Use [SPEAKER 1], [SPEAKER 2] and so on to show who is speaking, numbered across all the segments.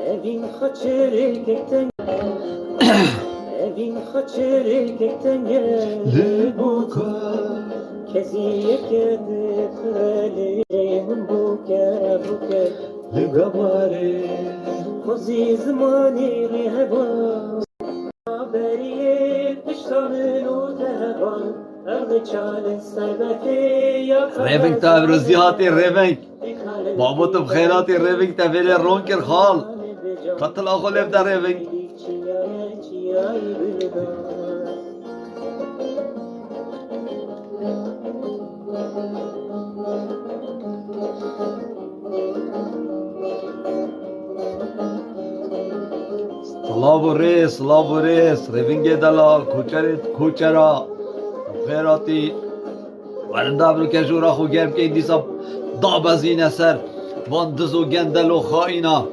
[SPEAKER 1] Evin kaçır erkekten Evin kaçır erkekten geldi bu kar Keziye kedi kraleyim buke buke Ligabare Kozi zmani riheba Beriye piştanın o tehban Erdi çare serbeti yakar
[SPEAKER 2] Revenk tavrıziyati revenk Babutum khairati revenk tavere ronker khal Qatl akhul evda revenk Slavu res Revenge dalal kuchara Khairati Varanda bro kajura khu germ ke disab دابزین سر وان دزو گندل و خائینا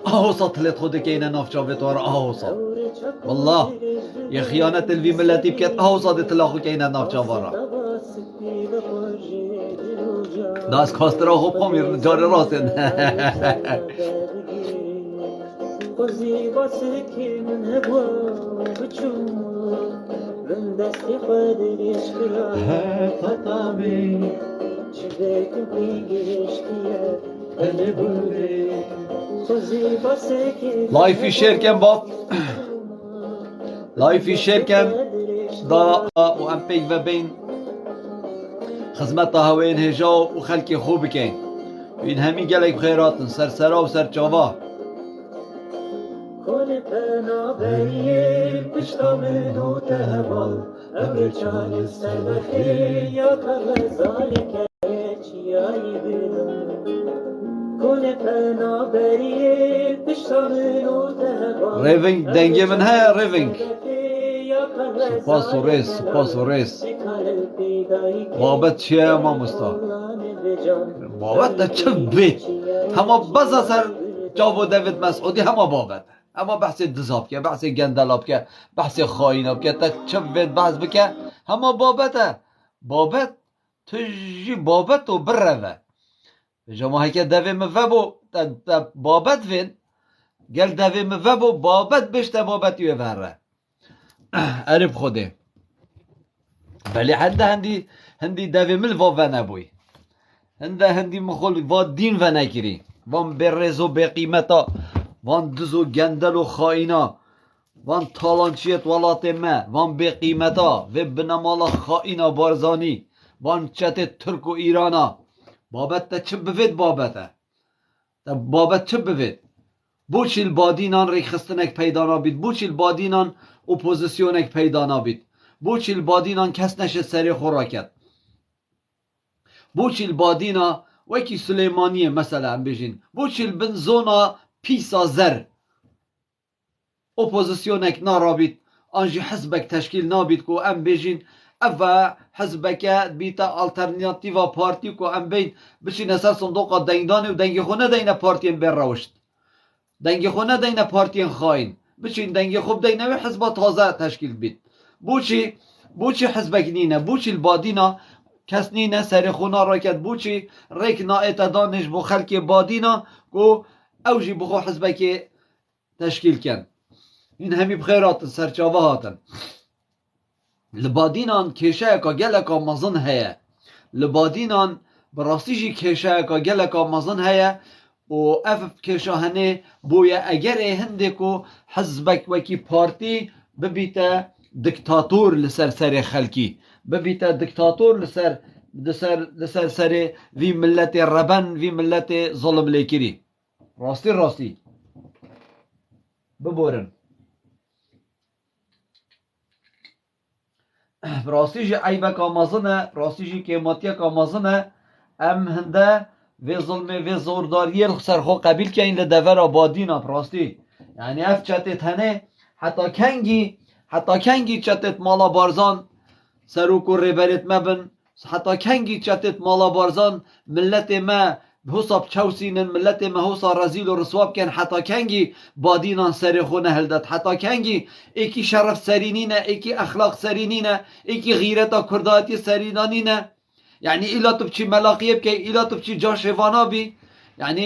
[SPEAKER 2] آهوسا تلت خود که اینا نافچا بتوار آهوسا والله یه خیانت الوی ملتی بکت آهوسا دی تلاخو که اینا نافچا وارا داست کاسترا خوب خمیر جاری راستن لایفی شرکن باب لایفی شرکن دا و ام پیک و بین خدمت هاوین هجا و خلکی خوب کن این همی گلک بخیراتن سرسرا و سرچاوا
[SPEAKER 1] کل پنابریه پشتامن و تهوال امر چال سربخی یا کغزالی که چیایی بیدم کل پنابریه پشتامن و تهوال
[SPEAKER 2] ریوینگ دنگی من ها ریوینگ سپاس و ریس بابت چیه ما مستا بابت چه بید همه بزا سر جاو دوید مسعودی همه بابت اما بحث دزاب که بحث گندلاب که بحث خایناب که تا چه بید بحث بکه همه بابته بابت تجی بابت و بروه جمعه که دوی مفبو بابت وین گل دوی مفبو بابت بشته بابت یو وره عرب خوده ولی هندی دوی مل و نبوی هندی مخول و دین و نگیری وان برز و بقیمتا وان دزو گندل و خائینا وان تالانچیت ولات ما وان بقیمتا و بنمال خائینا بارزانی وان چت ترک و ایرانا بابت تا چه بفید بابته تا بابت چه بفید بوچیل بادینان ریخستنک پیدا نابید بوچیل بادینان اپوزیسیونک پیدا نابید بوچیل بادینان کس نشه سری خوراکت بوچیل بادینا وکی سلیمانیه مثلا بجین بوچیل بنزونا پیسا زر اپوزیسیونک نارابید آنجی حزبک تشکیل نابید کو ام بجین اوه حزبک بیتا آلترناتیوا پارتی کو ام بین بچین اصلا صندوق دنگدانی و دنگی خونه دین پارتین بر روشت دنگی خونه دین پارتین خاین بچین دنگی خوب دینه و حزب تازه تشکیل بید بوچی حزبک نینه بوچی البادینا کس نینه سر خونا راکت بوچی ریک نایت دانش بو خلک بادینا کو اوجی بخو حزبک تشکیل کن این همی بخیرات سرچاوه هاتن لبادینان کشه اکا گل اکا مزن هیا لبادینان براسیجی کشه اکا گل اکا مزن هیا و اف کشه هنه بویا اگر هنده کو حزبک وکی پارتی ببیتا دکتاتور لسر سر خلکی ببیتا دکتاتور لسر سر وی ملت ربن وی ملت ظلم لیکری راستی ببورن راستی جی عیبک آمازنه راستی جی قیمتیک آمازنه ام هنده و ظلم و زورداری سرخو قبیل که این لدور آبادینا راستی یعنی اف چتت هنه حتی کنگی چتت مالا بارزان سروک و ریبرت مبن حتی کنگی چتت مالا بارزان ملت ما حساب چوسینن ملت ما حساب رزیل و رسواب کن حتی کنگی بادینان سر خونه هلدت حتی کنگی ایکی شرف سرینینه ایکی اخلاق سرینینه ایکی غیرتا کرداتی سرینانینه یعنی ایلا تو بچی ملاقیه بکی ایلا تو بچی جاشوانا بی یعنی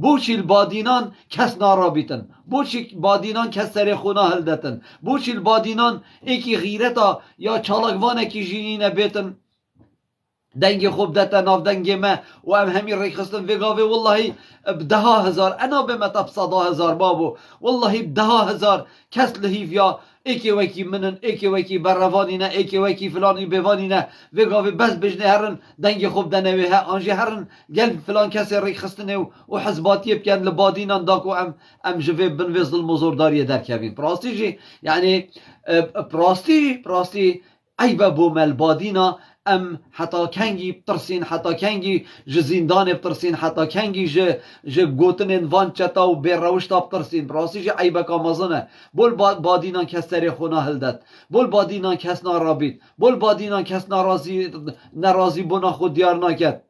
[SPEAKER 2] بوچی البادینان کس نارابیتن، بوچی بادینان کس سر خونا هلدتن، بوچی البادینان ایکی غیرتا یا چالکوانه کی جینینه بیتن دنگ خوب دتا ناف دنگ ما و ام همین ریخستن وگاوه والله بده هزار انا بمتا بصدا هزار بابو والله بده هزار کس لحیف یا ایکی وکی منن ایکی وکی بروانینه ایکی وکی فلانی بوانینه وگاوه بس بجنه هرن دنگ خوب دنوه ها آنجه هرن گل فلان کسی ریخستنه و حزباتی بکن لبادینان داکو ام جوه بنویز المزورداری در کبین پراستی جی یعنی پراستی عیبه بوم البادینا ام حتی کنگی بترسین حتی کنگی زندان بترسین حتی کنگی گوتن وان چتا و بیر روشتا بترسین براستی جه عیبه کامازنه بول بادینان کس سری خونه هلدد بول بادینان کس نارابید بول بادینان کس نرازی بنا خود دیار نکد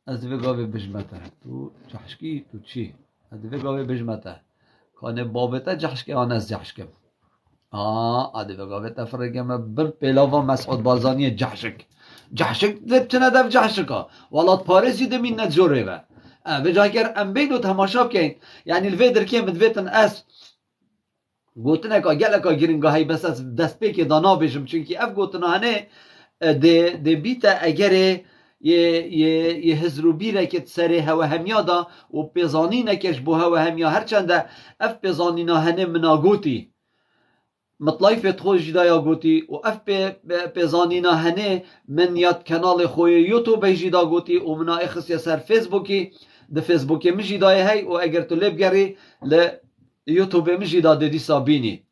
[SPEAKER 2] از وگاوه بجمته تو جحشکی تو چی؟ از وگاوه بجمته کانه بابته جحشکی آن از جحشکم عادی وگاوه تفرقم بر پیلاوا مسعود بازانی جحشک چه ندف جحشکا ولات پارسی دمین نجوره و بجاگر ام بینو تماشا بکن یعنی الویدر که مدویتن اس گوتنه که گلکا گرینگا های بس از دست پیک دانا بشم چونکی اف گوتنه هنه ده بیتا اگر یه هزرو بیره که سره هوا همیا دا و پیزانینه کش بو هوا همیا هرچنده اف پیزانینا هنه مناگوتی مطلعی خوش جدایا گوتی و اف پیزانینا هنه من یاد کانال خوی یوتیوب جدا گوتی و منا اخصی سر فیسبوکی ده فیسبوکی می جدای هی و اگر تو لب گری ل یوتیوب می جدا دی سابینی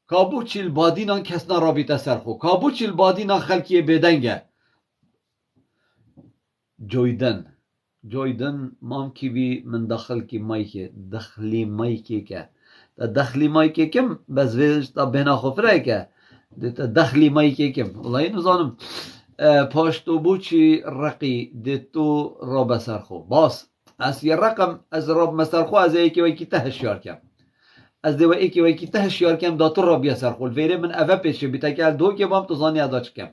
[SPEAKER 2] کابو چیل بادینا کس نرابیت سرخو کابو چیل بادینا خلکی بدنگه جویدن مام کی بی من داخل کی مایکه دخلی مایکه که دخلی مایکه کم بس ویش تا بنا خفره که دیتا دخلی مایکه کم والله نزانم پاشتو بوچی رقی دیتو را بسرخو باس از یه رقم از را بسرخو از ایکی ویکی تهشیار کم از دیو ایکی ویکی تهشیار کم داتو را بیسرخو الویره من اوه پیشه بیتا که دو که بام تو زانی ادا چکم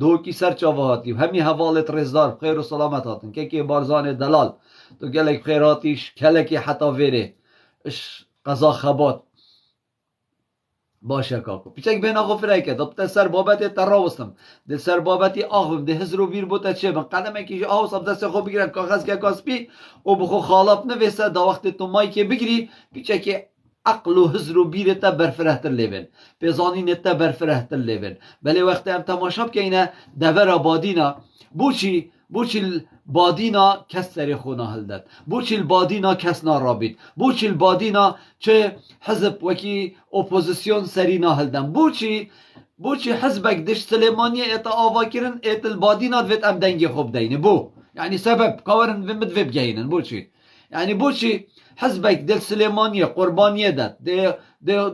[SPEAKER 2] دو کی سر چاواتی و همی حوالت رزدار خیر و سلامت هاتن که بارزان دلال تو گلک خیراتیش کلکی حتا ویره اش قضا خبات باشه کاکو پیچک بین آخو فرای که دبت سر بابتی تراوستم ده سر بابتی آخوم ده هزرو بیر بوده چه من قدمه که آوستم دست خو بگیرم کاغذ که کاسپی و بخو خالاب نویسه دا وقت تو مای که بگیری پیچک عقل و هزرو بیر تا برفرهتر لیون پیزانین تا برفرهتر لیون بله وقتی هم تماشا بکنه دور آبادینا بوچی بادینا کس سری خونا هلدد بوچی البادینا کس نارابید بوچی البادینا چه حزب وکی اپوزیسیون سری ناهلدن بوچی حزبک دش سلیمانی ایتا آوا کرن ایت البادینا دویت ام دنگی خوب دینه بو یعنی سبب کارن ومد ویب گینن بوچی یعنی بوچی حزبك دل سليمانية قربانية داد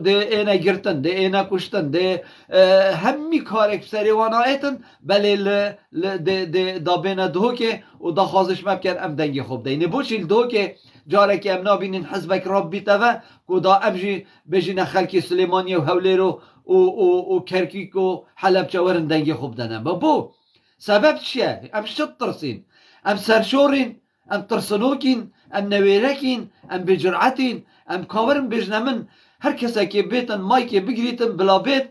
[SPEAKER 2] ده اينا گرتن ده اينا کشتن ده همي کارك بسري وانا ايتن بله ده دا بينا دهوكي و دا خازش مبكن ام دنگي خوب ده نبوش الدهوكي جارك ام نابينين حزبك ربي تفا و دا امجي بجينا خلقي سليمانية و هوليرو و كركيك و حلب چورن دنگي خوب دنم بو سبب چيه ام شد ترسين ام سرشورين ام ترسنوكين ام نویرکین ام بجرعتین ام کاورن بجنمن هر کسا که بیتن مایک بگریتن بلا بیت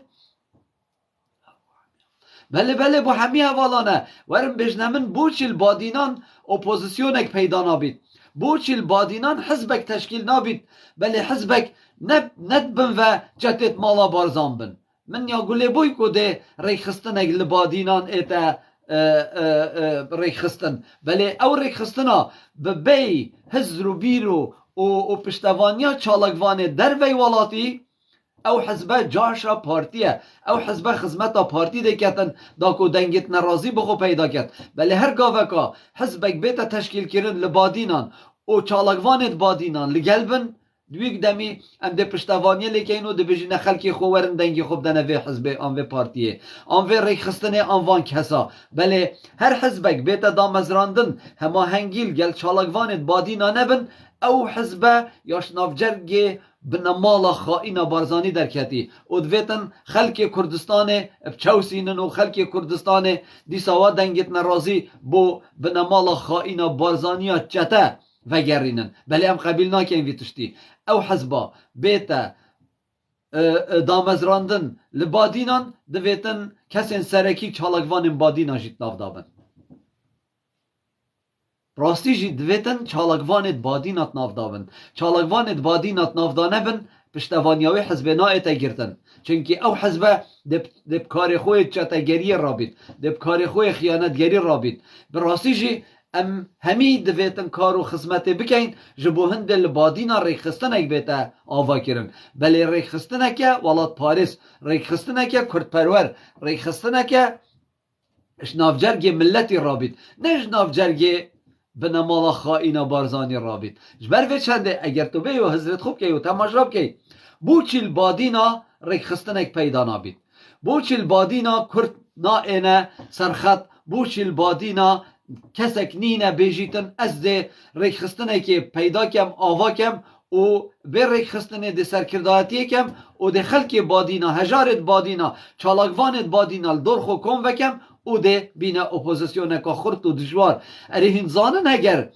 [SPEAKER 2] بله بو همی حوالانه ورم بجنمن بوچی البادینان اپوزیسیونک پیدا نابید بوچی البادینان حزبک تشکیل نابید بله حزبک ندبن و جتت مالا بارزان بن من یا گله بوی که ده ریخستنک لبادینان ایتا ریخستن بله او ریخستنا ببی هزرو بیرو و پشتوانیا چالکوانه در وی والاتی او حزبه جاشا پارتیه او حزبه خزمتا پارتی ده کتن داکو دنگت نرازی بخو پیدا کت بله هر گاوه که حزبک بیتا تشکیل کرن لبادینان و چالکوانت بادینان لگلبن دویک دمی ام ده پشتوانیه لیکینو ده بجینه خلکی خوورن دنگی خوب دنه وی حزبه آن وی پارتیه آن وی ریخستنه آن وان کسا بله هر حزبک بیتا دا مزراندن هما هنگیل گل چالکوانت بادینا نبن او حزبه یاش نافجرگه بنمالا خائنا بارزانی درکتی و دویتن خلق کردستان بچوسینن و خلق کردستان دیساوا دنگت نرازی بو بنمالا خائنا بارزانیا چته وگرینن بله ام قبیل ناکن ویتشتی او حزبا بیتا دامزراندن لبادینان دویتن کسین سرکی چالگوان بادینا جیت نافدابن راستی جی دویتن چالگوانت بادینات نافدابن چالگوانت بادینات نافدانه بن پشتوانیاوی حزب نایت گرتن چونکی او حزب دب کار خوی چتگری رابید دب کار خوی خیانتگری رابید براستی جی ام همی دویتن کارو خدمت بکن جبو هند لبادینا ریخستنک بیتا آوا کرن بله ریخستنک ولاد پاریس ریخستنک کرد پرور ریخستنک اشنافجرگ ملتی رابید نه اشنافجرگ بنمالا خائنا بارزانی رابید جبر وی چنده اگر تو بیو حضرت خوب که و تماشا کی بو چیل بادینا ریخستنک پیدا نابید بو چیل بادینا کرد نا اینه سرخط بو چیل بادینا کسک نینه بیجیتن از ده ریخستنه که پیدا کم آوا کم و به ریخستنه ده سرکردایتی کم و ده خلق بادینا هجارت بادینا چالاگوانت بادینا دور خو کن وکم و ده بینه اپوزیسیونه که خورد و دجوار اره هنزانن اگر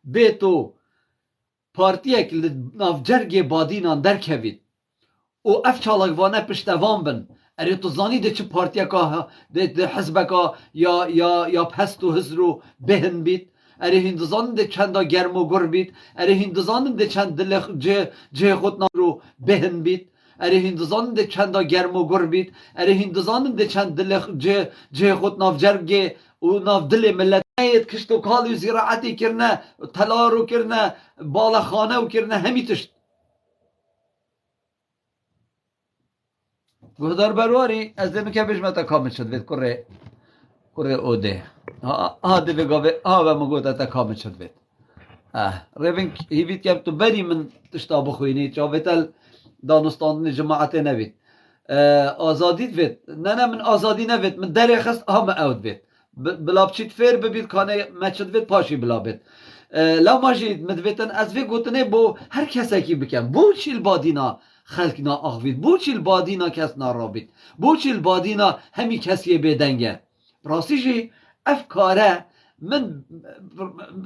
[SPEAKER 2] به تو پارتیه که نافجرگ بادینا درکوید و اف چالاگوانه پشتوان بن اره تو زانی ده چه پارتیا که ده حزب که یا پست و حزرو بهن بید اره هندوزان ده چندا گرم و گر بید اره هندوزان ده چند دل جه خود رو بهن بید اره هندوزان ده چندا گرم و گر بید اره هندوزان ده چند دل جه خود ناف جرگ و ناف دل ملت نیت کشت و کالی زراعتی کرنه طلا رو کرنه بالخانه و کرنه همی تشت گهدار برواری از دمی که بجمتا کامل شد وید کره اوده ده بگاوه و مگوده تا کامل شد وید ریوین هیوید که تو بری من تشتا بخوینی چاویتل دانستاندن جماعت نوید آزادید وید نه من آزادی نوید من دری خست همه اود وید بلاب چیت فیر ببید کانه مچد وید پاشی بلابید لو ماجید مدویتن از وی گوتنه بو هر کسی کی بکن بو چیل بادینا خلق نا آخوید بو چیل بادینا کس نارابید بو چیل بادینا همی کسی بدنگه راستی جی افکاره من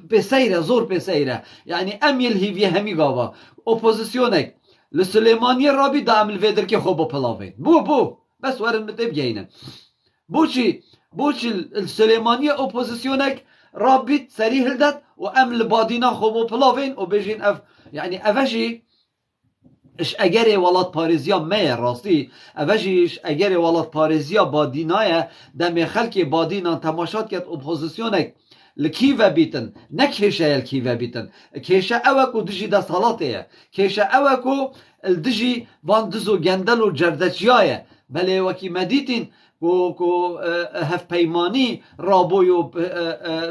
[SPEAKER 2] بسیره زور بسیره یعنی امیل هیوی همی گاوا اپوزیسیونک لسلیمانی رابی دا عمل ویدر که خوب پلاوید بو بس ورن متب گینن بو چی السلیمانی اپوزیسیونک رابید سریح هلدد و عمل بادینا خوب پلاوین و بجین اف یعنی افشی اش اگر ولاد پاریزیا مه راستی اوجیش اگر ولاد پاریزیا بادینای دم خلک بادینا تماشات کرد اپوزیسیونک لکیوه بیتن نه کشه الکیوه بیتن کشه اوکو دجی دا سالاته کشه اوکو الدجی وان دزو گندل و جردچیایه بله وکی مدیتین کو هف پیمانی رابویو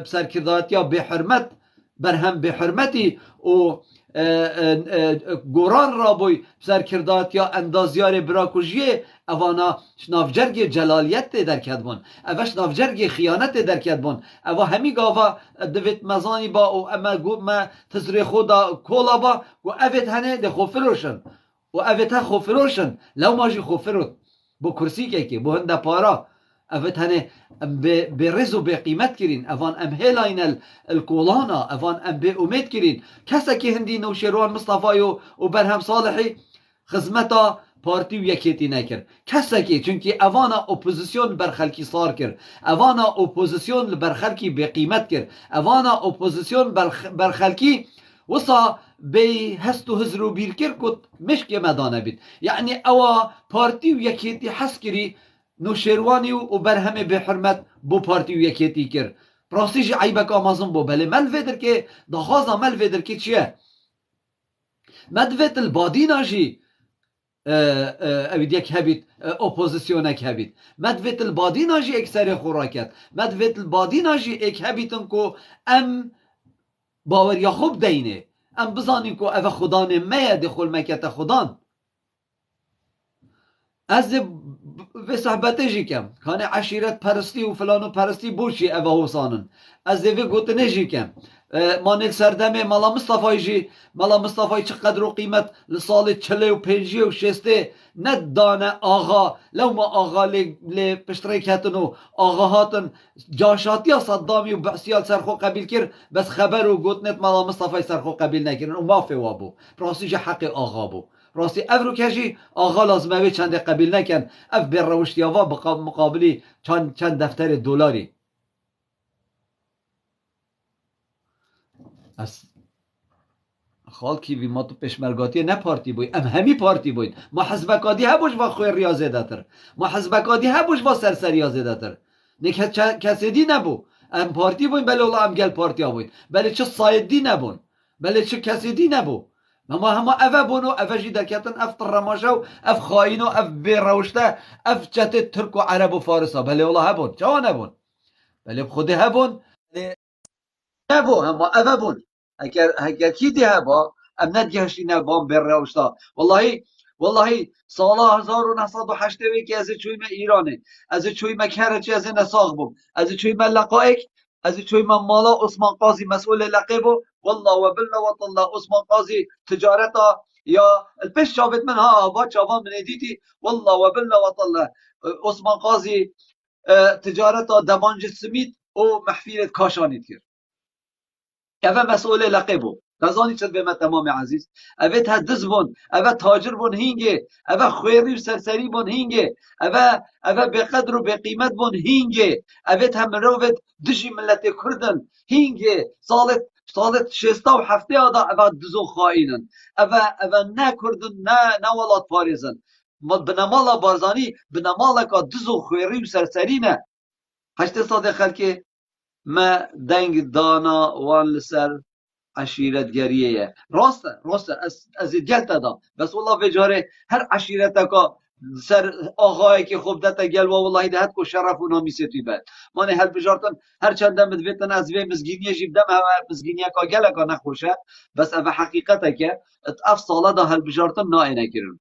[SPEAKER 2] بسرکرداتیا به حرمت برهم به حرمتی و گوران رابوی سرکردات یا اندازیار براکوژیه اوانا شنافجرگ جلالیت در کدبون اوا شنافجرگ خیانت در کدبون اوا همی گاوا دویت مزانی با و اما گو ما تزری خدا کولا با و اویت هنه ده خوفروشن و اویت ها خوفروشن لو ماجی خوفرود بو کرسی که بو هنده پارا اوت هنه به رز و به قیمت کرین اوان ام هیلاین الکولانا اوان ام به امید کرین کسا که هندی نوشیروان مصطفی و برهم صالحی خدمتا پارتی و یکیتی نکر کسا که چونکی اوانا اپوزیسیون برخلکی صار کر اوانا اپوزیسیون برخلکی به قیمت کر اوانا اپوزیسیون برخلکی وصا به هست و هزرو بیر کر کد مشک مدانه بید یعنی اوا پارتی و یکیتی حس کری نوشیروانی و برهمه به حرمت بو پارتی و یکیتی کر پراستیج عیبک آمازن بو بله مل ویدر که دخوازا مل ویدر که چیه مدویت البادینا جی اوید یک هبید اپوزیسیونک هبید مدویت البادینا جی اکسر خوراکت مدویت البادینا جی ایک هبیدن کو ام باور یا خوب دینه ام بزانین کو او خدان میه دخول مکت خدان از و صحبته جی کم کانه عشیرت پرستی و فلانو پرستی بوشی او حسانن از و گوتنه جی کم مانل سردمه مالا مصطفی جی مالا مصطفی چقدر و قیمت لسال 45 و 60 ندانه آقا لو ما آقا لی پشتره کتنو آقا هاتن جاشاتی صدامی و بعثیال سرخو قبیل کر بس خبر و گوتنت مالا مصطفی سرخو قبیل نکرن و مافی وابو راستی جه حق آقا بو راستی افرو کشی آقا لازمه به چند قبیل نکن اف بر روشتی آوا مقابلی چند دفتر دلاری از خالکی وی ما تو پشمرگاتی نه پارتی بوی ام همی پارتی بوید ما حزبکادی هبوش و خوی ریاضه داتر ما حزبکادی هبوش و سرسریازه داتر نک کسی دی نبو ام پارتی بوین بله الله ام گل پارتی ها بوید بله چه ساید دی نبون بله چه کسی دی نبو ما همه اوه بونو اوه جی درکتن اف ترماشو اف خاینو اف بیروشته اف چت ترک و عرب و فارسا بله الله هبون چه نبون بله خود هبون نبو همه اوه بون اگر کی دی هبا ام ندگهشتی نبام بر روشتا والله سال 1908 که از چویم ایرانه از چویم کرچی از نساق بوم از چویم لقائق از چویم مالا عثمان قاضی مسئول لقب والله و بالله و الله عثمان قاضی تجارتا یا الپش شافت من ها با چاوان من دیتی والله و بالله و الله عثمان قاضی تجارتا دمانج سمید و محفیرت کاشانید کرد اوه مسئول لقبو نزانی چند به من تمام عزیز اوه تدز بون اوه تاجر بون هینگه اوه خویری و سرسری بون هینگه اوه به قدر و به قیمت بون هینگه اوه تمروت دشی ملت کردن هینگه سالت شسته و هفته آده اوه دزو خواهینن اوه نه کردن نه ولاد پاریزن بنامالا بارزانی بنامالا که دزو خویری و سرسری نه هشت ساده خلکه ما دنگ دانا وان لسر عشیرت گریه راسته از گل دا بس والله بجاره هر عشیرت که سر آقایی که خوب دتا گل و والله دهت کو شرف و نامیسه توی بد مانه هل بجارتن هر چند دم دویتن از وی مزگینیه جیب دم مزگینیه که گل که نخوشه بس اوه حقیقته که اف ساله دا هل بجارتن نای نکرن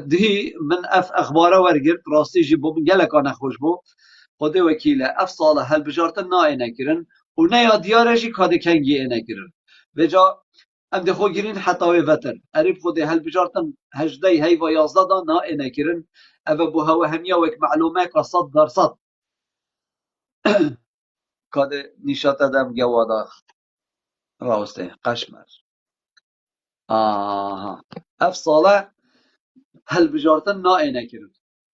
[SPEAKER 2] دهی من اف اخباره ورگرد راستی جیب بوم گل که نخوش بو خود وکیل اف ساله هل بجارتن نای نکرن و نه یا دیارشی کاده کنگی نکرن و جا ام دخو گیرین حتاوی وطن عریب خود هل بجارتن هجده هی و یازده دا نای نکرن او بو هوا همیا وک معلومه که 100% کاده نشات دم گوادا راسته قشمر اف ساله هل بجارتن نای نکرن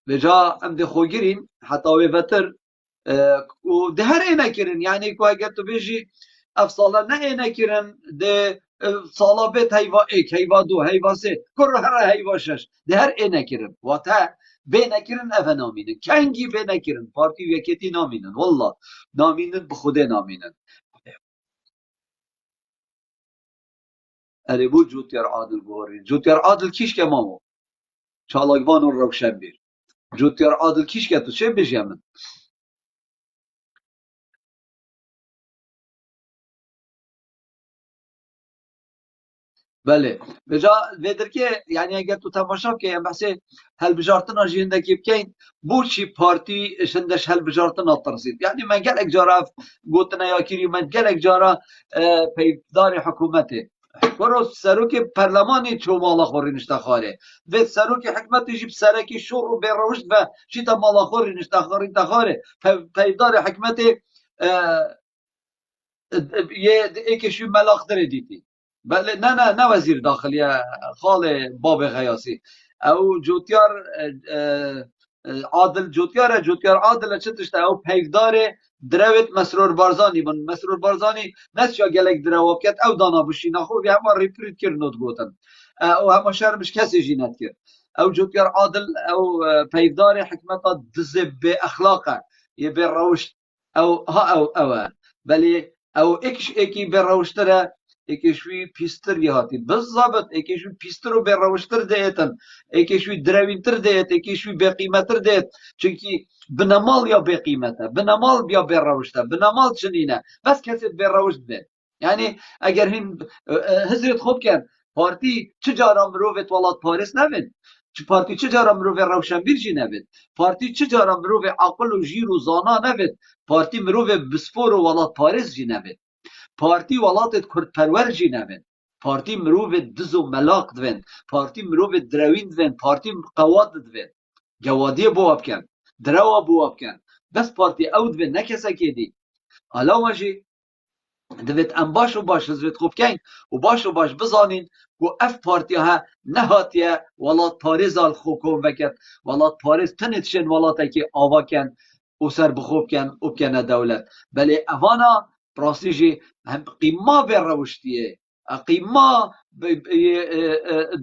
[SPEAKER 2] و جا ام دخو گیرین حتاوی وطن و ده هر اینا کرن یعنی که اگر تو بیشی اف سالا نه اینا کرن ده سالا بیت هیوا ایک هیوا دو هیوا سه کر هر هیوا شش ده هر اینا کرن و تا بی نکرن اف نامینن کنگی بی نکرن پارتی ویکتی نامینن والله نامینن بخوده نامینن اره بو جوتیر عادل گوهرین جوتیر عادل کیش که مامو چالاگوان رو روشن بیر جوتیر عادل کیش که تو چه بیشی من بله بجا ویدر که یعنی اگر تو تماشا که بحث هل بجارتن آجینده که بکین بو چی پارتی شندش هل بجارتن آترسید یعنی من گل اگجارا گوتنا یا کری من گل اگجارا پیدار حکومته برو سروک پرلمانی چو مالا خوری نشتخاره و سروک حکمت جیب سرکی شور و بیروشت و چیتا مالا خوری نشتخاره پیدار حکمت یه ایکشو ملاخ داره دیدی بله نه وزیر داخلیه خال باب غیاسی او جوتیار عادل جوتیار عادل چه تشته او پیکدار درویت مسرور بارزانی بون مسرور بارزانی نسیا گلک درو کرد او دانا بشینا خوب همه ریپریت کرد گوتن او همه شرمش کسی جینت کرد او جوتیار عادل او پیکدار حکمت دزه به اخلاقه یه به روشت او بله او ایکی به روشتره ایکشوی پیستر یهاتی بالضبط ایکشوی پیستر رو به روشتر دیتن ایکشوی دروینتر دیت ایکشوی به قیمتر دیت چونکی بنمال یا به قیمته بنمال یا به روشته بنمال چنینه بس کسی به روشت ده یعنی اگر هین حضرت خوب کن پارتی چجارا مروفت ولاد پاریس نبین پارتی چجارا مروف روشنبیر جی نبید پارتی چجارا مروف عقل و جیر و زانا نبید پارتی مروف بسپور و ولاد پاریس جی نبید پارتی ولاتت کرد پرور جی نبین پارتی مروف دز و ملاق دوین پارتی مروف دروین دوین پارتی قواد دوین جوادی بواب کن دروا بواب کن بس پارتی او دوین نکسا که دی حالا ماجی دوید ام باش و باش دوید خوب کن و باش بزانین و اف پارتی ها نهاتیه ولات پاریز آل خوکم وکد ولات پاریز تنیدشن ولاتا که آوا کن و سر بخوب کن و کنه دولت بله اوانا راستی جی هم قیمه بر روشتیه قیمه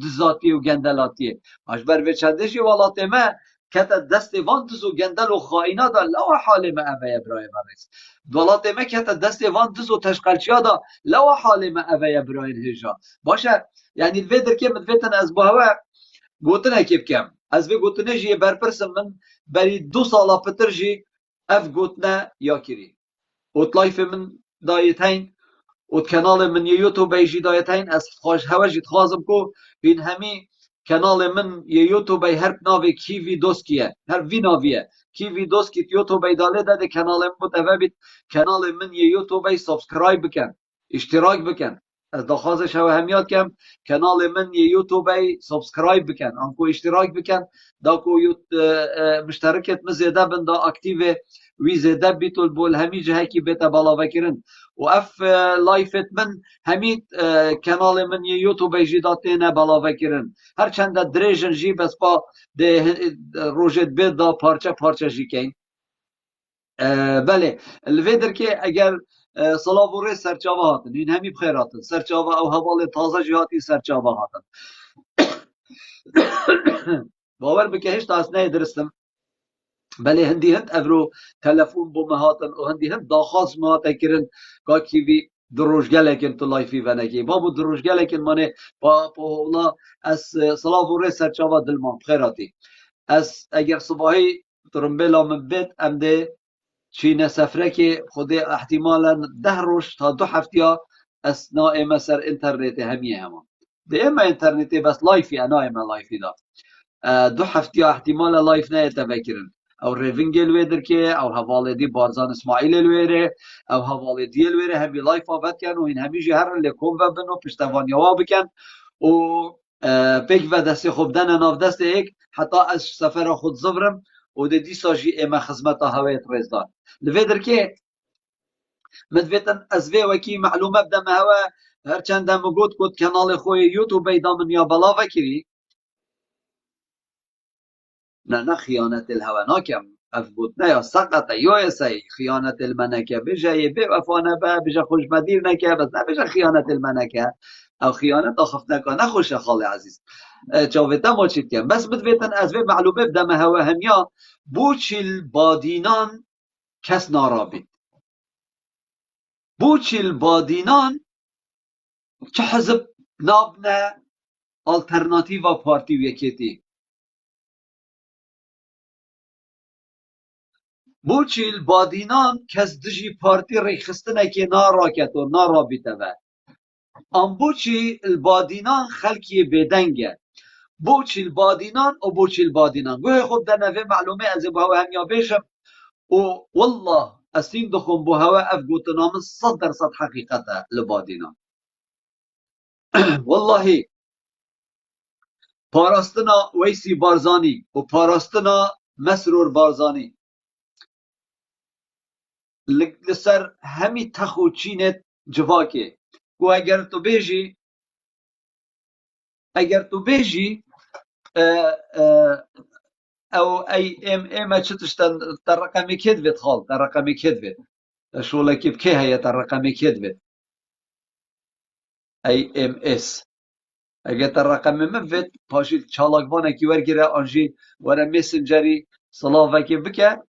[SPEAKER 2] دزاتیه و گندلاتیه اجبر به چنده جی ولات ما کتا دست وان دز و گندل و خائنه دا لو حال ما اوه ابراهیم رئیس ولات ما کتا دست وان دز و تشقلچیا دا لو حال ما اوه ابراهیم هجا باشه یعنی ویدر که مدویتن از بوهوه گوتنه که بکم از وی گوتنه جی برپرسم من بری 2 سالا پتر جی اف گوتنه یا کری اوت لایف من دایتین اوت کانال من یوتیوب ایجی دایتین از خوش هواجی تخوازم کو این همی کانال من یوتیوب ای هر ناوی کی ویدوس کیه هر وی ناویه کی ویدوس کی یوتیوب ای داله ده کانال من متوابید کانال من یوتیوب ای سابسکرایب بکن اشتراک بکن از دخوازش هوا همیاد کم کانال من یوتیوب ای سابسکرایب بکن انکو اشتراک بکن دا کو مشترکت مزیده بن دا اکتیو وی زیده بیتول بول همی جهه کی بیتا بالا وکرن و اف لایفت من همی کانال من یوتیوب ای جی داتینه بالا وکرن هر چند دریجن جی بس با ده روجت بید دا پارچه جی کن بله الویدر که اگر سلاوره سرچاوه هاتن این همی بخیر هاتن سرچاوه او حوال تازه جهاتی سرچاوه هاتن باور بکه هیچ تاس نه درستم بله هندی هند افرو تلفون بو مهاتن و هندی هند داخواست مهاته کرن که کیوی دروشگلکن تو لایفی ونکی بابو دروشگلکن مانه با اولا از سلاوره سرچاوه دلمان بخیر هاتی از اگر صباحی ترمبیلا من بید امده چین سفره که خود احتمالا 10 روز تا 2 هفته اثناء مسر اینترنت همیه همان ده اما اینترنتی بس لایفی انا اما لایفی دا 2 هفته احتمالا لایف نه تفکرن او ریوینگ الویدر که او حوالدی بارزان اسماعیل الویره او حوالدی الویره همی لایف آباد کن و این همیجی هر لکوم و بنو پشتوانی ها بکن و پیک و دستی خوب دن ناف دست ایک حتی از سفر خود زبرم و ده دی ساجی اما خزمت هوایت رزدان لویدر که مدویتن از وی وکی معلومه بدم هوا هرچند دم گوت کد کانال خوی یوتیوب ایدام یا بلا وکری نه خیانت الهوا ناکم اف گوت نه یا سقط یا یسی خیانت المنکه بجای به وفانه به بجا خوش مدیر نکه بس نه بجا خیانت المنکه او خیانت آخف نکه نخوش خال عزیز چاویتا ما چید کم بس مدویتن از وی معلومه بدم هوا همیا بوچیل بادینان کس نارابید بوچیل بادینان چه حزب نابنه آلترناتیو پارتی ویکیتی بوچیل بادینان کس دجی پارتی ریخستنه که ناراکت و نارابیته و ام بوچی البادینان خلکی بدنگه بوچیل بادینان و بوچیل بادینان گوه خود در نوه معلومه از با همیا بیشم و والله اسین دخون بو هوا اف گوتنام 100% حقیقته لبادینان والله پاراستنا ویسی بارزانی و پاراستنا مسرور بارزانی لسر همی تخو چینت جواکه و اگر تو بیجی او ای ام چتشتن در رقمی کدوید خال در رقمی کدوید شولکی بکه هیا در رقمی کدوید ای ام اس اگر در رقمی مفید پاشید چالاکوانه کی ورگیره آنجی وره میسنجری صلافکی بکه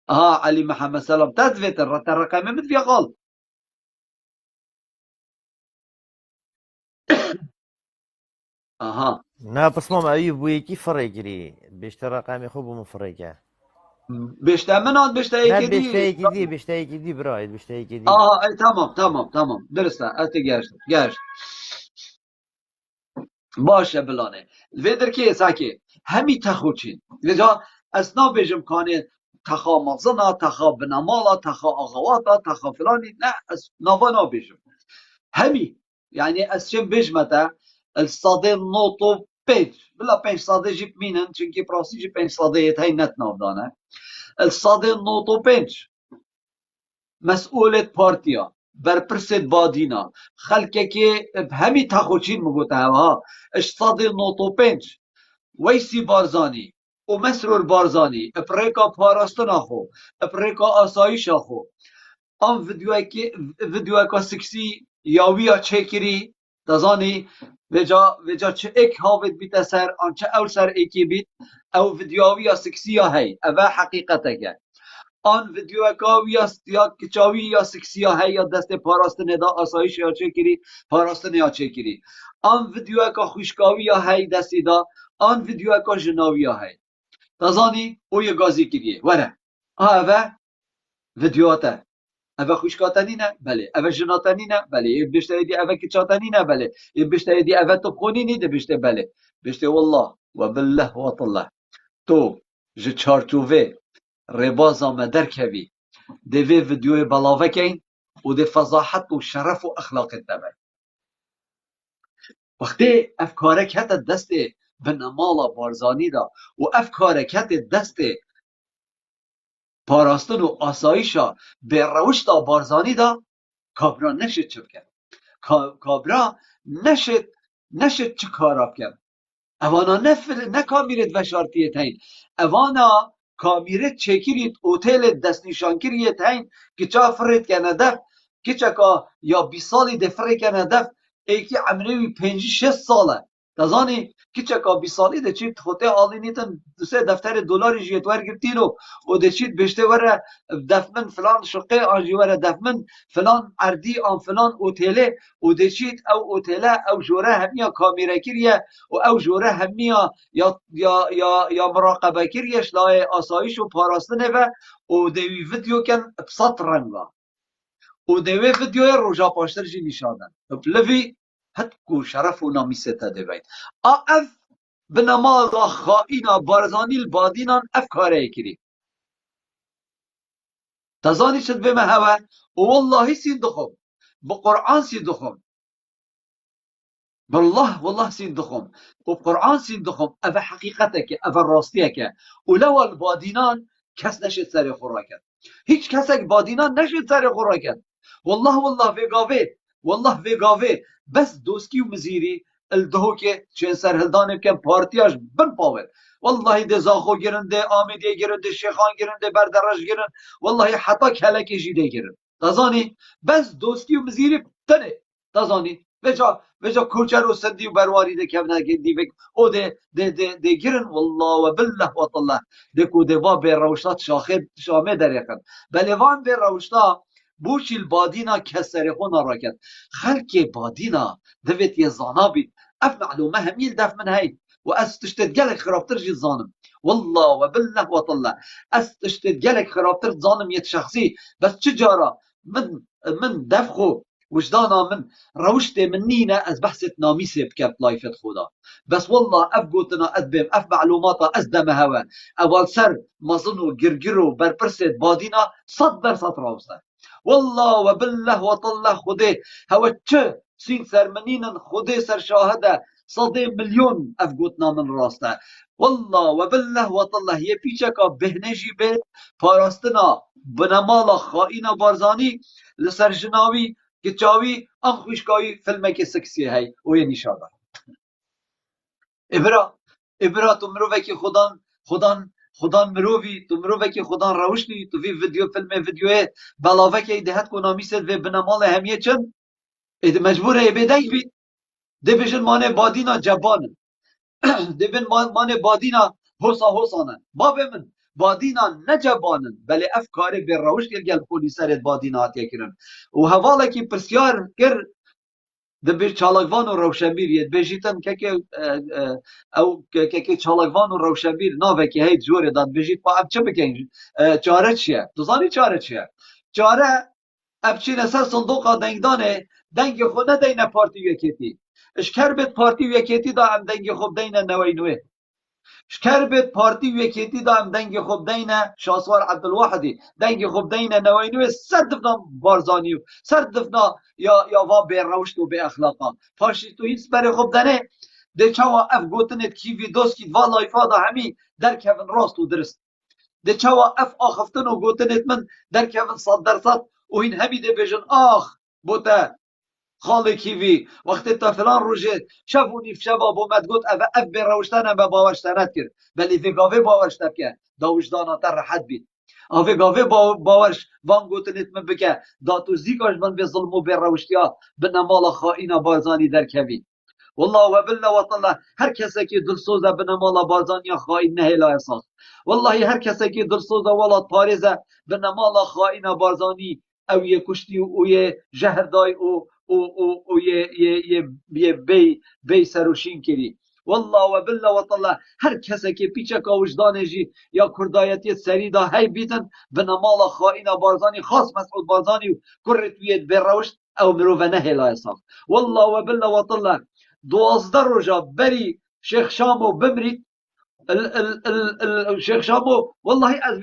[SPEAKER 2] ها علی محمد سلام تدوید در رقمی مفید خال اها
[SPEAKER 3] نه بس مام ایوب بو یکی فرقی بیشتر رقمی خوب مفرقه
[SPEAKER 2] بیشتر مناد بیشتر
[SPEAKER 3] نه
[SPEAKER 2] یکی
[SPEAKER 3] بیشتر یکی دی براید بیشتر یکی دی
[SPEAKER 2] ای tamam درسته ات گشت باشه بلانه ویدر که ساکی همی تخوچین ویجا اسنا بجم کانه تخا مزنا تخا بنمالا تخا اغواتا تخا فلاني لا نافانا بيجم همي يعني اسشم بيجمتا الصادي نوتو بيج بلا بيج صادي جيب مينن چونكي براسي جيب بيج صادي هاي نت نافدانا الصادي نوتو بيج مسؤولة بارتيا برپرسد بادینا خلکه که همی تخوچین مگوته ها اشتادی نوتو پنج ویسی بارزانی و مسرور بارزانی افریقا پاراستنا خو افریقا آسایش خو آن ویدیوی که سکسی یاویا چکری دزانی وجا چه ایک هاوید بیت سر آنچه اول سر ایکی بیت او ویدیوی سکسی یا هی اوه حقیقته که آن ویدیو کاوی است یا کچاوی یا سکسیا ہے یا دست پاراستن دا آسایش یا چکری پاراستن یا چکری آن ویدیو کا خوشکاوی یا ہے دستی دا آن ویدیو کا جناوی یا ہے تازانی او یه گازی کریه وره اوه ویدیوته اوه خوشکاتنی نه بله اوه جناتنی نه بله بشته دی اوه کچاتنی نه بله بشته دی اوه تو خونی نی ده بشته بله بشته والله و بالله و طالله تو ج چارچوبه ربازا ما دركبي دي في فيديو بلاوكين ودي فضاحت وشرف واخلاق التبع وقتی افکارك هتا دست بنمالا بارزانی دا و افکارك هتا دست پاراستن و آسایشا به روش دا بارزانی دا کابرا نشد چه بکن کابرا نشد چه کارا بکن اوانا نکامیرد وشارتیت هین اوانا کامیره چکیرید اوتیل دست نشان کریت هین که چا فرید کنه دف که چکا یا 20 سالی دفره کنه دف ایکی عمریوی 5-6 ساله تزانی که چکا 20 سالی ده چید خوته آلی نیتن دوسه دفتر دلاری جیت ورگرتین و ده چید بشته وره دفمن فلان شقه آنجی وره دفمن فلان اردی آن فلان اوتیله و ده چید او اوتیله او جوره همیا کامیره کریه و او جوره همیا یا مراقبه کریش لای آسایش و پاراستنه و دوی ویدیو کن بسط رنگا و دوی ویدیو روژا پاشتر جی نشاندن بلوی هتکو شرف و نامیسته دوید اف بنما خائینا بارزانی البادینان اف کاره کری تزانی شد بما هوا والله سين دخم بقرآن سين دخم بالله والله سين دخم وبقرآن سين دخم أفا حقيقتك أفا راستيك ولو البادينان كس نشد سر خوراكت هيج كسك بادينان نشد سر خوراكت والله في قافي والله في قافي بس دوسكي ومزيري الدهوكي چين سر هلدان بكن بارتياش بن باور والله ده زاخو گرن ده آمدية گرن ده شيخان گرن ده بردرش گرن والله حتى كلكي جيده گرن تزاني بس دوسكي ومزيري تنه تزاني وجا کوچر و سندی و برواری ده کم نگیدی بک او ده گرن والله و بالله و طالله ده کو ده با به روشتات شامه دریقن بله وان به روشتا بوشی البادینا کسر خون راکت خلق بادینا دویت یه زانا بید اف معلومه همیل دف من هاي و از تشتد گلک خرابتر جی زانم والله و بالله و طالله از تشتد گلک خرابتر زانم یه شخصی بس چجارا من دفخو وجدانا من روشت منينا از بحثت ناميسي بكات لايفت خودا بس والله اف قوتنا ادبم اف معلوماتا ازدم هوا اول سر مظنو گرگرو برپرسد بادينا صد راوسه والله وبالله وطلع خده هوا چه سين سر منينا خده سر شاهده 100 مليون اف قوتنا من راسته والله وبالله وطلع هي پیچکا بهنجی به پاراستنا بنمالا خائینا بارزانی لسر جناوی كتشاوي ام خوشكاوي فيلمك سكسي هاي ويا نشادا ابرا تو مروفكي خدان مروفي تو مروفكي خدان روشني تو في فيلم فيديو بلاوكي دهت كو ناميست في بنمال هميه چن اد مجبور هي بداي بي دبيجن مانه بادينا جبان دبن مانه بادينا حسانه باب من بادینا نجبانن بله افکاری به روش گل خونی سرت بادینا هاتیه کرن و حواله کی پرسیار کر دبیر چالکوان و روشنبیر بجیتن او که چالکوان و روشنبیر ناوه که هیچ جوره داد بجیت با اب چه بکن چاره چیه دوزانی چاره چیه چاره اب چی نسر صندوق دنگدانه دنگ خود ندین پارتی وکیتی اشکر بیت پارتی وکیتی دا ام دنگ خوب دین نوی نوی شکر بید پارتی ویکیتی دا هم دنگ خوب دینه شاسوار عبدالواحدی دنگ خوب دینه نوینوی سر دفنا بارزانیو سر دفنا یا وا بی روشت و بی اخلاقا پاشی تو هیچ بری خوب دنه ده چاوا اف گوتنت کیوی دوست کید والا ایفادا همی در کفن راست و درست ده چاوا اف آخفتن و گوتنت من در کفن 100% و این همی ده بجن آخ بوتا خاڵێکی کیوی وەختێ تا فلان ڕۆژێ شەو و نیف شەوا بۆ مەدگوت ئەف بێ ڕەوشتانە بە باوەشتانەت کرد بەلی vێگاوێ باوەشتە بکە داوژداناتە ڕەحەت بیت ئەvê gavê baweş van gotinêt min bike datûzîkaş bin bê zilm û bê rewştiya bine mala xaîna Barzanî derkevî والله وبالله وطلع her kesekî dilsoz e bine mala Barzaniya xaîn nehêlaye saz والله her kesekî dilsoz e welat Parêz e bine mala xaîna Barzanî ew yê kuştî û yê jehr dayî û yê bey serûşîn kirî والله وبالله وطلع her kesekî pîçeka wijdanê jî ya kurdayetiyê serî da hey bîtin bine mala xaîna Barzanî xas Mesûd Barzanî û kurê wê bê rewşt ew mirov e nehêlaye saz والله وبالله وطلع 12 roja berî Şêx Şamo bimrît Şêx Şamo wallahi ez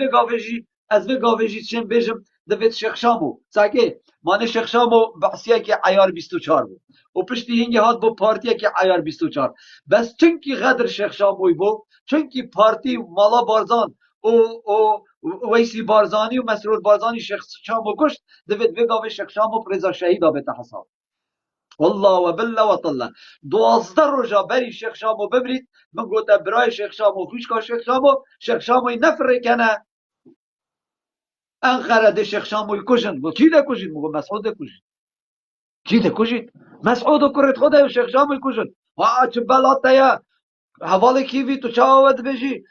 [SPEAKER 2] vê gavê jî çên bêjim divêt Şêx Şamo sakê manê Şêx Şamo behsiyekê eyar 24 bû û piştî hingê hat bo partiyekê eyar 24 bes çunkî xedir Şêx Şamoyê bû çunkî partî mala Barzan û Weysî Barzanî û Mesrûr Barzanî Şêx Şamo kuşt divêt vê gavê Şêx Şamo rêza şehîda bête hesab والله وبالله وطلع 12 roja berî Şêx Şamo bimrît min gote birayê Şêx Şamo xwîşka Şêx Şamo Şêx Şamoyê nefirêkene Enqere dê Şêx Şamoyê kujin kî de kujîn min got Mesûd de kujîn kî de kujîn Mesûd û kurê xwe de Şêx Şamoyê kujin ha çi belat te ye hevalê kîvî tu çawa we dibêjî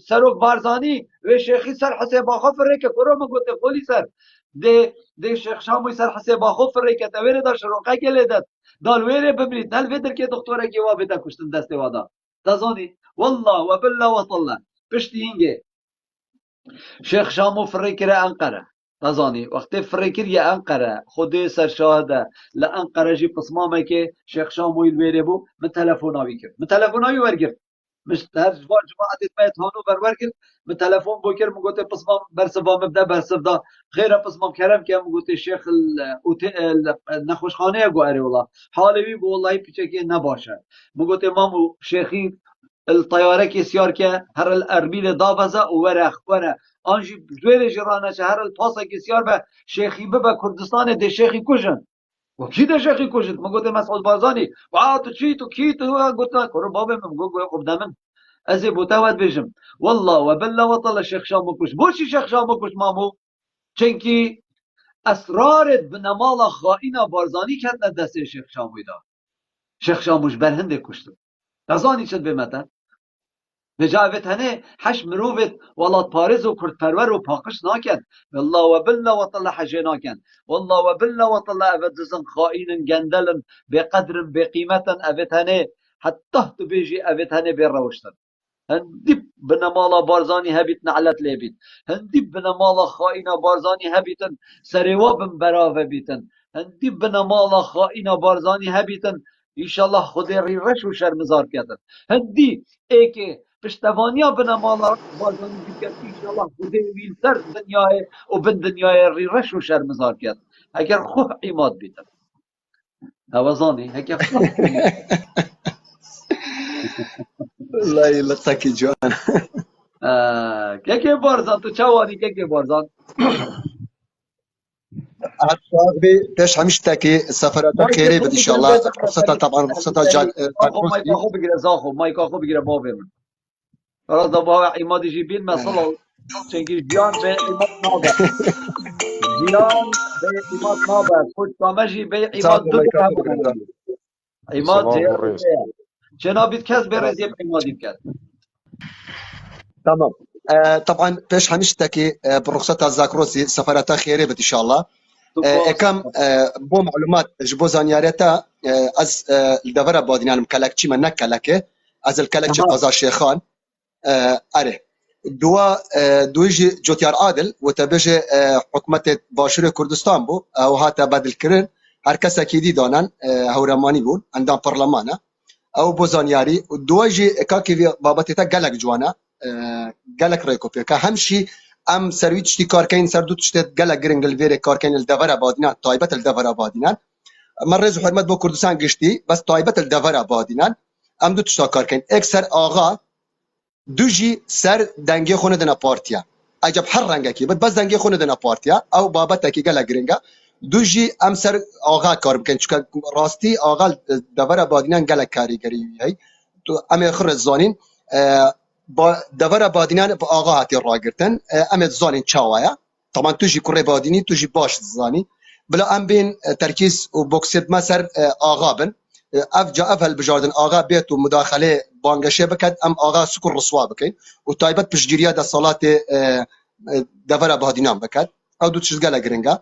[SPEAKER 2] Serok Barzanî wê şêxî ser hesêba xwe firêke kuro min gote xolî ser dê Şêx Şamoyê ser hesêba xwe firêke te wêrê da şiroqekê lê det dal wêrê bimrît nel vê dirkê doktorekê wa bête kuştin destê wa da te zanî wallah webillah wetallah piştî hingê Şêx Şamo firê kire Enqere te zanî wextê firê kiriye Enqere Xwedê serşahid e li Enqere jî pismamekê Şêx Şamoyê li wêrê bû min telefona wî kir min telefona wî wergirt her var cemaatê me hanu berwer kir min telefon bû kir min gote pismam bersiva me bide bersiv da xêr e pismam kerem ke min gote Şêx nexweşxaneya got erê wala halê wî got wallahî piçekê ne baş e min gote mam û şêxî طیارeke siyar ke her Erbîlê dabeze û were an jî wêrê jî raneçe her pasekê siyar be şêxî bibe Kurdistanê dê şêxî kujin kî de şêxî kujin min gote Mesûd Barzanî tu çî tu kî tu gote kuru babê min got xwe de min ez ê bo te we dibêjim wallah webillah wetala Şêx Şamo kuş boçî Şêx Şamo kuş mamû çunkî esrarê bine mala xaîna Barzanî ketine destê Şêx Şamoyê da Şêx Şamo ji ber hindê kuştin te zanî çi dibê me te Necavet hene heş mirovet welat Parêz û Kurdperwer û paqij nakin wallah webillah wetala hejê nakin wallah webillah wetala ev dizin xaînin gendelin bêqedrin bêqîmetin ev hene heta tu bêjî ev hene bê rewştin hindî bine mala Barzanî hebît nelet lê bît hindî bine mala xaîna Barzanî hebîtin serê we bin berave bîtin hindî bine mala xaîna Barzanî hebîtin İnşallah Xwedê rîreş û şermizar ketin hindî êkê piştevaniya bine mala Barzanî biket İnşallah Xwedê wî ser dinyayê û bin dinyayê rîreş û şermizar ket heger xwe îmad bîtin ew zanî heger
[SPEAKER 4] والله لقطك جوان
[SPEAKER 2] kekê Barzan tu çawanî kekê Barzan
[SPEAKER 4] abi peş hemişteki seferata khêrê bid inşallah ruhsata taban ruhsata
[SPEAKER 2] mayka xwe bigire zaxo mayka xwe bigire bavê min raz da bavê îmadî jî bîlme sala çenkî jiyan bê îmad nabe jiyan bê îmad nabe kuşta me jî bê îmad du îmad cenabît kes bê reziyê îmadî bike
[SPEAKER 4] tamam طبعا peş hemişteki ruhsata zakrosi seferata khêrê bid inşallah ekam bo malumat ji bo zaniyareta ez li devera badînanim kelekçî me ne kelekê ez li kelekçî Qeza Şêxan erê دوی جی جوتیار عادل و تبجه حکومت باشور کردستان بو او هاتا بدل کرن هر کس کی دی دانن هورمانی بون اندام پارلمانه او بو زانیاری و دوجی کاکی بابتی تا گلک جوانا گلک ریکوپی که همشی ام سروی تشتی کارکین سر دو تشتی گلک گرنگ الویره کارکین الدور آبادینان طایبت الدور آبادینان من رز و حرمت بو کردستان گشتی بس طایبت الدور آبادینان ام دو تشتا کارکین ایک سر آغا دوجی سر دنگی خونه دنا پارتیا عجب هر رنگه کی بس دنگی خونه دنا پارتیا او بابت کی گلک گرنگا دوجی ام سر آغا کار بکن چون راستی آغا دور آبادینان گلک کاریگری هی تو ام خر زانین با دور بادینان با آقا هاتی را گرتن ام زانین چاوایا طبعا توجی کره بادینی توجی باش زانی بلا ام بین ترکیز و بوکسید ما سر آقا بن اف جا اف هالبجاردن آقا بیت و مداخله بانگشه بکد ام آقا سکر رسوا بکن و تایبت پشگیریا دا صلات دور بادینان بکد او دو تشزگالا گرنگا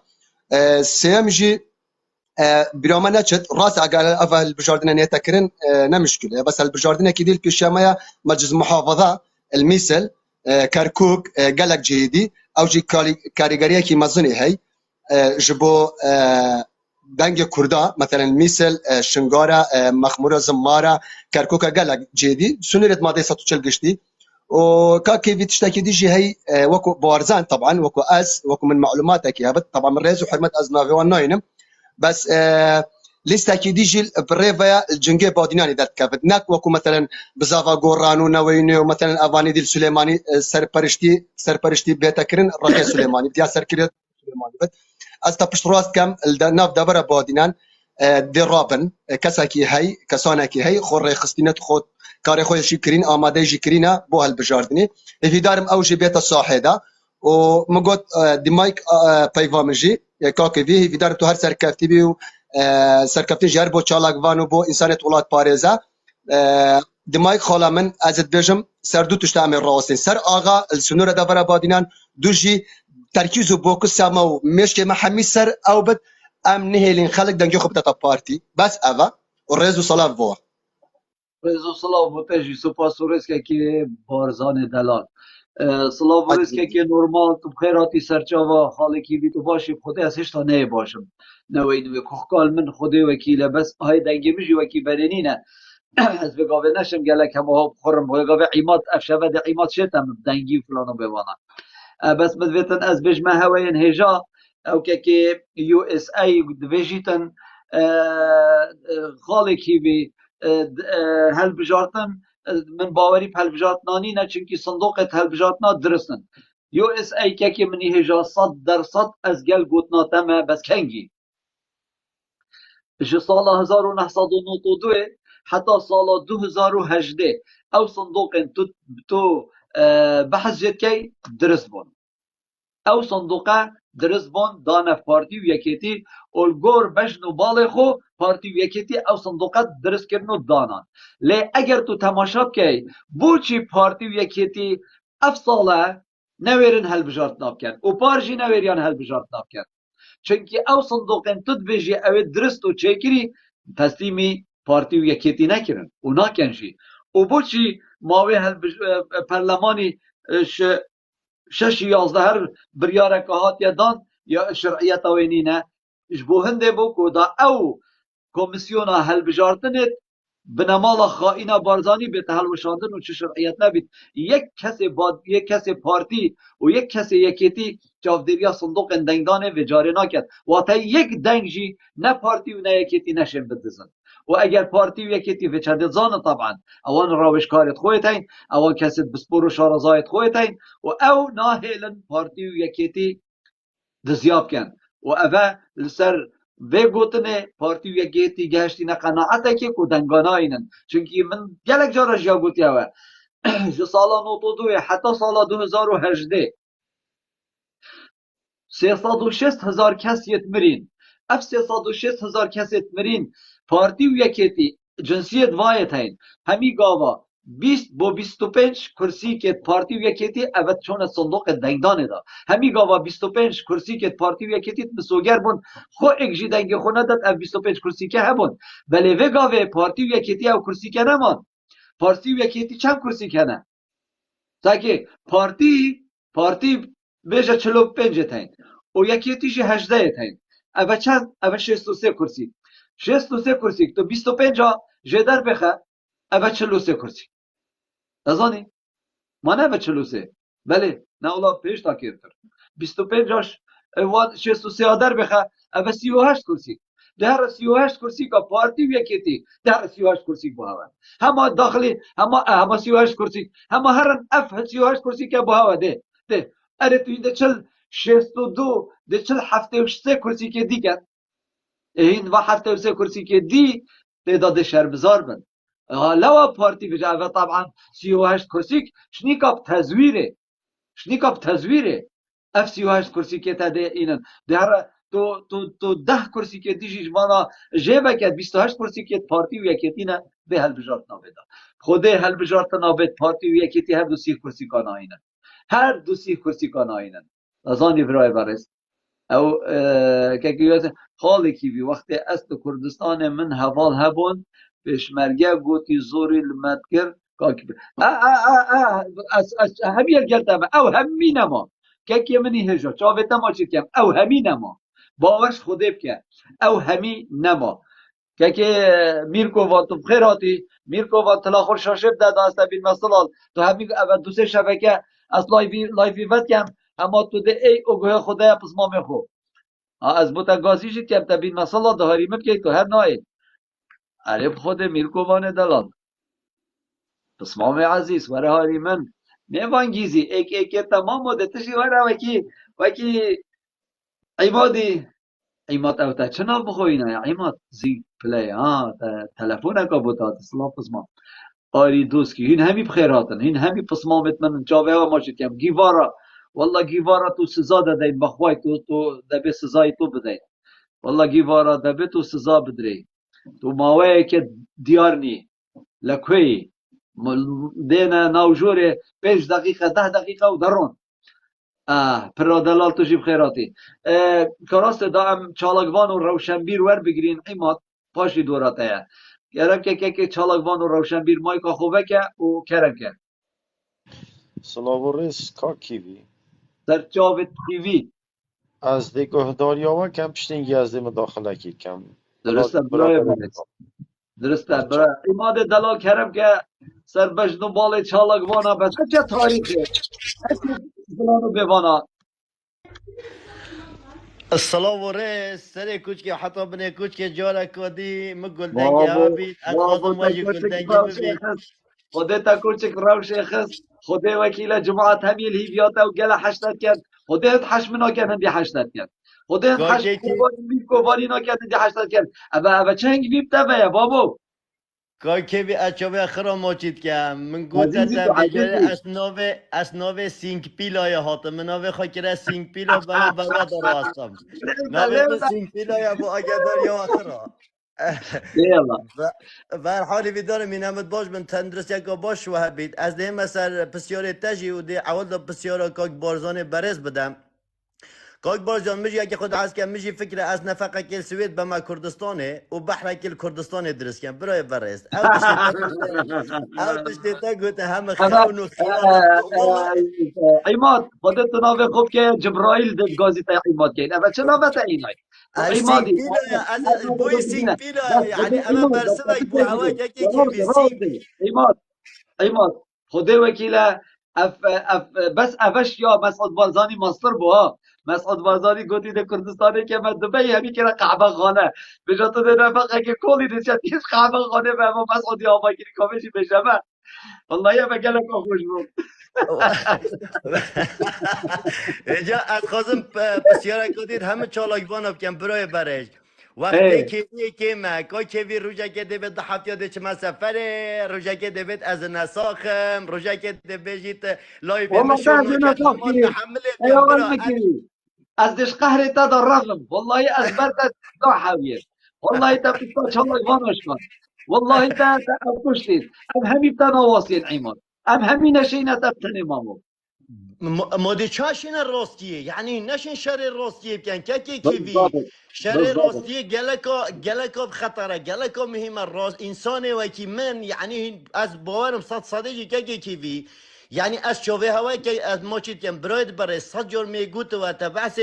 [SPEAKER 4] سيم جي برامه نچت راس اگر اول بجاردنا نيتا كرن نمشكله بس البجاردنا كيديل كشامية مجلس محافظة المثل كركوك قالك جيدي او جي كاريغاريا كي مزني هي جبو دنگ كردا مثلا مثل شنغارا مخمورة زمارة كركوكا قالك جيدي سنرت ماضي ساتو چلگشتي و كاكي في تشتكي دي جي هي وكو بارزان طبعا وكو اس وكو من معلوماتك يا طبعا من رئيس وحرمت ازنافي والناينم بس لسه كي ديجي بريفا الجنجي باديناني دات كافت ناك وكو مثلا بزافا غورانو نويني ومثلا افاني ديل سليماني سرپرشتي بيتا كرين رقي سليماني ديا سركريت سليماني بس استا بشتراس كم الناف دبر بادينان دي رابن كساكي هي كسانكي هي خور خستينت خود كاري خوي شي كرين اماده جي كرينا بو هالبجاردني في دارم اوجي بيتا صاحيدا ومقوت ديمايك بايفامجي كاكي في دارم تو هر سركفتي بيو سرکفتی جر بو چالاک وانو بو انسانیت ولات پارێزە دمای خاڵا من ئەزت بێژم سەر دوو تشتا ئەمێ ڕاستین سەر ئاغا سنوورە دەڤەرە بادینان دوژی تەرکیز و بۆکس سامە و مێشکێمە هەمی سەر ئەو بت ئەم نهێلین خەڵک دەنگی خۆ بدەتە پارتی بەس ئەڤە و ڕێز و سەڵاو بۆوە
[SPEAKER 2] رضا سلام بوتجی سپاس و رزق کی بارزان دلال سلام و رزق کی نورمال تو بخیراتی سرچاوا خالقی بی تو باشی خدا ازش تا نه باشم نوید و کوخکال من خدا وکیله بس های دنگی میجی وکی برنینه از بگاوه نشم گلک هم ها بخورم بگاوه عیمات افشوه ده عیمات شتم دنگی فلانو بوانا بس مدویتن از بجمه هواین هجا او که یو اس ای دویجیتن خالقی بی هلبجارتن من باوری هلبجارتنانی نه چونکی صندوق هلبجارتنا درستن یو اس ای که منی هجا 100% از گل گوتنا تمه بس کنگی جو سال 1992 حتی سال 2018 او صندوق تو بحث جد کی درست بون او صندوقه درست بون دانه پارتی و یکیتی الگور بجنو بال خو پارتی و یکیتی او صندوقه درست کردنو دانان لی اگر تو تماشا کی بوچی پارتی و یکیتی اف ساله نویرن هل بجارت ناب کرد و پارجی نویریان هل بجارت ناب کرد چونکی او صندوقن تد بجی او درست و چکری تسلیمی پارتی و یکیتی نکرن و ناکنجی و بوچی ماوی هل پرلمانی شش یازده هر بریاره که هات یا دان یا شرعیت وینینه جبو هنده بو که دا او کمیسیونا هل بجارتنت بنمال خائنا بارزانی به تهلوشاندن و چه شرعیت نبید یک کسی پارتی و یک کسی یکیتی چافدریا صندوق دنگدانه و جاری نکرد و تا یک دنگجی نه پارتی و نه یکیتی نشن بدزن و اگر پارتی و یکیتی و چندزان طبعا اوان راوشکارت خویتین اوان کسی بسپور و شارزایت خویتین و او ناهیلن پارتی و یکیتی دزیاب کن و اوه لسر و گوتنه پارتی و یکیتی گهشتی نقناعته که کدنگانا اینن چونکی من گلک جا رجیا گوتی اوه جو سالا 92 حتی سالا 2018 360,000 کس یتمرین اف 360,000 کس یتمرین پارتی و یکیتی جنسیت وایت هین همی گاوا 20 با 25 کرسی که پارتی و یکیتی اوت چون صندوق دنگدانه دا همی گاوا 25 کرسی که پارتی و یکیتی مسوگر بون خو اگجی دنگ خونه داد اف 25 کرسی که هبون ولی و گاوه پارتی و یکیتی او کرسی که نمان پارتی و یکیتی چند کرسی که نه تاکه پارتی بیجه 45 تاین و یکیتیش 18 تاین اوه چند؟ اوه 63 کرسی 63 کرسی تو 25 جا جدر بخه اوه 43 کرسی نزانی ما نه 43 بله نه اولا پیش تا کیرتر 25 وان 63 در بخه اوه 38 کرسی در 38 کرسی کا پارتی یکیتی در 38 کرسی بوها همه داخلی همه 38 کرسی همه هر اف 38 کرسی که بوها ده اره توی ده چل 62 ده چل 73 کرسی که دیگر این و 73 کرسی که دی تعداد شرمزار بند لوا پارتی بجا و طبعا 38 کرسی شنیکاب تزویره شنیکاب تزویره اف 38 کرسی که تده اینن در تو 10 کرسی که دیجیش مانا جیبه که 28 کرسی که پارتی و یکیتی نه به هل بجارت نابیده خود هل بجارت نابید پارتی و یکیتی هر دو 30 کرسی کان آینن هر دو 30 کرسی کان آینن ازانی برای برست او که گویاز حالی که بی وقت است کردستان من حوال هبون پیشمرگه گوتی زوری لمدگر همی گلتم او همی نما که منی هجا چاوت نما چی کم او همی نما باوش خوده بکن او همی نما که میرکو وان تو بخیر هاتی میرکو وان تلاخور شاشب داد است بین مثلا تو همی دو سه شبکه از لایوی ود کم اما تو ده ای اوگه خدای پس ما میخو از بوتگازیش کم تبین مثلا دهاریمه که تو هر نای عرب خود میرکووان دلال بسمام عزیز وره هاری من میوانگیزی ایک تمام مدتشی وره وکی عمادی عماد اوتا چنا بخوینا عماد زی پلی تلفون کا بوتا سلام بسمام آری دوست کی این همی بخیراتن این همی بسمامت من جاوه ها ماشید کم گیوارا والله گیوارا تو سزا دادین بخوای تو دبی سزای تو بدین والله گیوارا دبی تو سزا بدری تو ماوه که دیار نی لکوی دینا ناوجوره 5 دقیقه 10 دقیقه و درون پر دلال تو جیب خیراتی کراست دام چالگوان و روشنبیر ور بگیرین عماد پاشی دوراته گرم که چالگوان و روشنبیر مایکا خوبه که و کرم که
[SPEAKER 5] سلاورس کاکیوی
[SPEAKER 2] در جاوید تیوی
[SPEAKER 5] از نگهداری ها کم پشتین گزده مداخله کی کم
[SPEAKER 2] درسته برای برست درسته برای عماد دلال کرم که سر بجنو بال چالگوانا بس چه تاریخه زلانو بوانا
[SPEAKER 3] الصلاة والريس سري كوشكي حتى بني كوشكي جورا كودي مقول دنجي
[SPEAKER 2] بابو
[SPEAKER 3] هابي أخذ واجي كل دنجي ببي
[SPEAKER 2] خودت کوچک روش خس خود وکیل جماعت همیل هیویاتا و گل حشتت کرد خودت حشم نکردن دی حشتت کرد خودت حشم کوبانی نکردن دی حشتت کرد اما چنگ بیبته بیا بابو
[SPEAKER 3] كي بي أشوفي آخر ما جيت كام من قوتا تبجر أسنوه سینک پیلا یا هات من نوه خاکره سینک پیلا بلا دراستم نوه سینک پیلا یا بو آگدار یا آخرا بر حالی بیدارم این همت باش من تندرست یکا باش و هبید از ده مثلا پسیار تجی و ده اول دا پسیار کاک بارزان برز بدم کاک بارزان میجی اگه خود عز کم میجی فکر از نفقه کل سوید به ما کردستانه و بحر کل کردستانه درست کم برای برز او تشتیتا گوته همه خون و
[SPEAKER 2] عماد خودت ناوه خوب که جبرائیل دب گازی تا عماد که اما چه ناوه تا اینای
[SPEAKER 3] عمادی بوی سینگ پیلا یعنی اما برسمك بو هواك يكي بي سینگ
[SPEAKER 2] عماد خود وکیله بس افش یا مسعود بارزانی ماستر بوها مسعود بارزانی گوتی ده کردستانی که من دبی همی که قعبه خانه بجاتو ده نفقه که کولی ده چند کش قعبه خانه به اما مسعودی آبا گیری کامشی بشمه والله یه بگلک خوش بود
[SPEAKER 3] اینجا از خواستم بسیار کدید همه چالاک بانم کم برای برش وقتی که مکا که وی روژه که دوید حفت یاده چه من سفره روژه که دوید از نساخم روژه که دوید لایف مشون نکرد ما تحمله
[SPEAKER 2] از دش قهر تا در رغم والله از برد دا حویه والله تا بستا چالاک بانش کن والله تا کشتید ام همی تا نواسین عماد ام همی نشینه تبتنی مامو
[SPEAKER 3] مادي چاشين الروستيه يعني نشين شر الروستيه كان كي كيفي شر الروستيه جلكو بخطره جلكو مهم الروس انساني وكي من يعني از باورم صد صديقي كي كيفي يعني از شوه هوای که از ما چیت کم براید برای صد جور میگوت و تبعث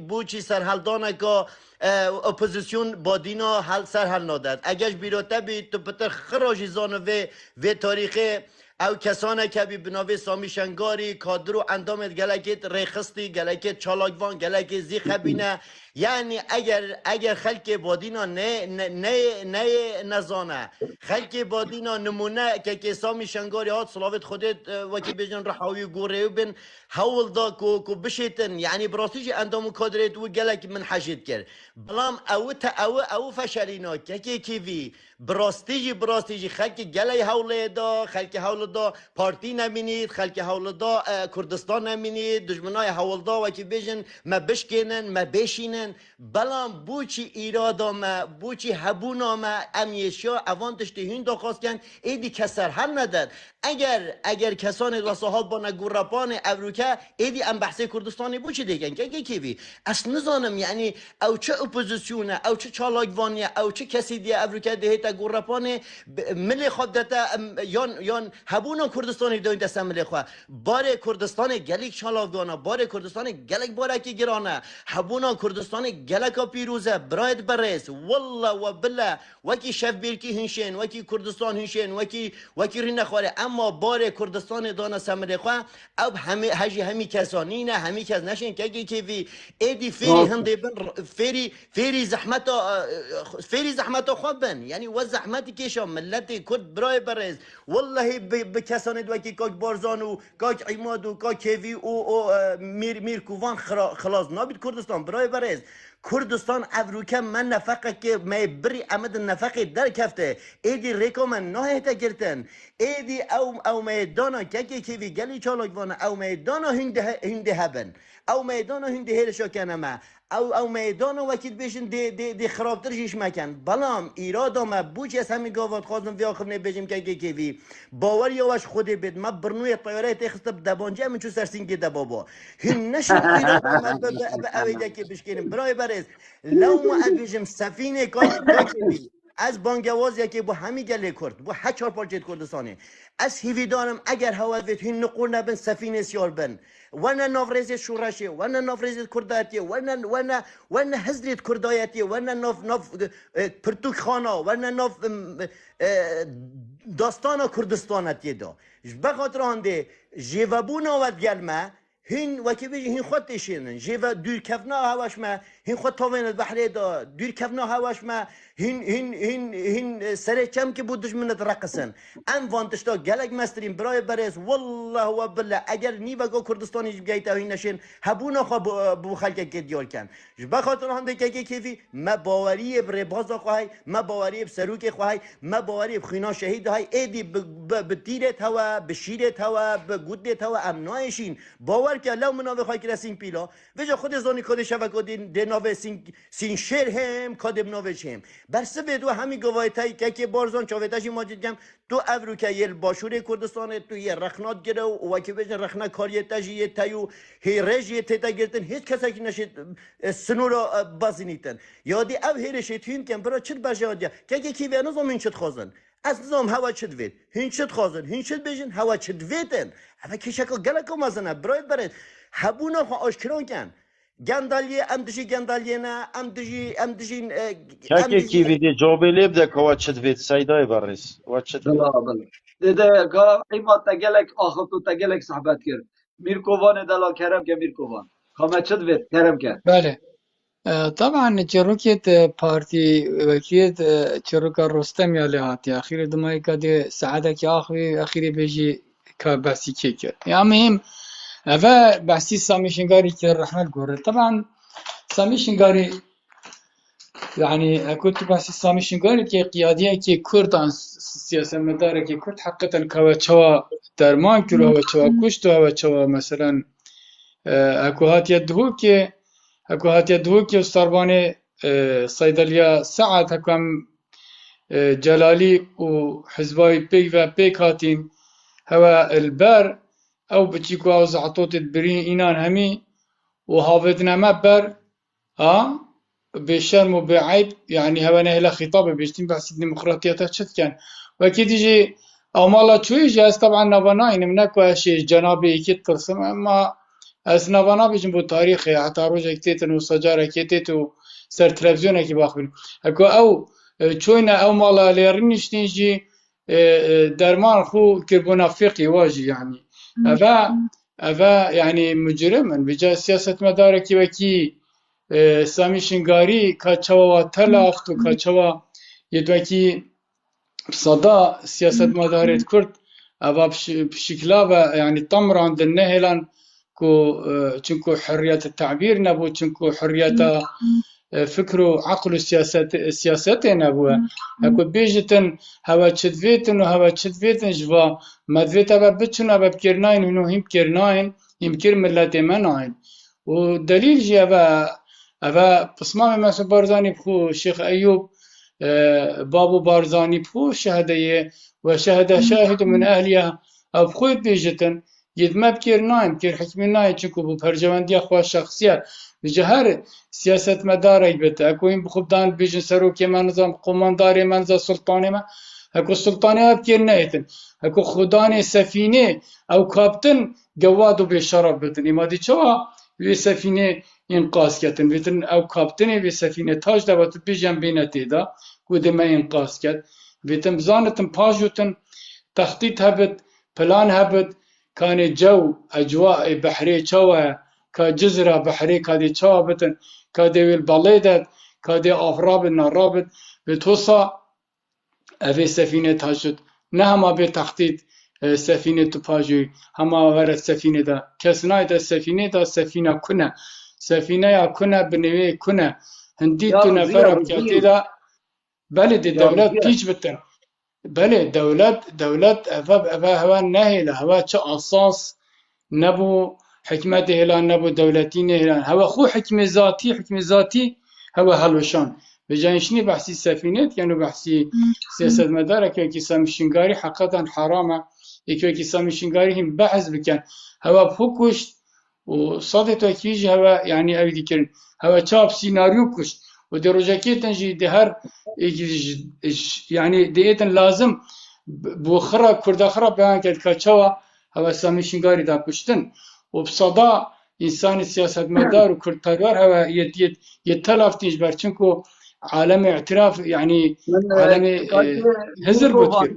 [SPEAKER 3] بوچی سرحلدانه که اپوزیسیون با دینا حل سر حل نادد اگرش بیروته بی تو پتر خراجی زانو و تاریخ او کسانه که بی بناوی سامی شنگاری کادر و اندامت گلکت ریخستی گلکت چالاکوان گلکت زی خبینه یعنی اگر خلق بادینا نه نزانه خلق بادینا نمونه که سامی شنگاری هات صلاوت خودت وکی بجن رحاوی گوره بن حول دا کو بشیتن یعنی براسیج اندام کادرت و گلک من حشید کرد بلام او فشلینا که کیوی براستیجی خلق گلی حول دا خلق حول دا پارتی نمینید خلق حول دا کردستان نمینید دشمنای حول دا وکی بجن ما بشکنن ما بشینن بلام بوچی ایرادا ما بوچی حبونا ما امیشا اوانتش تهین دا خواست کن ایدی کسر حل ندد اگر کسان و صحاب با نگورپان اوروکه ایدی ام بحثه کردستانی بوچی دیگن که کیوی اص نزانم یعنی او چه اپوزیسیونه او چه چالاکوانیه او چه کسی دی اوروکه دهیتا گورپان ملی خود دتا یان هبونا کردستانی دوین دسته ملی خواه باره کردستان گلیک چالاکوانا باره کردستان گلیک بارکی گرانه هبونا کردستان گلکا پیروزه براید برس والله و بالله وکی شف بیرکی هنشین وکی کردستان هنشین وکی ری نخواره اما باره کردستان دانا سمری خواه او همی کسانی نه همی کس نشین که وی ایدی فیری هنده بن فیری زحمتا خواب بن یعنی و زحمتی کشا ملت کرد برای برز والله بکسانی دوکی کاک بارزان و کاک عیماد و کاک کیوی و میر کووان خلاص نابید کردستان برای برز کردستان افروکه من نفقه که می بری امد نفقه در کفته ایدی ریکو من نهایتا گرتن ایدی او میدانا که وی گلی چالاکوانه او میدانا هنده هبن او میدانا هنده هیرشا کنمه او میدان وکیل بیشن دی خرابتر جیش مکن بلام ایرادا ما بوچ از همین گاوات خواستم وی آخر نبیجم که وی باور یاوش خودی بید ما برنوی طیاره تخستب دبانجه من چو سرسینگی دبابا هم نشد ایرادا ما اویده که بشکنیم برای برز لو ما ادویجم سفینه که از بانگوازی که با همی گله کرد با هر چهار پارچه کردستانه از هیوی دارم اگر هوایت هین نقول نبن سفینه سیار بن وانا نافرزی شورشی وانا نافرزی کردایتی وانا هزریت کردایتی وانا ناف پرتوک خانا وانا ناف داستانا کردستانتی دا بخاطر آنده جیوابونا ود گلمه هین وکی بیجی هین خود تشینن جیو دور کفنا هواش ما هین خود تاوین بحری دا دور کفنا هواش ما هین سر کم که بود دشمنت رقصن ام وانتش دا گلک مسترین برای برس والله و بالله اگر نیوگا کردستانی جبگیتا هین نشین هبونا خواه بو خلق که دیار کن بخاطر هنده که کیفی ما باوری بربازا خواهی ما باوری بسروک خواهی ما باوری بخینا شهید های ایدی بتیرت هوا بشیرت هوا بگودت هوا امنایشین باور که لو مناوی خواهی که سین پیلا وجا خود زانی کده شوکا دی ناوی سین شیر هم کده بناویش هم برسه به دو همی گواهی تایی که بارزان چاویتاشی ماجد گم تو افرو که یه باشور کردستان تو یه رخنات گره و که بجن رخنا کاریتاشی یه تایو هی رژی تیتا گرتن هیچ کسی که نشید سنورا بازی نیتن یادی او هیرشی توین کم برا چل بشه آدیا که کی وینوز هم این چد خوازن از نظام هوا چد وید هین چد خوازن هین چد بجن هوا چد ویدن اما کشکا گلکا مازنه برای برد هبونا خوا آشکران کن گندالیه گندالیه نه
[SPEAKER 5] که کیوی دی جوابی بده که وچت وید سایدای برس وچت
[SPEAKER 2] بلا دیده که ایما تگلک آخر تو تگلک صحبت کرد میرکووان دلا کرم که میرکووان خامه چد وید کرم که
[SPEAKER 6] بله طبعا چروكيت بارتي وكيت چروكا رستم يالي هاتي اخير دمائي كده سعادك اخيري بيجي كباسي كيكر يعني مهم هذا بحسي سامي شنغاري كالرحمة القرر طبعا سامي شنغاري يعني كنت بحسي سامي شنغاري كي قيادية كي كردان سياسة مدارة كي كرد حقيقة كوا چوا درمان كرو هوا چوا كشتو هوا چوا مثلا اكو هاتي يدهو كي استرباني صيدلية سعد هكام جلالي وحزباي بيك و بيك هاتين هوا البر او بچيكو او زعطوت برين اينان همي وهافتنا مبر بشرم وبعيب يعني هوا نهلا خطاب بيشتين بحث الديمقراطية تشت كان وكي تيجي او مالا چویش از طبعا نوانا اینم نکو اشی جنابی کی ترسم اما از نوانا بیشم بو تاریخی حتی روز اکتیتن و سجاره کتیتو سر تلفزیون کی باخبین اكو او چوینا او مالا لیرنیش نيجي درمان خو كربونا فقي واجي يعني أفا يعني مجرما بجا سياسة مداركي وكي سامي شنغاري كاتشوا تلافتو كاتشوا يدوكي صدا سياسة مدارات كرد أفا بشكلا يعني طمران دنهلان كو چنكو حرية التعبير نبو چنكو حرية فكر وعقل السياسات نبوه اكو بيجتن هوا تشدفيتن وهوا تشدفيتن جوا مدفيت ابا بتشن ابا بكيرناين هنو هم بكيرناين يمكن ملاتي مناين ودليل جي ابا بصمام مثل بارزاني بخو الشيخ ايوب بابو بارزاني بخو شهديه وشهد شاهد من اهلها او بخو بيجتن يدما بكيرناين بكير حكمناين چنكو بو پرجواندي اخوا شخصيات بجهر سیاست مدارک بته اكو این بخوب دان بیجن سروکی من نظام قمانداری من نظام سلطانی ما اكو سلطانی ها بکر نیتن اكو خدان سفینه او کابتن جوادو بشرف بتن اما دی چوا وی سفینه انقاذ کتن بتن او کابتن وی سفینه تاج دوات بیجن بینتی دا کود ما انقاذ کت بتن بزانتن پاجوتن تخطيط هبت بلان هبت كان جو اجواء بحري چوا كجزرة بحري كادي چابتن كادي البليدت كادي أفراب النرابط بتوصى أفي سفينة تاجد نهما بتخطيط سفينة تباجي هما ورد سفينة دا كسناي دا سفينة كنا سفينة يا كنا بنوي كنا هندي تنا فرق كاتي دا بلد الدولات تيج بتن بله دولت أفا هوا نهيلا هوا چه أساس نبو حكمة هلان نبو دولتين هلان هوا خو حكم ذاتي هوا هلوشان بجانشني بحثي سفينات يعني بحثي سياسة مدارك يكي سامشنغاري حقيقة حرامة يكي سامشنغاري هم بحث بكن هوا بحكوش وصادت وكيجي هوا يعني أو ذكرن هوا چاب سيناريو كشت ودروجاكي تنجي دي هر يعني ديتن لازم بوخرا كرد اخرا بيان كد كاتشوا هوا سامشنغاري دا كشتن وبصدا انسان سياسة مدار وكرد پرور هوا يتلاف تيج برچنكو عالم اعتراف يعني عالم هزر بودكر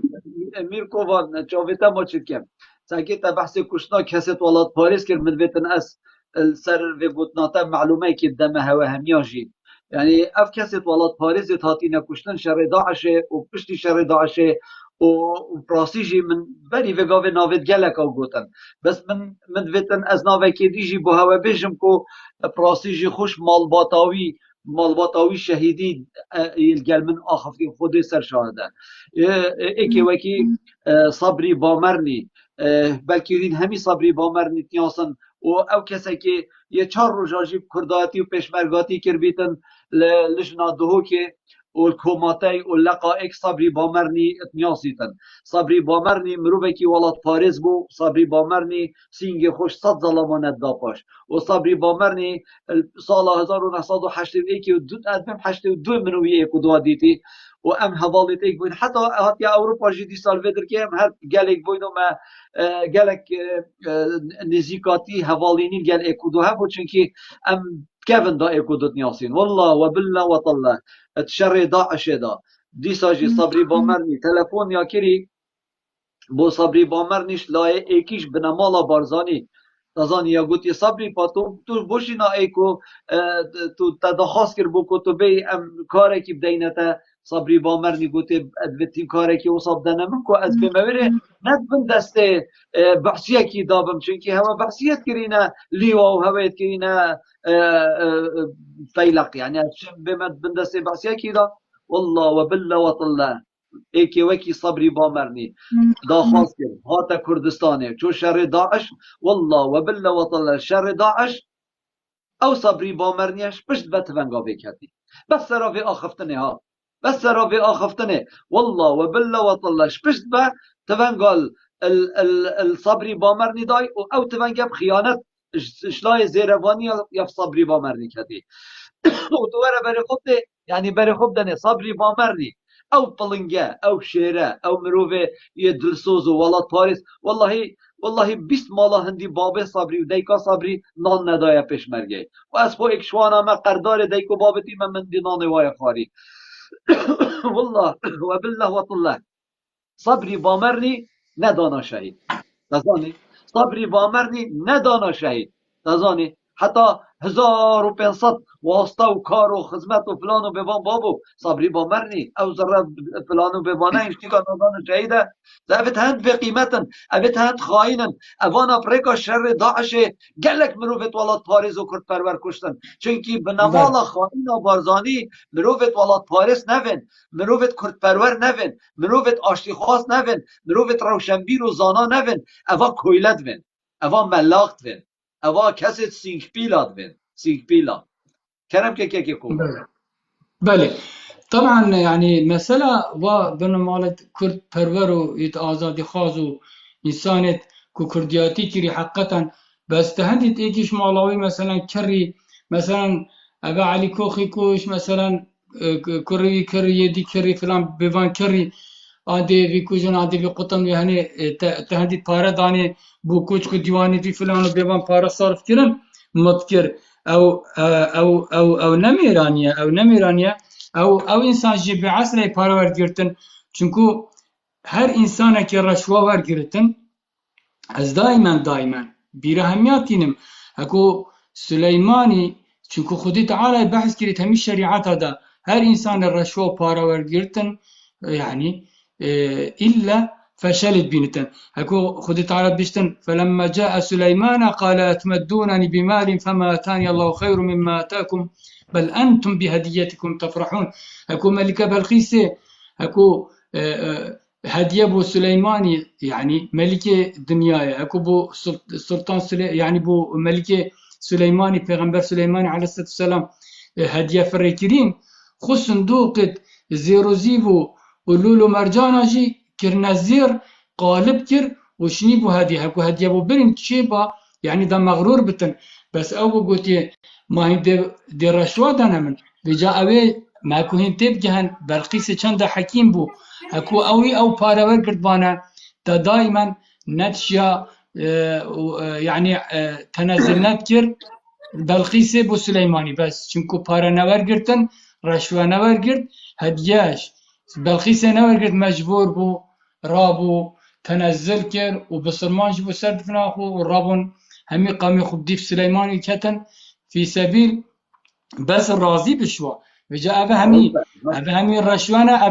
[SPEAKER 2] امیر کووان جاویتا ما چید کم ساکی تا بحث کشنا کست ولاد پاریس کرد من بیتن اس سر و گوتناتا معلومه که دم هوا همیاجی يعني اف كاسيت ولاد باريس هاتينا كشتن شر داعش وبشتي شر داعش وبراسيجي من بري فيغاوي نافيت جالك او غوتن بس من فيتن از نافي كيديجي بو هوا بيجم كو براسيجي خوش مالباتاوي شهيدي يلقال من اخف خودي سر شاهده ايكي وكي صبري بامرني بلكي همي صبري بامرني تياسن و او کسی که یه 4 روزاجی کرداتی و پشمرگاتی کربیتن لجنا دهو که و کماتی و لقائق صبری بامرنی اتنیاسیتن صبری بامرنی مروفه که ولاد پاریز بو صبری بامرنی سینگ خوش 100 ظلمانت داپاش و صبری بامرنی سال 1981 و دو ادم 82 منویه کدوا دیتی و ام حوالیت ایک بوین حتی هاتی اوروپا جدی سال ودر که هم هر گلک بوین و ما گلک نزیکاتی حوالینی گل اکودو هم بود چونکه ام كيفن دا ايكودت نياسين والله وبالله وطلع تشري داعش دا دي ساجي صبري بامرني تلفون يا كري بو صبري بامرنيش لا ايكيش بنمالا بارزاني تزاني يا قوتي صبري باتو تو بوشينا ايكو تو تدخواست كر بو كتبي ام كاركي بدينتا صبري بامرني قوتي ادفتين كاركي وصاب دانا منكو از بموره ندبن دسته بحثيه كي دابم چونكي هوا بحثيات كرينا ليوا وهويت كرينا فيلق يعني بما بندسي بحثيه كي دا والله وبالله وطلع ايكي وكي صبري بامرني دا خاص كر هاتا كردستاني شو شر داعش والله وبالله وطلع شر داعش او صبري بامرنيش پشت بتفنگا بكتي بس رافي اخفتني ها بس رافي اخفتني والله وبالله وطلع پشت با تفنگال الصبري بامرني داي او تفنگا بخيانت اشلاي زيرواني يا صبري بامرني كتي ودوره بري خبده يعني بري خبدني صبري بامرني او پلنگه او شیره او مروه یه دلسوز و ولات پاریس والله 20 مالا هندی بابه صبری و دیکا صبری نان ندایه پیشمرگه و از پو اکشوانا ما قردار دیکو بابتی من دی نان وای خاری والله و بالله و طالله صبری بامرنی ندانا شهید تزانی صبری بامرنی ندانا شهید تزانی حتی 1500 واسطه و کار و خدمت و فلان و ببان بابو صبری بامرنی او ذره فلان و ببانه اینشتی که ندانا شهیده اوت هند به قیمتن اوت هند خواهینن اوان افریقا شر داعش گلک مروفت ولاد پاریز و کرد پرور کشتن چونکی به نمال خواهین و بارزانی مروفت ولاد پاریس نوین مروفت کرد پرور نوین مروفت آشتی خواست نوین مروفت روشنبیر و زانا نوین اوا کویلت وین اوا ملاقت وین اوا کسی سینک پیلاد وین سینک پیلاد کرم که خوب
[SPEAKER 6] بله طبعا يعني مسألة وبنمالة كرد برورو يت آزادي خازو إنسانة كردياتي كري حقا بس تهدد إيكيش مالاوي مثلا كري مثلا أبا علي كوخي كوش مثلا كري يدي كري فلان بيفان كري آدي في كوجن آدي في قطن يعني تهدد بارا داني بو كوش كو ديواني في فلان بيفان بارا صارف كرن مذكر أو نميرانيا او انسان جی به عصر پارا ورگرتن چونکو هر انسان که رشوه ورگرتن از دائما بیرحمیاتینم اكو سليماني چونکو خودی تعالی بحث کرد همین شریعت دا هر انسان رشوه پارا ورگرتن يعني الا فشلت بينتن اكو خودی تعالی بشتن فلما جاء سليمان قال اتمدونني بمال فما اتاني الله خير مما اتاكم بل أنتم بهديتكم تفرحون أكو ملكة بلقيسة أكو هدية بو سليماني يعني ملكة دنياي أكو بو سلطان يعني بو ملكة سليماني پیغمبر سليماني عليه الصلاة والسلام هدية فريكرين خو صندوق زيروزيبو ولولو مرجانا جي كرنزير قالب كر وشني بو هدية أكو هدية بو برين تشيبا يعني دا مغرور بتن بس أو قلت ما هي دي رشوه دانا من بجا اوي ما كوهين تيب جهن بلقيس چند حكيم بو اكو اوي او پارور گردبانا تا دائما نتشيا يعني تنزلنات كر بلقيس بو سليماني بس چونكو پارا نور گرتن رشوه نور گرد هدياش بلقيس نور گرد مجبور بو رابو تنزل كر وبصرمانج بو سردفنا خو ورابون همي قامي خب ديف سليماني كتن في سبيل بس الراضي بشوا وجاء أبا همي الرشوانة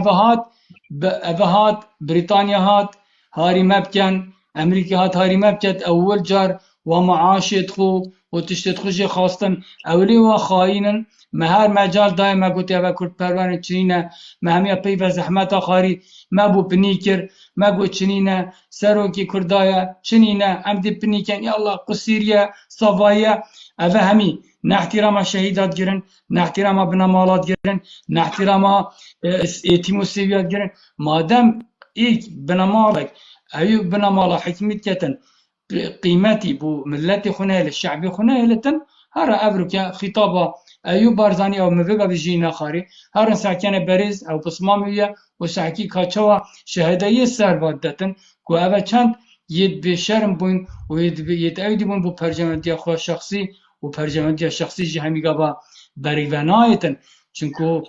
[SPEAKER 6] أبهات بريطانيا هات هاري مبكن أمريكا هات هاري مبكت أول جار ومعاش يدخو وتشتدخوش خاصة أولي وخاينا مهار مجال دائما قلت أبا كرد پروان چنينة ما همي أبي بزحمت آخاري ما بو بنيكر ما بو چنينة سروكي كردايا چنينة أمدي بنيكن يا الله قصيريا صفايا أبا همي نحترام شهيدات جرن نحترام ابن مالات جرن نحترام ايتيمو سيفيات جرن مادام ايك بنا مالك ايو بنا مالا حكمت كتن قيمتي بو ملتي خنايل الشعبي خنايلتن هرا ابركا خطابة ايو بارزاني او مبقى بجينا خاري هرا ساكيان بريز او بصمامية وساكي كاتشوا شهداية سربادتن كو اوه چند يد بشرم بوين ويد ايدي بوين بو پرجمندية خواه شخصي و پرجمندی شخصی جی همیگا با بریونایتن چونکو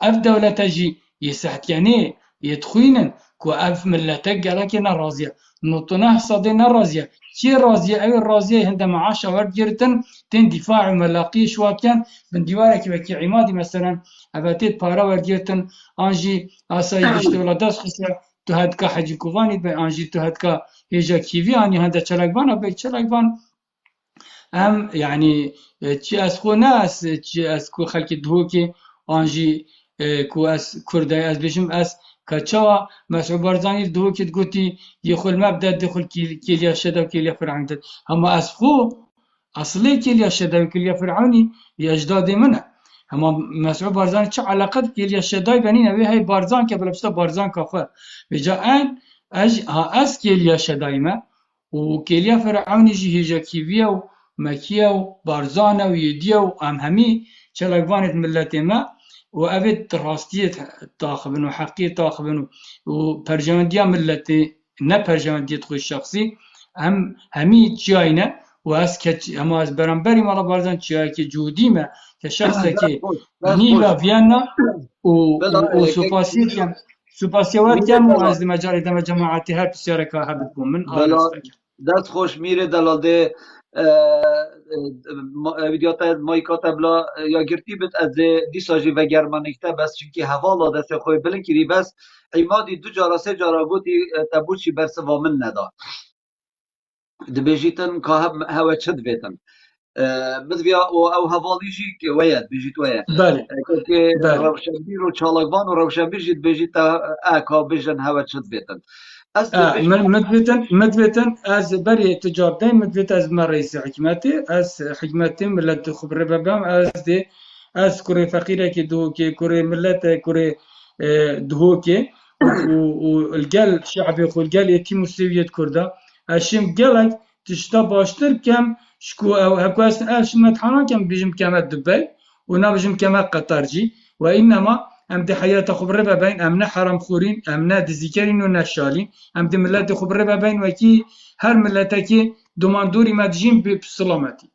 [SPEAKER 6] اف دولتا جی یسحتیانه یتخوینن کو اف ملتا گلا که نرازیه نطنه صده نرازیه چی رازیه اوی رازیه هنده معاش ورد گرتن تن دفاع و ملاقی شواد کن بن دیواره که وکی عمادی مثلا ابتید پارا ورد گرتن آنجی آسایی بشته ولا دست خسته تو هدکا حجی کووانی به آنجی تو هدکا هیجا کیوی آنی هنده چلکبان به چلکبان ام يعني چی از خو ناس چی از کو خلق دهوکی آنجی کو از کردای از بشم از کچا مسعود بارزانی دهوکی گوتی یخل مبدا دخل کلیا شدا و کلیا فرعون داد اما از خو اصلی کلیا شدا و کلیا فرعونی اجداد منه اما مسعود بارزانی چه علاقه کلیا شدا بنی نوی های بارزان که بلبستا بارزان که خو بجا ان از کلیا شدای ما و کلیا فرعونی جی هجا کیویا و مكية و بارزانة و يدية و همي چلقوانت ملت ما وأبد راستية تاخبن وحقية تاخبن وبرجمندية ملتي نه برجمندية خوي الشخصي همي جاينا واس هم از برانبري مالا بارزان جاي كي جوديمة كشخص كي نيغا فيانا و سوباسيت كم سوپاسیوات کم و از مجال دم جماعتی هر بسیار که هبت بوم من آرست کم
[SPEAKER 2] دست خوش میره دلاله ویدیوت مایکات بلا یا گرتی بد از دیساجی و گرمانیکته بس چونکی هوا دست خوی بلن کری بس ایمادی دو جارا سه جارا گوتی تبوچی برس وامن ندا دبیجیتن که هوا چد بیتن بدویا او حوالیجی که وید بیجیت وید
[SPEAKER 6] بله
[SPEAKER 2] که روشنبیر و چالاگوان و روشنبیر جید بیجیت اکا بیجن هوا چد بیتن
[SPEAKER 6] مدبتن از بری تجار دایم مدبت از ما رئیس حکمتی از حکمتی ملت خبر ببام از کره فقیره که دو که کره ملت کره دو که و الجل شعبی خو الجل یتیم مسیویت کرده اشیم جلک تشتا باشتر کم شکو او هکواس اشمت حنا کم بیجم کم دبی و نبیجم کم قطرجی و اینما ام دی حیات خبره ببین ام نه حرام خورین ام نه دزیکرین و نشالین ام دی ملت خبره ببین و کی هر ملت کی دوماندوری مدجیم به سلامتی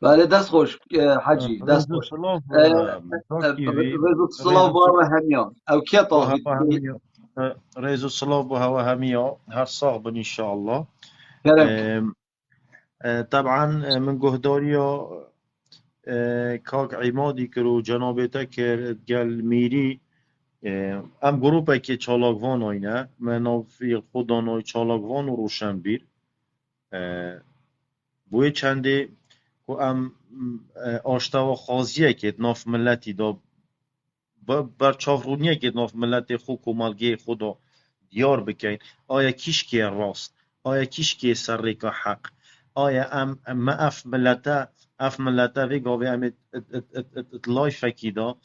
[SPEAKER 2] بله دست خوش حاجی دست خوش رزو الصلاة و همیا او کیا طاقید
[SPEAKER 5] رئيس الصلاة وهو همية هر صاغب إن شاء الله. طبعا من قهداريا كاك عمادي كرو جنابتا كر قال ميري ام گروپا که چالاگوان آینه منو فی خودانای چالاگوان و روشنبیر بوی چنده که ام آشتوا خازیه که ناف ملتی دا بر چافرونیه که ناف ملت خود کمالگی خدا دیار بکن آیا کیش که راست آیا کیش که سرک حق آیا ام اف ملتا وی گاوه ام اطلاعی فکیدا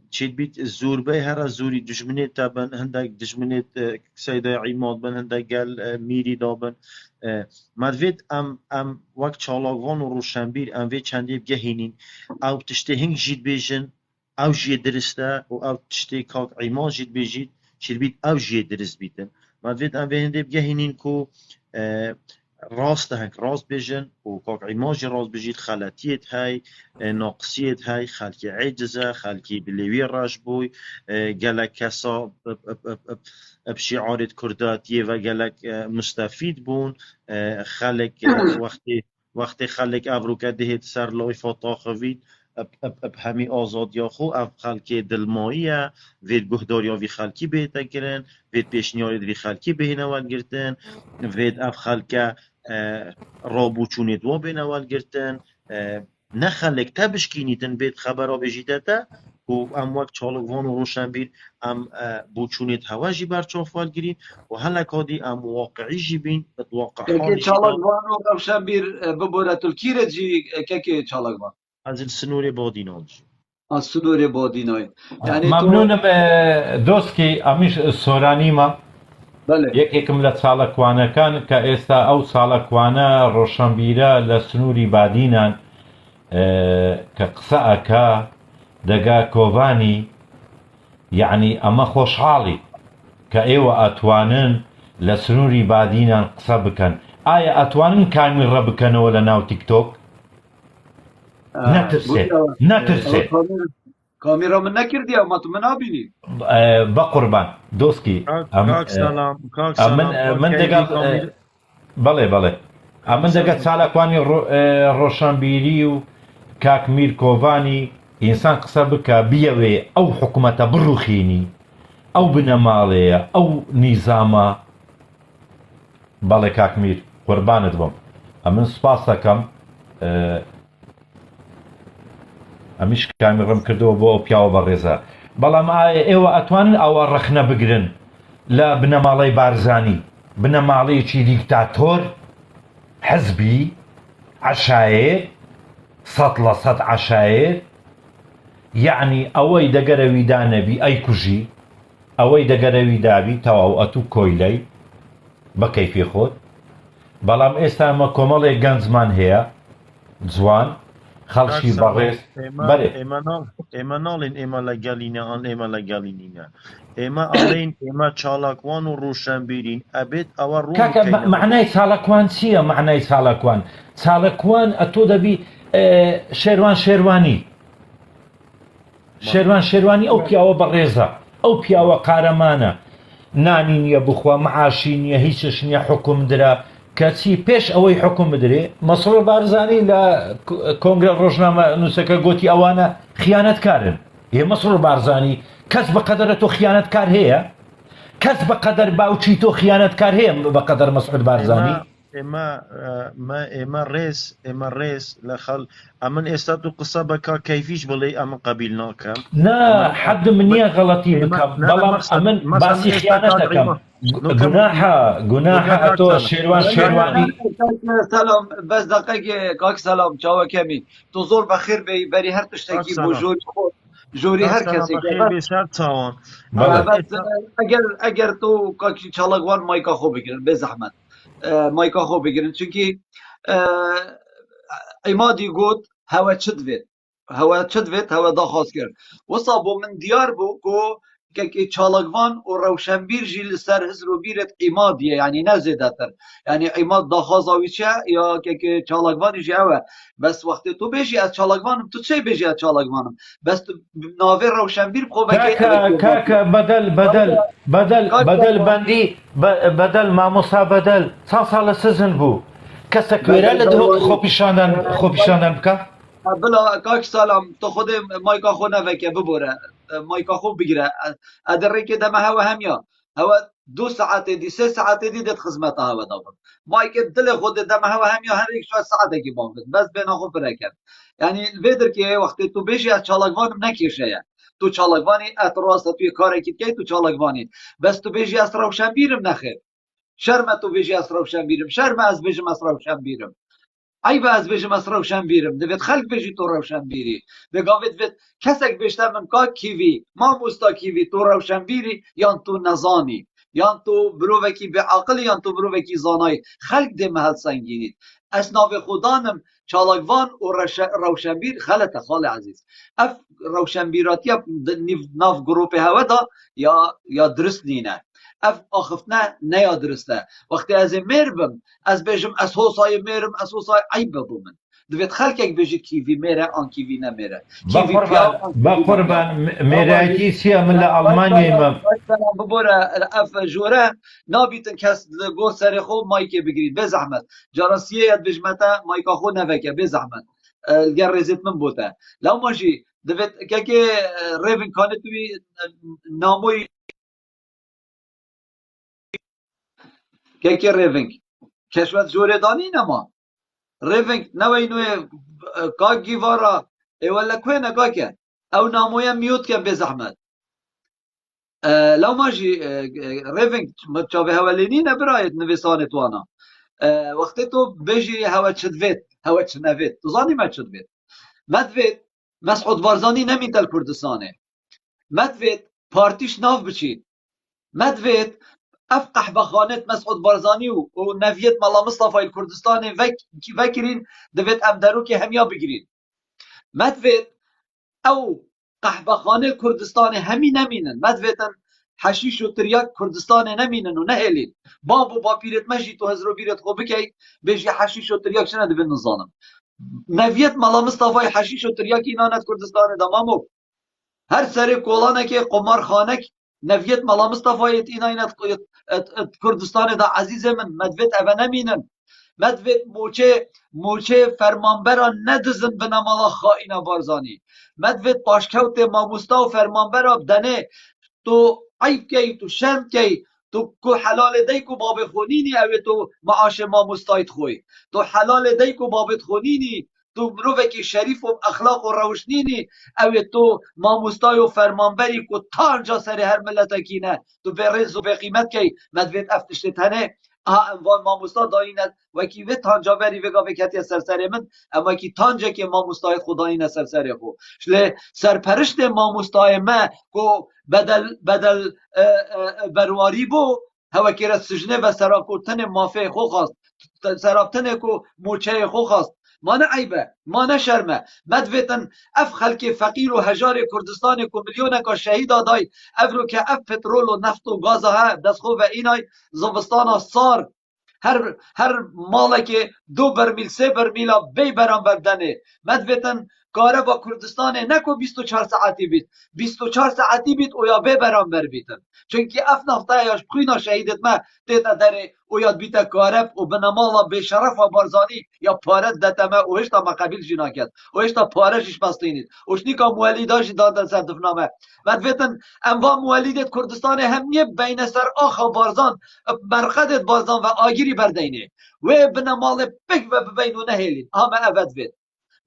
[SPEAKER 5] چید بیت زور به هر زوری دشمنی تابن هندک دشمنی سیده عماد بن هندک گل میری دابن مدوید ام وقت چالاگوان و روشنبیر ام وی چندی بگهینین او تشته هنگ جید بیجن او جید درسته و او تشته کاک عماد جید بیجید چید بیت او جید درست بیتن مدوید ام وی هنده بگهینین که راست هنگ راست بیجن و کاک عماجی راست بیجید خلطیت های ناقصیت های خلکی عجزه خلکی بلیوی راش بوی گلک کسا بشعارت کرداتیه و گلک مستفید بون خلک وقتی خلک افروکه دهید سر لایفا تاخوید اب همی آزاد یا خو اب خلکی دلماییه وید گهداریا وی خلکی بهتا کرن وید پیشنیارید وی خلکی بهینوال گرتن وید اب خلکه رابوچونید و بینوال گرتن نه خلک تبشکینیتن بید خبرها بجیدتا و ام وقت چالگوان و روشنبیر ام بوچونید هواجی برچافوال گرین و هلکادی ام واقعی جی بین اتواقع
[SPEAKER 2] که چالگوان و روشنبیر ببوره تلکیره جی که چالگوان
[SPEAKER 5] از السنور بادینانج
[SPEAKER 2] از سنور بادینای
[SPEAKER 7] یعنی ممنونم دۆستکی ئەمیش سۆرانیمە یەکێکم لە چاڵەکوانەکان کە ئێستا ئەو چاڵەکوانە ڕۆشنبیرە لە سنووری بادینان کە قسە ئەکا دەگا کۆڤانی یعنی ئەمە خۆشحاڵی کە ئێوە ئەتوانن لە سنووری بادینان قسە بکەن ئایا ئەتوانن کامیڕە بکەنەوە لە ناو تیکتۆک نەترسێت
[SPEAKER 2] کامیرا من نکردی اما تو من نبینی
[SPEAKER 7] با قربان دۆستکی من دەگەڵ بەڵێ من دەگەت چالاکوانی ڕۆشنبیری و کاک میر کۆڤانی ئینسان قسە بکە بیەوێ ئەو حکوومەتە بڕوخینی ئەو بنەماڵەیە ئەو نیزامە بەڵێ کاک میر قوربانت بم من سوپاس دەکەم ئەمیش کامیڕەم کردەوە بۆ ئەو پیاوە بەڕێزە بەڵام ئێوە ئەتوانن ئەوە ڕەخنە بگرن لە بنەماڵەی بارزانی بنەماڵەیەکی دیکتاتۆر حەزبی عەشایەر 100% عەشایەر یعنی ئەوەی دەگەرەوی دانەبی ئەیکوژی ئەوەی دەگەرەوی دابی تەواو ئەتوو کۆیلەی بە کەیفی خۆت بەڵام ئێستا ئەمە کۆمەڵێک گەنجمان هەیە جوان خەڵکی بەڕێز بەرێ
[SPEAKER 5] ئێمە ناڵێن ئێمە لەگەڵینە ئەن ئێمە لەگەڵینە ئێمە ئەڵێن ئێمە چالاکوان و ڕوشنبیرین ئەبێت ئەوە
[SPEAKER 7] کاکە معنای چالاکوان چییە؟ معنای چالاکوان ئەتۆ دەبی شێروانی ئەو پیاوە بەڕێزە، ئەو پیاوە قارەمانە، نانی نییە بخوا، معاشی نییە، هیچش نییە، حکوم درا کەچی پێش ئەوەی حکوم بدرێ. مەسرور بارزانی لە کۆنگرە ڕۆژنامە نووسەکە گوتی ئەوانە خیانەتکارن. مەسرور بارزانی کەس بەقەدەرە تۆ خیانەتکار هەیە؟ کەس بەقەدەر باوچی تۆ خیانەتکار هەیە بەقەدەر مەسعود بارزانی؟
[SPEAKER 5] ئێمە ڕێز لە خەڵ ئەمن ئێستا تو قسە بەکە کەیفیش بڵێ ئەمە قەبیل ناکەم.
[SPEAKER 7] نا حەدم نییە غەڵەتی بکەم، بەڵام ئەمن باسی خیانەت دەکەم. گوناحە ئەتۆ شێروانی.
[SPEAKER 2] سەلام بەس دەقەیەکێ کاک سەلام چاوەکەمی تۆ زۆر بەخێر بێی بەری هەر تشتێکی بۆ ژۆری هەر کەسێک
[SPEAKER 5] چاوان
[SPEAKER 2] ئەگەر تۆ کاکی چاڵەکوان مایکا خۆ بگرن بێ زەحمەت مایکا خۆ بگرن چونکی ئەیمادی گوت هەوە چ دەوێت هەوە داخواست کرد وەسا بۆ من دیار بوو کۆ کەکی چاڵەکوان و ڕەوشەنبیر ژی لەسەر هزر و بیرت ئیمادیە یعنی نەزێدەتر یعنی ئیماد داخوازاوی چیە یا کەکی چاڵەکوانی ژی ئەوە بەس وەختی تو بێژی ئەس چاڵەکوانم تو چی بێژی ئەس چاڵەکوانم بەس ناوێ ڕەوشەنبیر بخۆ
[SPEAKER 7] کاکە بەدەل بەندی بەدەل مامۆسا بەدەل چەند ساڵە سزن بوو کەسە کوێرە لە خۆپیشاندان بکە؟
[SPEAKER 2] بلا کاک سلام تو خود مایکا خو نوکه ببره مایکا خو بگیره ادره که دمه هوا همیا هوا 2 ساعته دی 3 ساعته دی دت خدمت هوا دابم مایک دل خود دمه هوا همیا هر یک ساعته کی باند بس بنا خو برکت یعنی بدر که وقتی تو بشی از چالاکوان نکیشه تو چالاکوانی اعتراض توی کاری که تو چالاکوانی بس تو بشی از روشنبیرم نخیر شرم تو بشی از روشنبیرم شرم از بشم از روشنبیرم عیب از بێژم ئەس ڕەوشەنبیرم دەبێت خەڵک بێژی تۆ ڕەوشەنبیری دەگاوێت بێت کەسێک بێشتە من کا کیوی مامۆستا کیوی تۆ ڕەوشەنبیری یان تۆ نەزانی یان تۆ مرۆڤێکی بێعەقڵی یان تۆ مرۆڤێکی زانایی خەڵک دێمە هەڵسەنگینیت ئەس ناوێ خودانم چالاکوان و ڕەوشەنبیر خەلەتە خاڵی عەزیز ئەف ڕەوشەنبیراتیە ناو گروپی هەوەدا یا درست نینە اف آخفتنه نیا درسته وقتی از میر بم از بیجم از حوصای میرم از حوصای عیب بومن دوید خلک بیجی کیوی میره آن کیوی نمیره
[SPEAKER 7] بقربان میرایتی سیا من لألمانیا امام
[SPEAKER 2] ببوره اف جوره نابیتن کس گو سر خو مایکی بگیرید به زحمت جارسیه یاد بجمتا مایکا خو نوکه به زحمت گر رزیت من بوده لو ماجی دوید که ریون کانه توی ناموی که ریونگ کشور جوردانی نما ریونگ نوی نوی کاک گیوارا ایوالا کوی نگا که او نامویا میوت که به زحمت لو ماجی ریونگ چاوه هولینی نبراید نویسان توانا وقتی تو بجی هوا چدوید هوا چنوید تو زانی ما چدوید مدوید مسعود بارزانی نمیدل کردستانه مدوید پارتیش ناف بچید مدوید افقح بخانت مسعود بارزانی و نویت ملا مصطفى الكردستاني فكرين دفت امدارو که همیا بگیرین مدوید او قحبخانه الكردستاني همي نمینن مدویتن حشیش و تریاک کردستاني نمینن و نهلین بابو باپیرت مجی تو هزرو بیرت خو بکی بیجی حشیش و تریاک شنه دفت نظانم نویت ملا مصطفى حشیش و تریاک اینانت کردستاني دمامو هر سری کولانه که قمار خانک نویت ملا مصطفى اینانت کردستان دا عزیز من مدوید اوه نمینن مدوید موچه فرمانبرا ندزن بنامالا خائن بارزانی مدوید پاشکوت ماموستا و فرمانبرا بدنه تو عیب کی تو شرم کی تو کو حلال دی کو باب خونینی اوه تو معاش ماموستایت خوی تو حلال دی کو بابت خونینی تو مروفکی شریف و اخلاق و روشنینی اوه تو ماموستای و فرمانبری کو تانجا سر هر ملت کینه تو به رز و به قیمت کی مدوید افتشتتنه انوان ماموستا داینت وکی و تانجا بری وگا وکتی سرسر من اما کی تانجا که ماموستای خدایین سرسر خو شله سرپرشت ماموستای ما کو بدل برواری بو هوا که سجنه و سراکوتن مافه خو خواست سرابتن کو موچه خو خواست ما نه عیبه ما نه شرمه مدویتن اف خلک فقیر و هجار کردستان کو میلیون کا شهید دای افرو که اف پترول و نفت و گاز ها دست خو و اینای زوستان سار هر ماله که 2 برمیل 3 برمیل بی برام بردنه مدویتن کاره با کردستان نکو 24 ساعتی بیت 24 ساعتی بیت او یا بی برام بر بیتن چونکی اف نفته یاش خوینا شهیدت ما دیتا داره او یاد بیتا کاره و بنمالا به شرف و بارزانی یا پارت دتا ما او هشتا مقابل جنا کرد او هشتا پارشش بستینید اوشنیکا مولیداش دادن سر دفنامه مدویتن انوا مولیدت کردستان همیه بین سر آخا بارزان مرقدت بارزان و آگیری بردینه و بنمال بک و ببینو نهیلین اما افد وید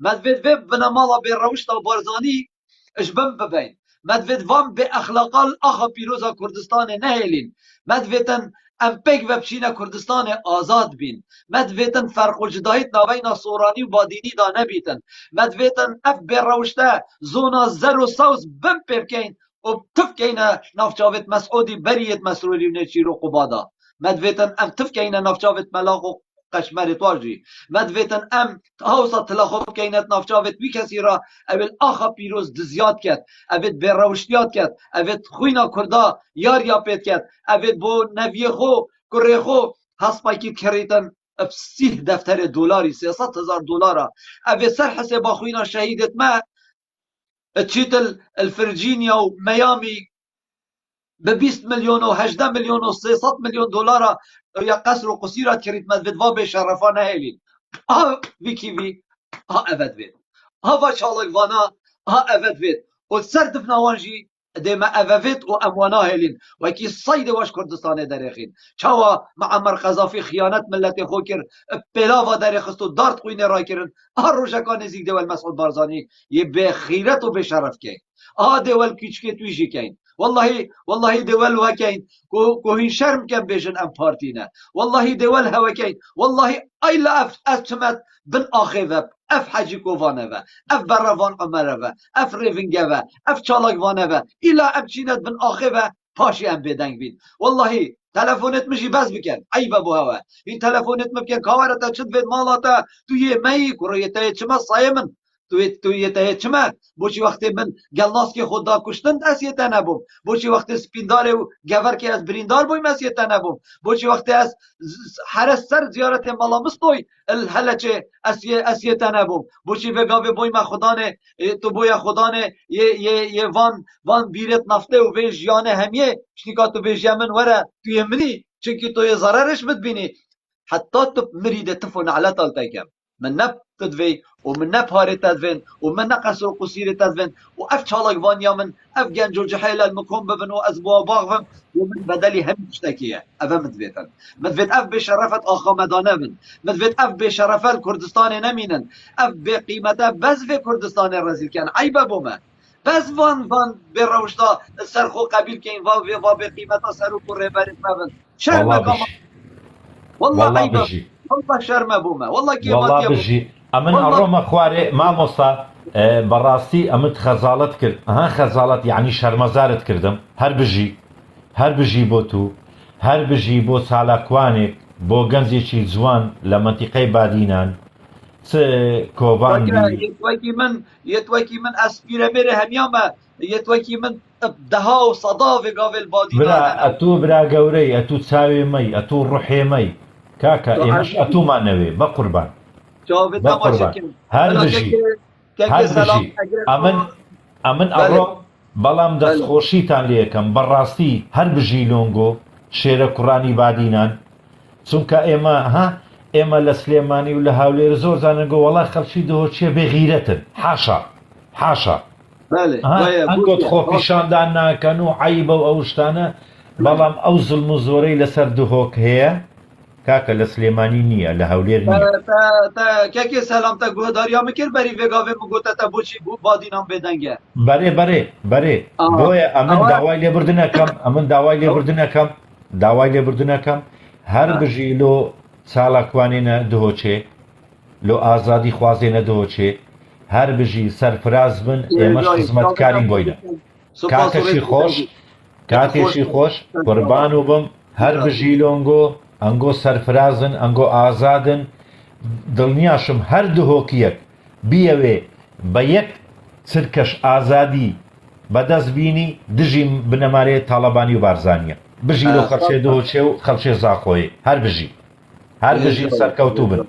[SPEAKER 2] مدوید وی بنمالا به روشتا بارزانی اشبم ببین مدوید وام به اخلاقال آخا پیروزا کردستان نهیلین مدویدن ام بک و بچین کردستان آزاد بین مدویدن فرق و جدایت نابین سورانی و بادینی دا نبیتن مدویدن اف به روشتا زونا زر و سوز بم پیبکین و تفکین نافچاوت مسعودی بریت مسرولی و نچیر و قبادا مدویدن ام تفکین نافچاوت ملاق و قشمر تواجی مدویتن ام هاوسا تلاخوب کینت نافچاوت بی کسی را اول آخا پیروز دزیاد کرد اول به روشتیاد کرد اول خوینا کردا یار یا پید کرد اول بو نوی خو کره خو هسپای که کریتن 30 دفتر دلاری 300,000 دلار اول سر حسابا خوینا شهیدت ما تشيت الفرجينيا وميامي ب 20 مليون و 18 مليون و 300 مليون دلار یا قصر و قصیرات کرید مدوید و به شرفانه هیلین ها ویکی وی ها افد وید ها و چالک وانا ها افد وید و سر دفنوانجی دیما افوید و اموانا هیلین و کی صید واش کردستان درخین چاوا معمر قذافی خیانت ملت خو کر پلاوا درخست و دارت خوینه را کرن ها روشکان زیگ دول مسعود بارزانی یه به خیرت و به شرف که ها دول کیچکی تویجی کین والله دول وكاين كوهين شرم كان بيجن ام بارتينا والله دول هواكاين والله اي لا افتمت بن اخيفا اف حاجي كوفانفا اف برافان عمرفا اف ريفنجفا اف چالك فانفا الى ابچينت بن اخيفا پاشي ام بدنگ بين والله تلفونت مشي بس بكن عيب ابو هوا این تلفونت ممكن كاورتا چد فيد مالاتا تو يه مي كوريتا چما صايمن تو یه چما بوچی وقتی من گلناس که خدا کشتند اسیت نبوم بوچی وقتی سپیندار و گور که از بریندار بویم اسیت نبوم بوچی وقتی از هر سر زیارت ملامستوی الهلچه اسیت نبوم بوچی وگاوی بویم خدانه تو بوی خدانه یه وان بیرت نفته و ویج یانه همیه شنیکا تو ویج یمن وره توی منی چونکی تو یه ضررش بتبینی حتی تو مريده تفون على طالتايكم من نب تدفي ومن نب هاري تدفن ومن نقص قصير تدفن واف شالك فانيا من اف جنجو جحيل المكون بفن وازبوا باغفن ومن بدلي هم تشتكيه افا مدفيتن مدفيت اف بشرفت اخا مدانه من مدفيت اف بشرفت كردستان نمينن اف بقيمته بس في كردستان الرزيل كان عيبه بوما بس وان بروشتا سرخو قبيل كين و بقيمته سرو كره بريت مبن شرم كما والله عيبه والله شرم بوما والله كيما
[SPEAKER 7] والله بجي امن اروما خواري ما مصا براسي امت خزالت كرد ها خزالت يعني شرمزارت كردم هر بجي بوتو هر بجي بو سالاكوانك بو گنزيشي جوان لمنطقه بادينان س كوبان
[SPEAKER 2] يتوكي من اسبيره ميره همياما يتوكي من دها وصدا في قابل بادينان
[SPEAKER 7] برا اتو برا قوري اتو تساوي مي اتو روحي مي كاكا إيمش أتو ما نوي بقربان هر بجي أمن أروم بلام دست خوشيتان ليكم براستي هر بجي لونغو شير قراني بادينان چونكا إما لسليماني ولا هاولير زور زاننغو والله خلشي دهو چه بغيرتن حاشا أنكو تخوفي شاندان كانو عيبا وأوشتانا بلام أو ظلم زوري لسر دهوك هي كاكا لسليماني نية لهولير نية
[SPEAKER 2] كاكي سلام تا گوهداريا مكر بري وگاوه مگوتا تا بوچي بادينام بدنگه
[SPEAKER 7] بري بويا امن داواي لبردنكم هر بجي لو سالاكوانينا دهوچه لو آزادي خوازينا دهوچه هر بجي سرفراز بن ايمش خزمت كارين بوينا كاكشي خوش قربانو بم هر بجي لونگو انگو سرفرازن انگو آزادن دڵنیاشم هەردوو هۆکیەک بیەوێ بە یەک چرکەش ئازادی بەدەست بینی دژی بنەمارەیە تاڵەبانی و بارزانیە بژی لە خەڵچێ دۆچێ و خەڵچێ زاخۆیە هەر بژی سەرکەوتوو بن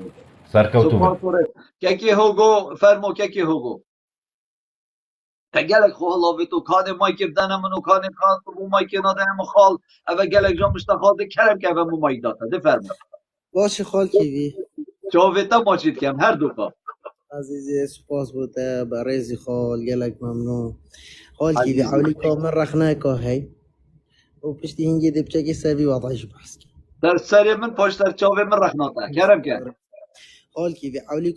[SPEAKER 2] کەکی هۆگۆ فەرمۆ کەکی هۆگۆ کە gelek xwe hilavêt û kanê maykê bidene min û kanê bû maykê nade hemû xal ev gelek jan mişta xal de kerem ke ev hemû mayk date di ferme
[SPEAKER 8] باشی خالکیوی
[SPEAKER 2] çavê te maçî dikem her du ka
[SPEAKER 8] عزیزی سپاس بوده به ریزی خال گلک ممنون خالکیوی حولی که من رخنه که هی و پشتی هنگی دی بچه که سوی وضعیش بحث که
[SPEAKER 2] der serê min paşter çavê min rexnate kerem ke
[SPEAKER 8] خالکیوی حولی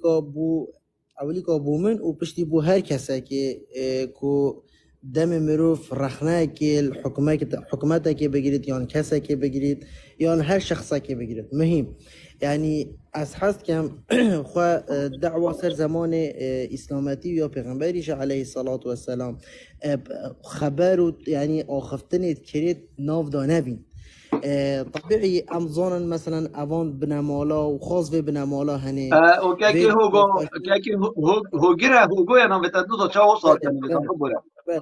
[SPEAKER 8] که بو من و پشتی بو هر کسا که کو دم مروف رخنه که حکومت که بگیرید یا کسا که بگیرید یا هر شخصا که بگیرید مهم يعني از حس کم خو دعوة سر زمان اسلامتی یا پیغمبریش علیه الصلاة و السلام خبر يعني آخفتن کرید ناف دانه بین طبيعي امزون مثلا اوان بنمالا و خاص في بنمالا هني
[SPEAKER 2] اوكي هوگو یا نام بتدو تو چاو ساعت نمیدونم بوره
[SPEAKER 8] بله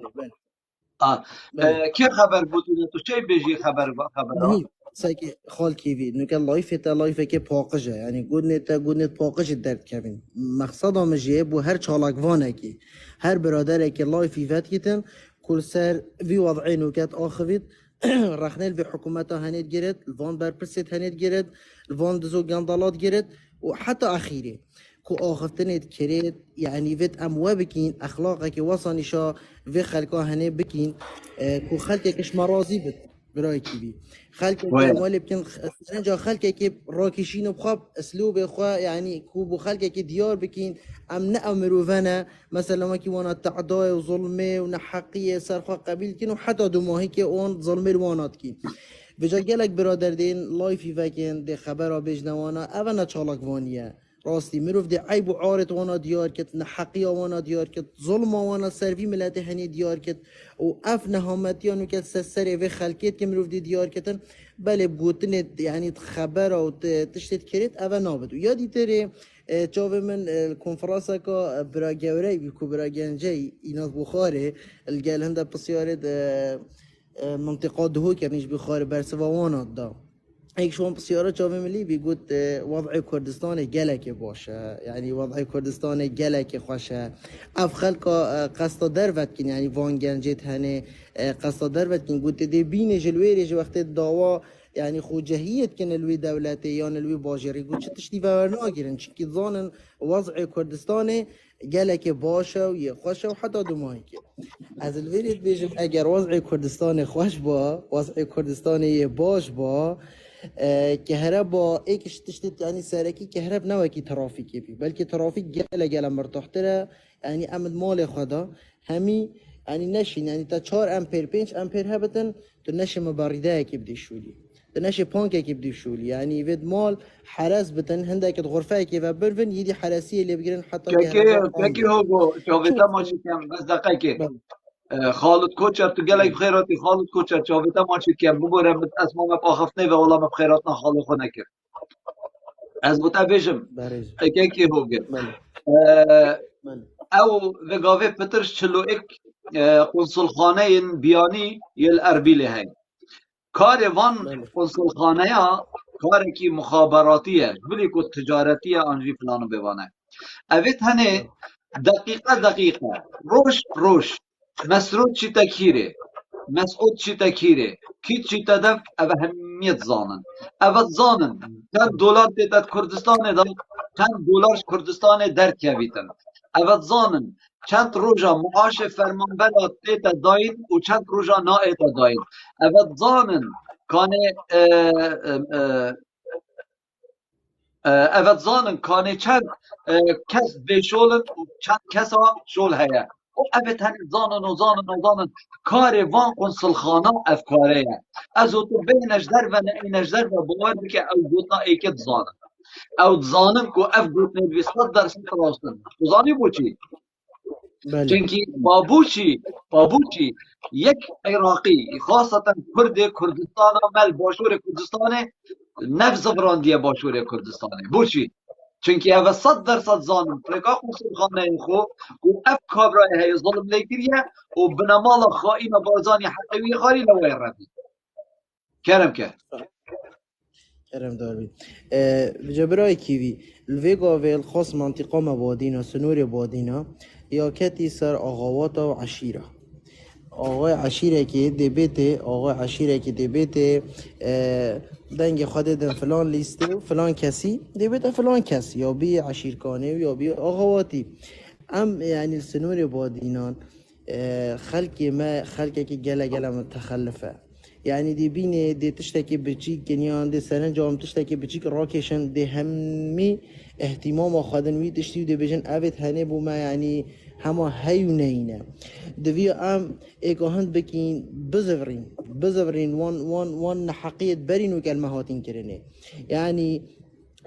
[SPEAKER 2] کی خبر بود تو چه بیجی خبر
[SPEAKER 8] مهم ساكي خال كيفي نو كان لايف كي باقجه يعني قلنت باقجه درد كابين مقصد مجيه بو هر چالاك وانكي هر برادر كي لايف فات كيتن كل سر في وضعين وكات اخفيت رخنل في حكومتها هنيت جرت الفان بربرسيت هنيت جرت الفان دزو جندالات جرت وحتى اخيري كو اخفتنت كريت يعني فيت اموابكين اخلاقك وصنشا في خلقا هني بكين كو خلقك مرازي بت برای کیوی خلق مال بکن جا خلق که راکشین و بخواب اسلوب خوا یعنی کوب و خلق که دیار بکین ام نه امروفنا مثلا ما کی وانا تعدای و ظلمه و نحقیه سرخوا قبیل کن و حتی دو ماهی که اون ظلمه روانات کین بجا گلک برادر دین لایفی وکن ده خبر بجنوانا اونا چالک وانیه راستی مروف دی عیب و عارت وانا دیار کت نحقی وانا دیار کت ظلم وانا سروی ملت هنی دیار کت و اف نهامتیانو کت سسری و خلکت که مروف دی دیار کتن بله بگوتن یعنی خبر و تشتت کرد اوه نابد و یادی تره جاوه من کنفرانسا که برا گوره بیکو برا گنجه ایناز بخاره الگل هنده بسیارد منطقه دهو کنیش بخاره برسوانات دا هيك شلون بسيارة جاوي ملي بيقول وضع كردستان جلك باشه يعني وضع كردستان جلك خوشه اف خلق قصد دروت كن يعني وان جنجت هنه قصد دروت كن قلت دي بين جلويري وقت الدعوة يعني خو جهيت كن الوي دولتي يعني الوي باجري قلت تشتي ورناگيرن چكي ظانن وضع كردستان جلك باشه ويخوشه وحتى دماهيك از الويرد بيجم اگر وضع كردستان خوش با وضع كردستان باش با که هرب با ایکش تشتت یعنی سرکی که هرب نوکی ترافیکی بی بلکه ترافیک گله مرتاح تره یعنی امد مال خدا همی یعنی نشین یعنی تا 4 امپر 5 امپر هبتن تو نشه مبارده کی بدی شولی تو نشه پانک کی بدی شولی یعنی ود مال حرس بتن هندك غرفه کی و برفن یدی حراسیه اللي بگیرن حتی
[SPEAKER 2] کی هوگو چاویتا ماشی کم بس دقیقه خالد کوچر تو گلک بخیراتی خالد کوچر چاویتا ماشی کم بگورم اسمام پاخفنه و علام بخیراتنا خالد خونه کرد از بوتا بیشم کی هوگو او وگاوه پترش چلو اک قنصل خانه بیانی یل اربیله هی کار وان قنصل خانه ها کاری که مخابراتیه ولی که تجارتیه آنجی فلانو بوانه اوید هنه دقیقه روش مسعود چی تکیره مسعود چی تکیره کی چی تدف او همیت زانن او زانن چند دولار دیتت کردستان داد چند دولار کردستان در کویتن او زانن چند روزا معاش فرمانبرات دیتا داین و چند روزا نایتا داین او زانن کانه evet zanın kane çend kes ve şolun çend kesa şol heye o evet hani zanın kare van konsulxana efkare ya az o tu beynejder ve neynejder ve bavar bike ev gotna eket zanın ev zanın ku ev gotna bir sad dersin trastın zani bu çi çünkü babuçi yek Iraqi خاصة Kurd Kurdistan'a mel başur Kurdistan'a nefs brandiye başur Kurdistan'a bu çi چونکی اوه 100% زانم ترکا قوسم خانه خو و اف کابرای های ظلم لیکریه و بنامال خائن بازانی حقیقی خاری لوی ربی کرم که
[SPEAKER 8] کرم داربی جبرای کیوی الویگا ویل خاص منطقه مبادینا سنور بادینا یا کتی سر آغاواتا و عشیره آقای عشیره که دبیته آقای عشیره که دبیته دنگ خود دن فلان لیسته و فلان کسی دبیته فلان کسی یا بی عشیرکانه یا بی آقاواتی ام يعني السنوري بودينان خلقي كي جلا متخلفة يعني دي بيني دي تشتكي بتشيك كنيان دي سنة جام تشتكي بتشيك راكشن دي همي اهتمام خادن وي تشتي دي بيجن أبد هنبو ما يعني هما هيونينا دفيو ام ايكو هند بكين بزفرين وان حقية برين وكالما هاتين كرني يعني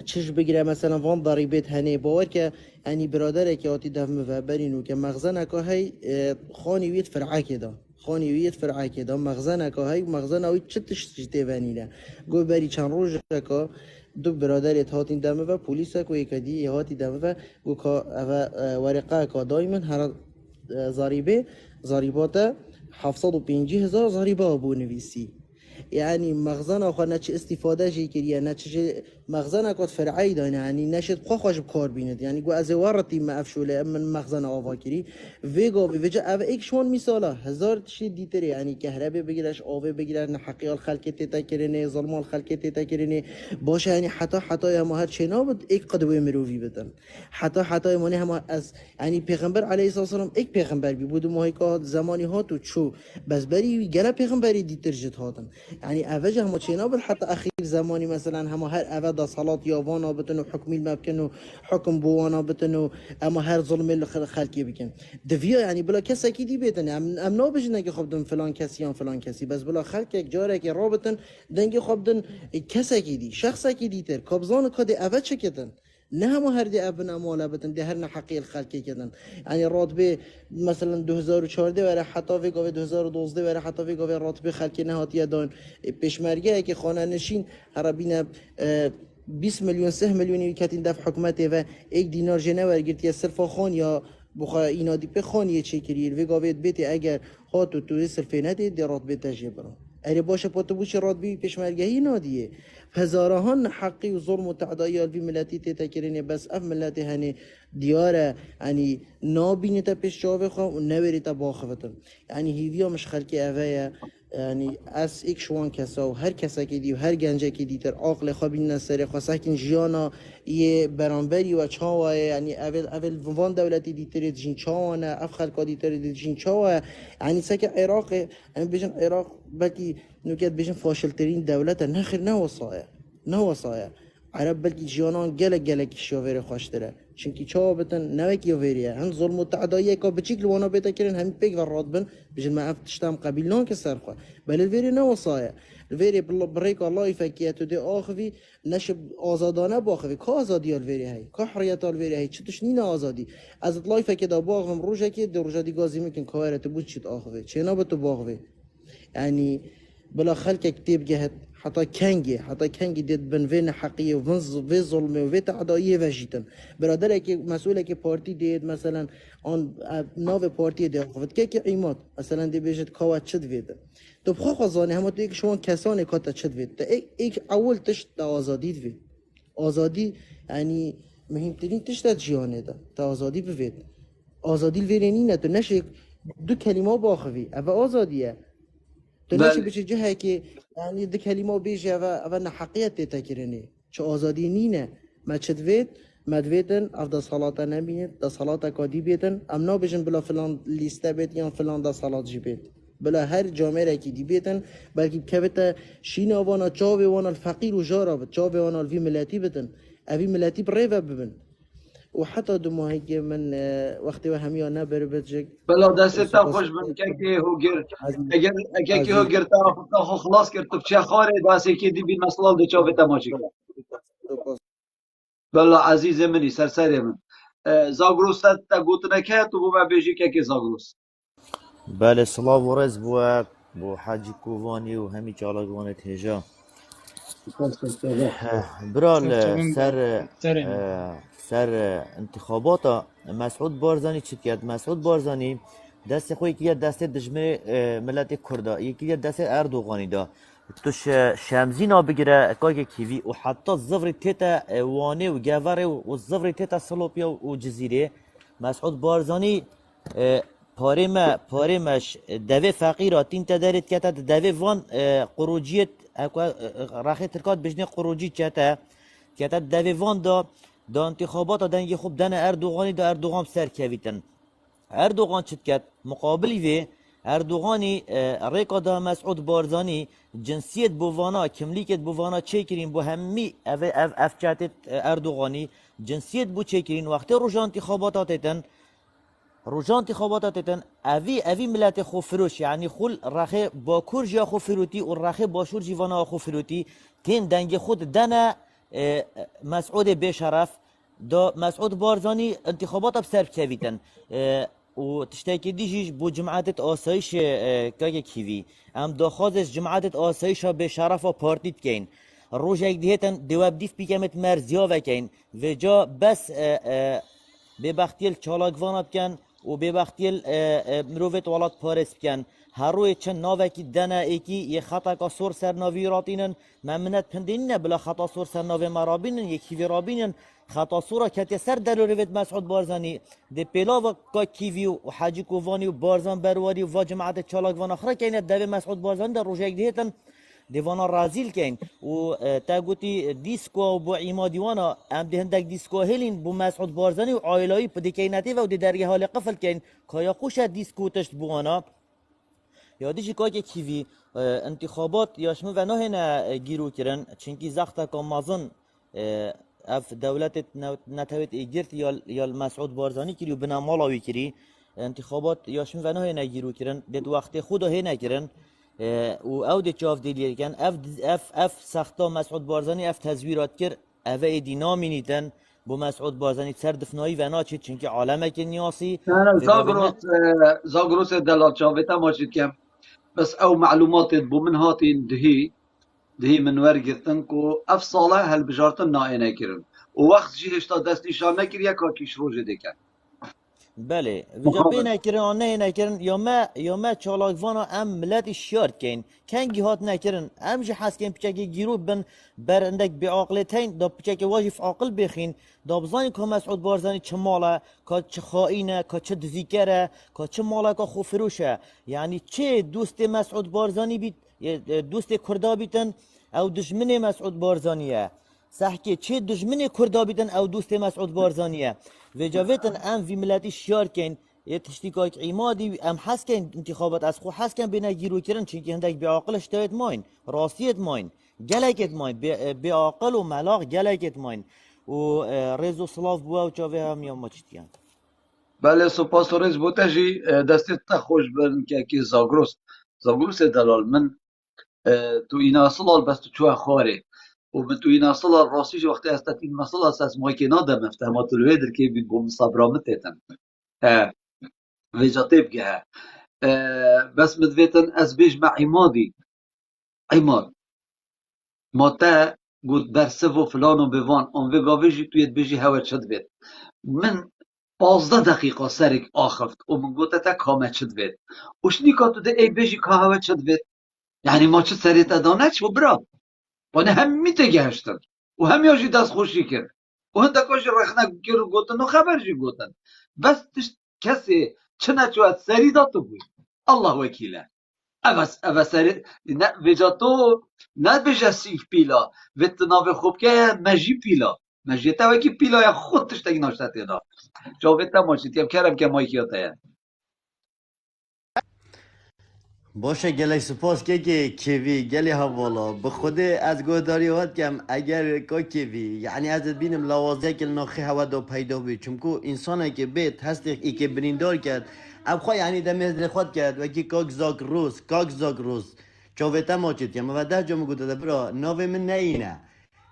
[SPEAKER 8] چش بگیره مثلا وان ضریبت هنه باور که یعنی برادره که آتی دفمه و برینو که مغزنه که هی خانی وید فرعه که دا مغزنه که هی مغزنه وید چتش تیوانینه گو بری چند روز که دو برادرت هاتین دمه و پولیس که یکدی هاتی دمه و گو که ورقه که دایما هر ضریبات 750,000 ضریبه ابو نویسی يعني مغزنا خو نچ استفاده جي كريا نچ مغزنا كوت فرعي داين يعني نشد خوش بكار بيند يعني جو از ورتي ما افشوله من مغزنا آواكري فيجو بيجا اف اك شون مثالا هزار شي ديتر يعني كهرباء بگيرش آوه بگيرن حقي الخلق تتا كرينه ظلم الخلق تتا كرينه باشه يعني حتى ما هر چنا بود اك قدوه مروفي بدن حتى ما هم از يعني پیغمبر عليه الصلاه والسلام اك پیغمبر بي بود ماهيكات زماني هاتو چو بس بري گلا پیغمبري ديتر جت هاتن يعني اوجه هم چنا بود حتى اخير زماني مثلا هم هر اودا صلاه يوانا بتن وحكم الممكن وحكم بوانا بتن اما هر ظلم الخلقي بكن دفيا يعني بلا كس اكيد بيتن ام نو بجنا که خبدن فلان کسی بس بلا خلق یک جاره که رابطن دنگ خبدن کس اكيدي شخص اكيدي تر کابزان کد اوج چکدن نه هم هر دی ابن اماله بتن ده هر نحقی الخلقی کدن يعني راتبه مثلا 2014 وره حتی وی گاوه 2012 وره حتی وی گاوه راتبه خلقی نهاتیه دان پیشمرگه که خانه نشین هر بینه 20 میلیون 3 میلیونی کتین دف حکومت و 1 دینار جنه ورگرت یا صرف خان یا بخوا اینا دی په خان یه چی کریر وی گاوه بیت اگر هاتو تو صرف نده دی راتبه تجبران اری باشه پاتو بوش راتبه پیشمرگهی نادیه هزارهان حقی و ظلم و تعدایی الوی ملتی تکرینه بس اف ملتی هنی دیاره يعني نابینه تا پیش جاوه خواه و نوری تا باخوتن يعني هیویا مش خلقی اوه يعني از ایک شوان کسا و هر کسا که دی و هر گنجه که دی تر عقل خوابین نسره خواه ساکن جیانا یه برانبری و چاوه يعني اول وان دولتی دی تر جین چاوانه اف خلقا دی تر دی جین چاوه يعني ساکن عراق يعني بیشن عراق بلکی نوکت بیشن فاشل ترین دولت نخیر نه وصایا عرب بلکی جیانان گلک شاوره خوشتره چونکی چاو بتن نوکی ویریه هم ظلم و تعدایه که بچیک لوانا بیتا کرن همین پیک و راد بن بجن ما افتشتام قبیل نان که سرخوا بل الویری نوصایه الویری بریک الله یفکیه تو دی آخوی نشب آزادانه باخوی که آزادی الویری هی که حریت الویری هی چطوش نین آزادی از الله یفکیه دا باخوم روژه که در روژه دی گازی میکن که تو بود چیت آخوی چه نابتو باخوی يعني بلا خلق كتيب جهت حتى كنجي ديد بن فين حقيقي وفي ظلم وفي تعدائي وجيتن برادر كي مسؤول كي بارتي ديد مثلا اون نوف بارتي دي خفت كي ايمات مثلا دي بيجت كوا تشد فيد تو بخو خزانه هم تو شما کسانی که تا چد وید ایک اول تشت آزادی وید آزادی يعني مهمترین تشت جیانه ده تا آزادی بوید آزادی الویرینی نه تو نشه دو کلمه باخوی اما آزادیه تو نشی بچه جهه که يعني دو کلمه بیشه و نحقیت تکرنه چه آزادی نینه ما چد وید مدویدن اف دا صلاة نبینید دا صلاة کادی بیدن امنا بجن بلا فلان لیسته بید یا فلان دا صلاة جی بید بلا هر جامعه را که دی بیدن بلکه که شین آوانا چاوه وانا الفقیر و جارا بید چاوه وانا الوی ملتی بدن اوی ملتی بریوه ببن و حتی دو ماهی که من وقتی و همیان نبره بجگ
[SPEAKER 2] بلا دستا خوش من که هو گر اگر که هو گر تا خلاص کرد تو چه خاره دستی که دی بین مسئله دو چاوه تماشی کرد بلا عزیز منی سرسری من زاگروس تا گوتنه که تو بو بیجی که زاگروس
[SPEAKER 9] بله سلاو و رز بو حاجی کووانی و همی چالاگوانت هجا
[SPEAKER 3] برال
[SPEAKER 6] سرچاوین
[SPEAKER 3] سر
[SPEAKER 6] سرین
[SPEAKER 3] سر انتخابات مسعود بارزانی چی کرد؟ مسعود بارزانی دست خوی که دست دجمه ملت کردا یکی دست اردوغانی دا توش شمزینا بگیره که کیوی و حتی زفر تیتا وانه و گواره و زفر تیتا سلوپیا و جزیره مسعود بارزانی پارمش دوی فقیرات تین تدارید که تا دوی وان قروجیت راخی ترکات بجنه قروجی چتا که تا دوی وان دا انتخابات دنگی خوب دن اردوغانی دا اردوغان سر کویتن اردوغان چت کرد مقابلی وی اردوغانی ریکا دا مسعود بارزانی جنسیت بوانا کملیکت بوانا چه کرین بو همی اف چاتت اردوغانی جنسیت بو چه کرین وقتی روژا انتخابات تتن اوی ملت خو فروش یعنی خل رخه باکور جا خو فروتی و رخه باشور جیوانا خو فروتی تین دنگ خود دنا مسعود بشرف دا مسعود بارزانی انتخابات بسر کویتن و تشتاكي ديجيش بو جماعة آسایش که کیوی ام داخوازش جماعة آسایش به شرف و پارتیت کین روژه دیتن دواب دیف بیکمت مرزیا وکین و جا بس ببختیل چالاگوان بکن و ببختیل مروفت ولات پارس بکن هر روی چند ناوکی دنه ایکی یه خطا که سور سر ناوی راتینن ممنت پندینه بلا خطا سور سر ناوی مرابینن یکی وی رابینن خطا سورا کتی سر دلورویت مسعود بارزانی ده پیلاو که کیوی و حاجی کووانی و بارزان برواری و جماعت چالاگوان آخره که دوی مسعود بارزانی در روژه دیتن دیوانا رازیل کن و تا گوتی دیسکو و با ایما دیوانا ام دهندک دیسکو هلین بو مسعود بارزانی و عائلایی پدی کیناتی و دی درگه حال قفل کن که یا خوش دیسکو تشت بوانا یادیش که کیوی انتخابات یاشمو و نه نه گیرو کرن چنکی زختا که مازن اف دولت نتویت ایگرت یا مسعود بارزانی کری و بنا مالاوی کری انتخابات یاشمو و نه نه گیرو کرن دید وقت خود هی نکرن و او دی چاف دیلی کن اف سختا مسعود بارزانی اف تزویرات کر اوه ایدی نامینیتن بو مسعود بارزانی سر دفنایی و ناچید چونکه عالمه که نیاسی
[SPEAKER 2] زاگروس دلال چاویتا ماشید کم بس او معلومات بو من هاتین دهی من ورگرتن کو اف صاله هل بجارتن نائنه کرن و وقت جی هشتا دست نشان نکر یا کاکیش روژه دیکن
[SPEAKER 3] بله وجا بین نکرن آنه نکرن یا ما چالاگوانا ام ملت شیارد کن کنگی هات نکرن ام جی حس کن پچکی گیرو بن برندک بی عاقلتین دا پچکی واجف عاقل بخین دا بزانی که مسعود بارزانی چه ماله که چه خائنه که چه دزیکره که چه ماله که خوفروشه یعنی چه دوست مسعود بارزانی بیت دوست کردا بیتن او دشمن مسعود بارزانیه صحکه چه دشمن کردا بیتن او دوست مسعود بارزانیه و جاویتن ام وی ملتی شیار کن یه تشتیکای ایمادی ام حس کن انتخابات از خو حس کن بینه گیرو کرن چونکه هندک بی عاقلش داید ماین راستیت ماین گلکت ماین بی عاقل و ملاق گلکت ماین و ریز و صلاف بوا و چاوه هم یا ماچتیان
[SPEAKER 2] بله سپاس و رز بوده جی دستت تا خوش بن که زاگروس دلال من تو اینا اصلال بس تو چوه خواره و من تو این اصلا راستیش وقتی هستید این مسئله اساس مایکینا ده مفتهمات الویدر که بی بوم صبرامت ایتن ویجاتیب که بس مدویتن از بیش مع عماد ما تا گود برسه و فلان و بوان اون وی گاویجی توی بیجی هوا چد بید من 15 دقیقه سرک آخفت و من گوته تا کامه چد بید وشنی که تو ده ای بیجی که هوا چد بید یعنی ما چه سریت ادانه چه برا بانه هم میته گشتن و هم یاشی دست خوشی کرد و هنده کاش رخنه گرو گوتن و خبر جی گوتن بس کسی چه نچواد سری داتو بوی الله وکیله اوه سری نه ویجاتو نه بجه سیف پیلا ویت ناوه خوب که مجی پیلا مجی تا وکی پیلا یا خود تشتگی ناشتت اینا جاوید تا ماشید یم کرم که مایکی ها تاید
[SPEAKER 3] باشه گلی سپاس که کیوی گلی حوالا به خود از گوداری هات کم اگر که کیوی یعنی از بینم لوازه که ناخی هوا دا پیدا بید چونکو انسانه که بیت هست ای که بریندار کرد اب خواه یعنی دمیز خود کرد و که کاک زاک روز چاویتا ماچید کم و ده جا مگوده ده برا ناوی من نه اینه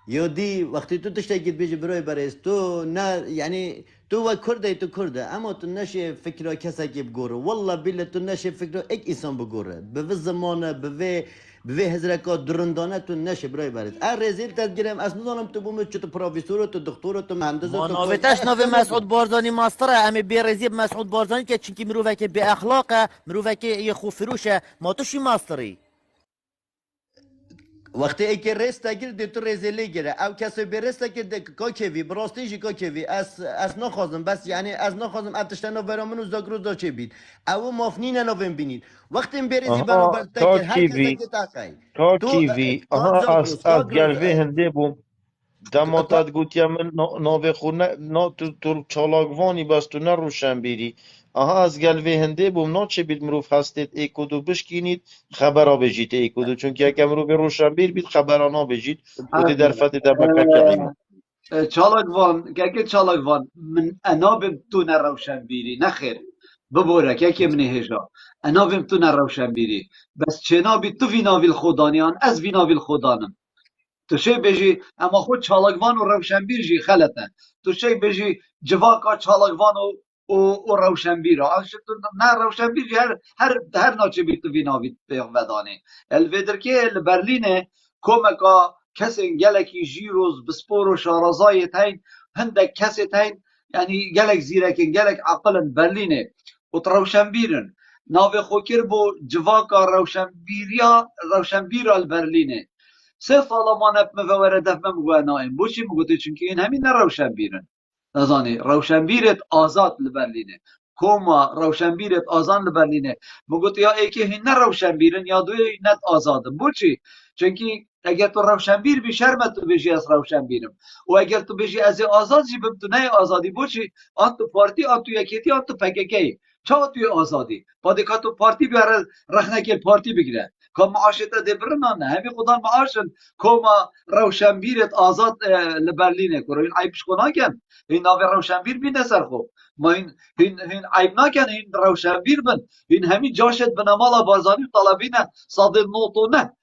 [SPEAKER 3] يودي وقتی تو تشتكي بيجي بروي بريز تو يعني تو كردة تو كردة اما تو نشي فكرة كسا كي بقوره والله بالله تو نشي فكرة اك انسان بقوره بفي الزمانة بفي هزركات درندانه تو نشي بروي بريز الرزيل تدقيرم اس نظام تو بومي تو بروفيسور تو دكتور تو مهندس
[SPEAKER 9] ما
[SPEAKER 3] تو
[SPEAKER 9] ناویتش ناوی مسعود بارزانی ماستره امی بیرزی مسعود بارزانی که چونکی مروفه که به اخلاقه مروفه که یه خوب فروشه ما تو شی ماستری
[SPEAKER 3] وقتی ای که رست گیر تو رزلی گیره او کسی به رست گیر کا کیوی براستیجی کا کیوی از نخوازم بس یعنی از نخوازم اتشتنا برامون زاگروز دا چه بید او مافنین نویم بینید وقتی برزی برام
[SPEAKER 5] آها
[SPEAKER 3] برتکر هر کسی که تاقی
[SPEAKER 5] تا
[SPEAKER 3] تو
[SPEAKER 5] کیوی
[SPEAKER 3] کا
[SPEAKER 5] آها
[SPEAKER 3] زاگروز
[SPEAKER 5] از گلوه هنده بوم دماتت گوتیا من ناوه خونه نا تو چالاگوانی بس تو نروشن بیری آها از گلوه هنده بوم نا چه بید مروف هستید ایکودو بشکینید خبرا بجید ایکودو چون که اگه مروف روشن بیر بید خبرانا بجید و دی در فتح دبکه که عیما
[SPEAKER 2] چالاکوان که چالاکوان من انا بم تو نروشن بیری نخیر ببوره که منی هجا انا بم تو نروشن بیری بس چنا بی تو ویناویل خودانیان از ویناویل خودانم تو شی بجی اما خود چالاکوان و روشنبیر جی خلطه تو شی بجی جواکا چالاکوان و روشنبیر تو نه روشنبیر جی هر ناچه بی تو ویناویل ودانه الویدر که برلینه کمکا کسی گلکی جیروز بسپور و شارزای تین هندک کسی تین یعنی گلک زیرکن گلک عقلن برلینه و روشنبیرن ناو خوکر بو جواکا روشنبیر البرلینه سه سالا ما نپمه و ورده مگوه نایم بوچی مگوته چونکه این همین روشن بیرن نزانی روشن بیرت آزاد لبرلینه کوما روشن بیرت آزان لبرلینه مگوته یا ای که هین روشن بیرن یا دوی نت آزادم بوچی چونکه اگر تو روشن بیر بی شرمت تو بجی از روشن بیرم و اگر تو بجی از آزاد جی بم تو نه آزادی بوچی آن تو پارتی آن تو یکیتی آن تو پککی چا توی آزادی پادی که تو پارتی بیاره رخنکی پارتی بگیره که معاشت دبرنا نه همی خدا معاشن کما روشنبیرت آزاد لبرلینه کرو این عیبش کنا کن این ناوی روشنبیر بینه سر خوب ما این عیب نکن این روشنبیر بن این همی جاشت بنمالا بازانی طلبینه صادر نوتو نه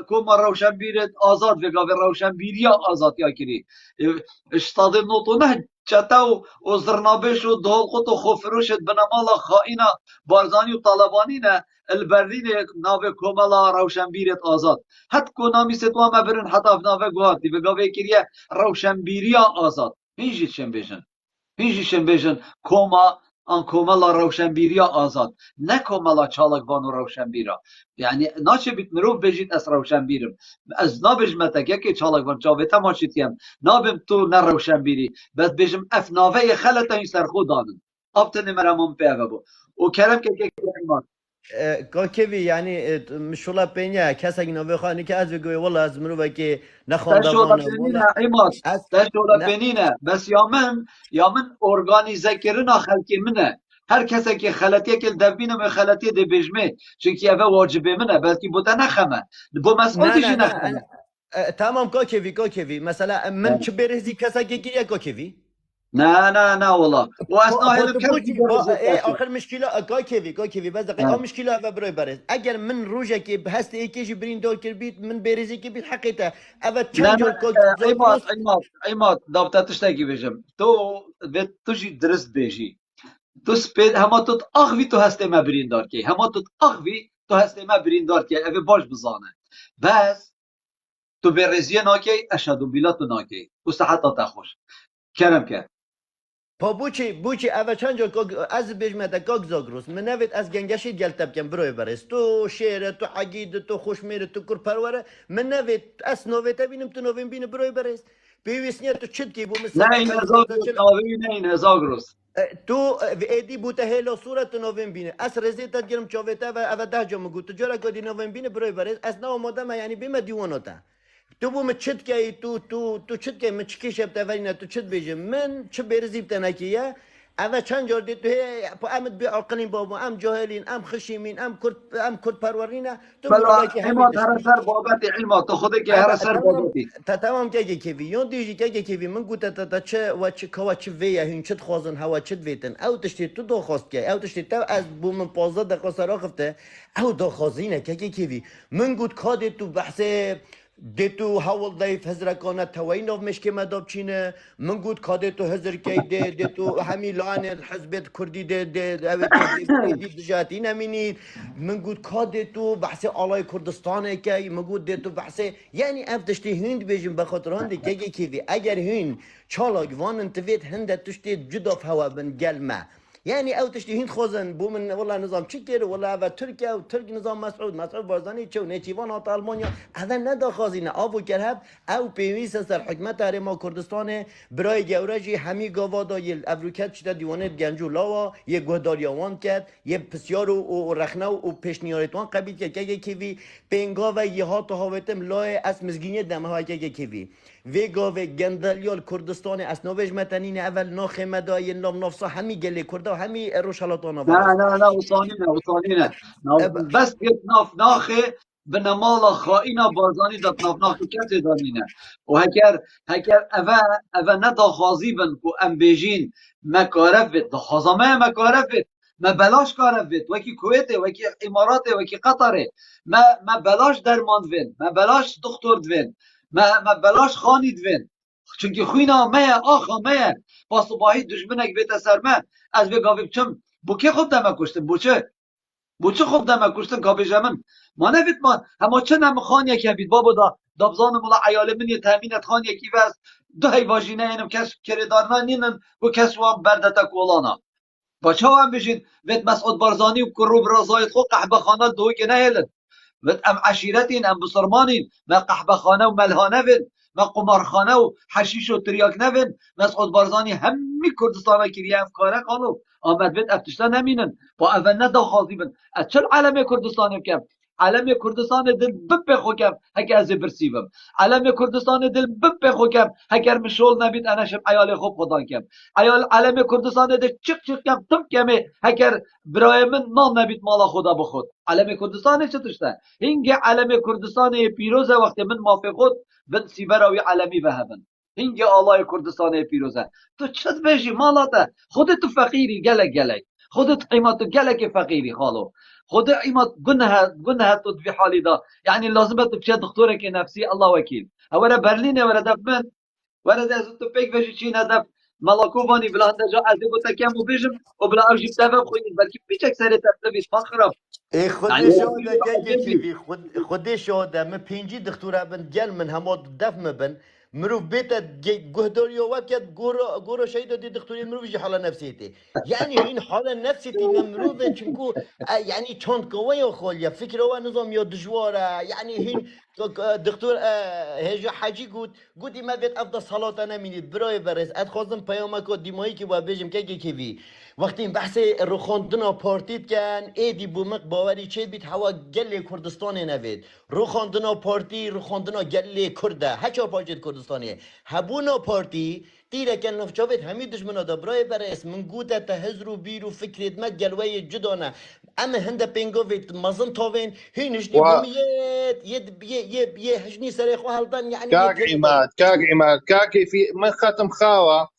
[SPEAKER 2] کما روشنبیرت آزاد و گاوی روشنبیریا آزاد یا کری صادر نوتو نه چتا و زرنابش و دهال خود و خوفروشت بنمالا خائنه بارزانی و طالبانی نه البرلین ناوه کوملا روشنبیرت آزاد حد کو نامی ستوا مبرن حتی ناوه گواتی و گاوه کریه روشنبیریا آزاد هیچی شن بیشن کوما آن کوملا روشنبیریا آزاد نه کوملا چالکوان و روشنبیرا یعنی ناچه بیت مروف بجید از روشنبیرم از نابجمتا که چالکوان چاوه تماشیتیم نابم تو نه روشنبیری بس بجم اف ناوه خلطه این سرخو دانم ابتنی مرمون پیوه بو و کرم که
[SPEAKER 3] کاکیوی یعنی مشولا پینیا کسی که نوی خانی که از بگوی والله از مروفه که نخواندوانه
[SPEAKER 2] تشولا پینینه بس یا من ارگانیزه کرنا خلکی منه هر کسی که خلطیه که دبینه خلطیه ده بجمه چونکه اوه واجبه منه بلکه بوده نخمه بو مسئولتیشی نخمه
[SPEAKER 3] تمام کاکیوی مثلا من چه برزی کسی که گیریه کاکیوی
[SPEAKER 2] نه والله
[SPEAKER 3] آخر مشکل کاکیوی بس دقیقه مشکل اوه برای برز اگر من روزه که هست ایکیشی برین دور کر بیت من برزی که بیت حقیقه اوه چند جور
[SPEAKER 2] ایمات دابتتش تاکی بجم تو جی درست بیجی تو سپید همه تو اخوی تو هسته ما برین دار که همه تو اخوی تو هسته ما برین دار که اوه باش بزانه بس تو برزیه ناکی اشهدو بیلا تو ناکی و صحتا تخوش کرم که
[SPEAKER 3] پا بوچی اوه چند جا از بجمه کاک زاگروس من نوید از گنگشید گلتب کن بروی برس تو شیره تو حگید تو خوشمیره تو کر پروره من نوید از نویت بینم تو نویم بینه بروی برس بیویسنیه تو چید کی بو
[SPEAKER 2] مثلا نه این زاگروس
[SPEAKER 3] تو ایدی بوده هیلا صورت نویم بینه از رزیتت گرم چاویتا و اوه ده جا مگو تو جارا کدی نویم بینه بروی برس از نو مادم یعنی بیمه دیواناتا تو بو مچت کی تو چت کی مچکی شب تاورینه تو چت بیجه من چه برزیب تنکیه اوه چند جور دید تو پا امد بی عقلین بابا ام جاهلین ام خشیمین ام کرد پرورینه تو
[SPEAKER 2] بلا علمات هر سر بابتی علمات تو خوده که هر سر بابتی
[SPEAKER 3] تمام که کیوی یون دیجی که کیوی من گوته تا چه و چه کوا چه ویه هین چت خوازن هوا چت ویتن او تشتی تو دو خواست که او تشتی تو از بو من 15 دقیقه سرا خفته او دو خوازینه که کیوی من گوت کادی تو بحث ديتو هاول ضيف هزر كونه توينوف مش كما دوبشينا من قد كاديتو هزر كي ديتو همي لان الحزب الكردي دي اوكي دي جاتينا مني من قد كاديتو بحث على كردستان كي من قد ديتو بحث يعني افتشتي هند بيجن بخاطر هند كي كيفي اگر هند چالاك وان انتفيت هند تشتي جدا هوا بن قلمه يعني او تشتهين خوزن بو من والله نظام تشكر والله و تركيا وترك نظام مسعود بارزاني تشو نيتيوان هات المانيا هذا ندا خازينه ابو كرهب او بيويس سر حكمت هرما كردستان برای گورجی همی گوادا یل افریقا چتا دیوانه گنجو لاوا یه گهداریوان کرد یه بسیار و رخنه و پیشنیارتوان قبیل که کیوی پنگا و یه ها هاوتم لای از مزگینی دمه های کیوی ویگا و گندالیال کردستان اسنوبج متنین اول ناخ مدای نام نفسا همی گلی کرده و همی روشالاتانا
[SPEAKER 2] لا وصانينا بس قلت ناخي بنمال خائنة بارزاني دات ناخي كسي دانينا وهكر أفا ندا خازيبن كو أمبيجين ما كارفت دا خازامه ما كارفت ما بلاش كارفت وكي كويتي وكي إماراتي وكي قطري ما بلاش درمان فين ما بلاش دكتور دوين ما بلاش خاني دوين چونكي خوينا ميا آخا ميا باسو باهي دجمنك بيت سرما از بگاوی بچم بو که خوب دمه کشتم بو چه خوب دمه کشتم که بجمن ما نفید ما اما چه نم خان یکی بید بابا دا دابزان مولا عیال من یه تامینت خان یکی وز دو هی واجینه اینم کس کردارنا نینن و کس وام بردتا کولانا با چه هم بجین وید مسعود بارزانی و کروب رازایت خو قحبه خانه دوی که نهیلن وید ام عشیرتین ام بسرمانین ما قحبه خانه و ملهانه وید ما قمارخانه و حشیش و تریاک نوین مسعود بارزانی همی کردستان کریه افکاره قالو آمد بید افتشتا نمینن با اول ندا خاضی بن از چل علم کردستان بکم علم کردستان دل بپ خوکم هک از برسیبم علم کردستان دل بپ خوکم هکر مشول نبید انشم عیال خوب خدا کم علم کردستان دل چک کم تم کمه هکر برای من نام نبید مالا خدا بخود علم کردستان چه تشته هنگ علم کردستان پیروز وقت من مافی خود بن سیبراوی علمی بهبن هنگ آلای کردستان پیروزه تو چت بشی مالاته خودت فقیری گلک خودت قیمت گلک فقیری خالو خود قیمت گنه تو في حالی دا يعني لازم تبشي دكتورك نفسي الله وكيل ورا برلين ورا دفن ورا ده تو بيك فيش چين هدف ملاكوفاني بلا جا ازبو تكم وبيجم وبلا ارجي تفهم خوين بلكي بيچك سر تفليس فخرف
[SPEAKER 3] ای خودش آده که خودش آده من پنجی دکتره بن گل من همه دف مبن مروف بیت گهداری و وقت گورا شهید دی دکتوری مروف جی حالا نفسیتی یعنی این حالا نفسیتی مروف چنکو یعنی چند قوی خالیا فکر و نظام یا دجواره یعنی این دکتور هجا حاجی گودی ما بیت افضل صلاة نمینید برای برس ادخوازم پیامک و دیمایی که با بیجم که کیوی وقتی بحث روخاندنا پارتیت کن ایدی بومق باوری چه بیت هوا گل کردستان نوید روخاندنا پارتی روخاندنا گل کرده هچا پاجت کردستانیه هبونا پارتی تیره کن نفچاوید همی دشمنا دا برای برس من گوده تهزر و بیر و فکرت مد گلوه جدانه اما هنده پینگوید مزن تاوین هینشنی بومیت یه هشنی سری خواه هلدن یعنی
[SPEAKER 10] كاك عماد كاكي في من ختم خاوة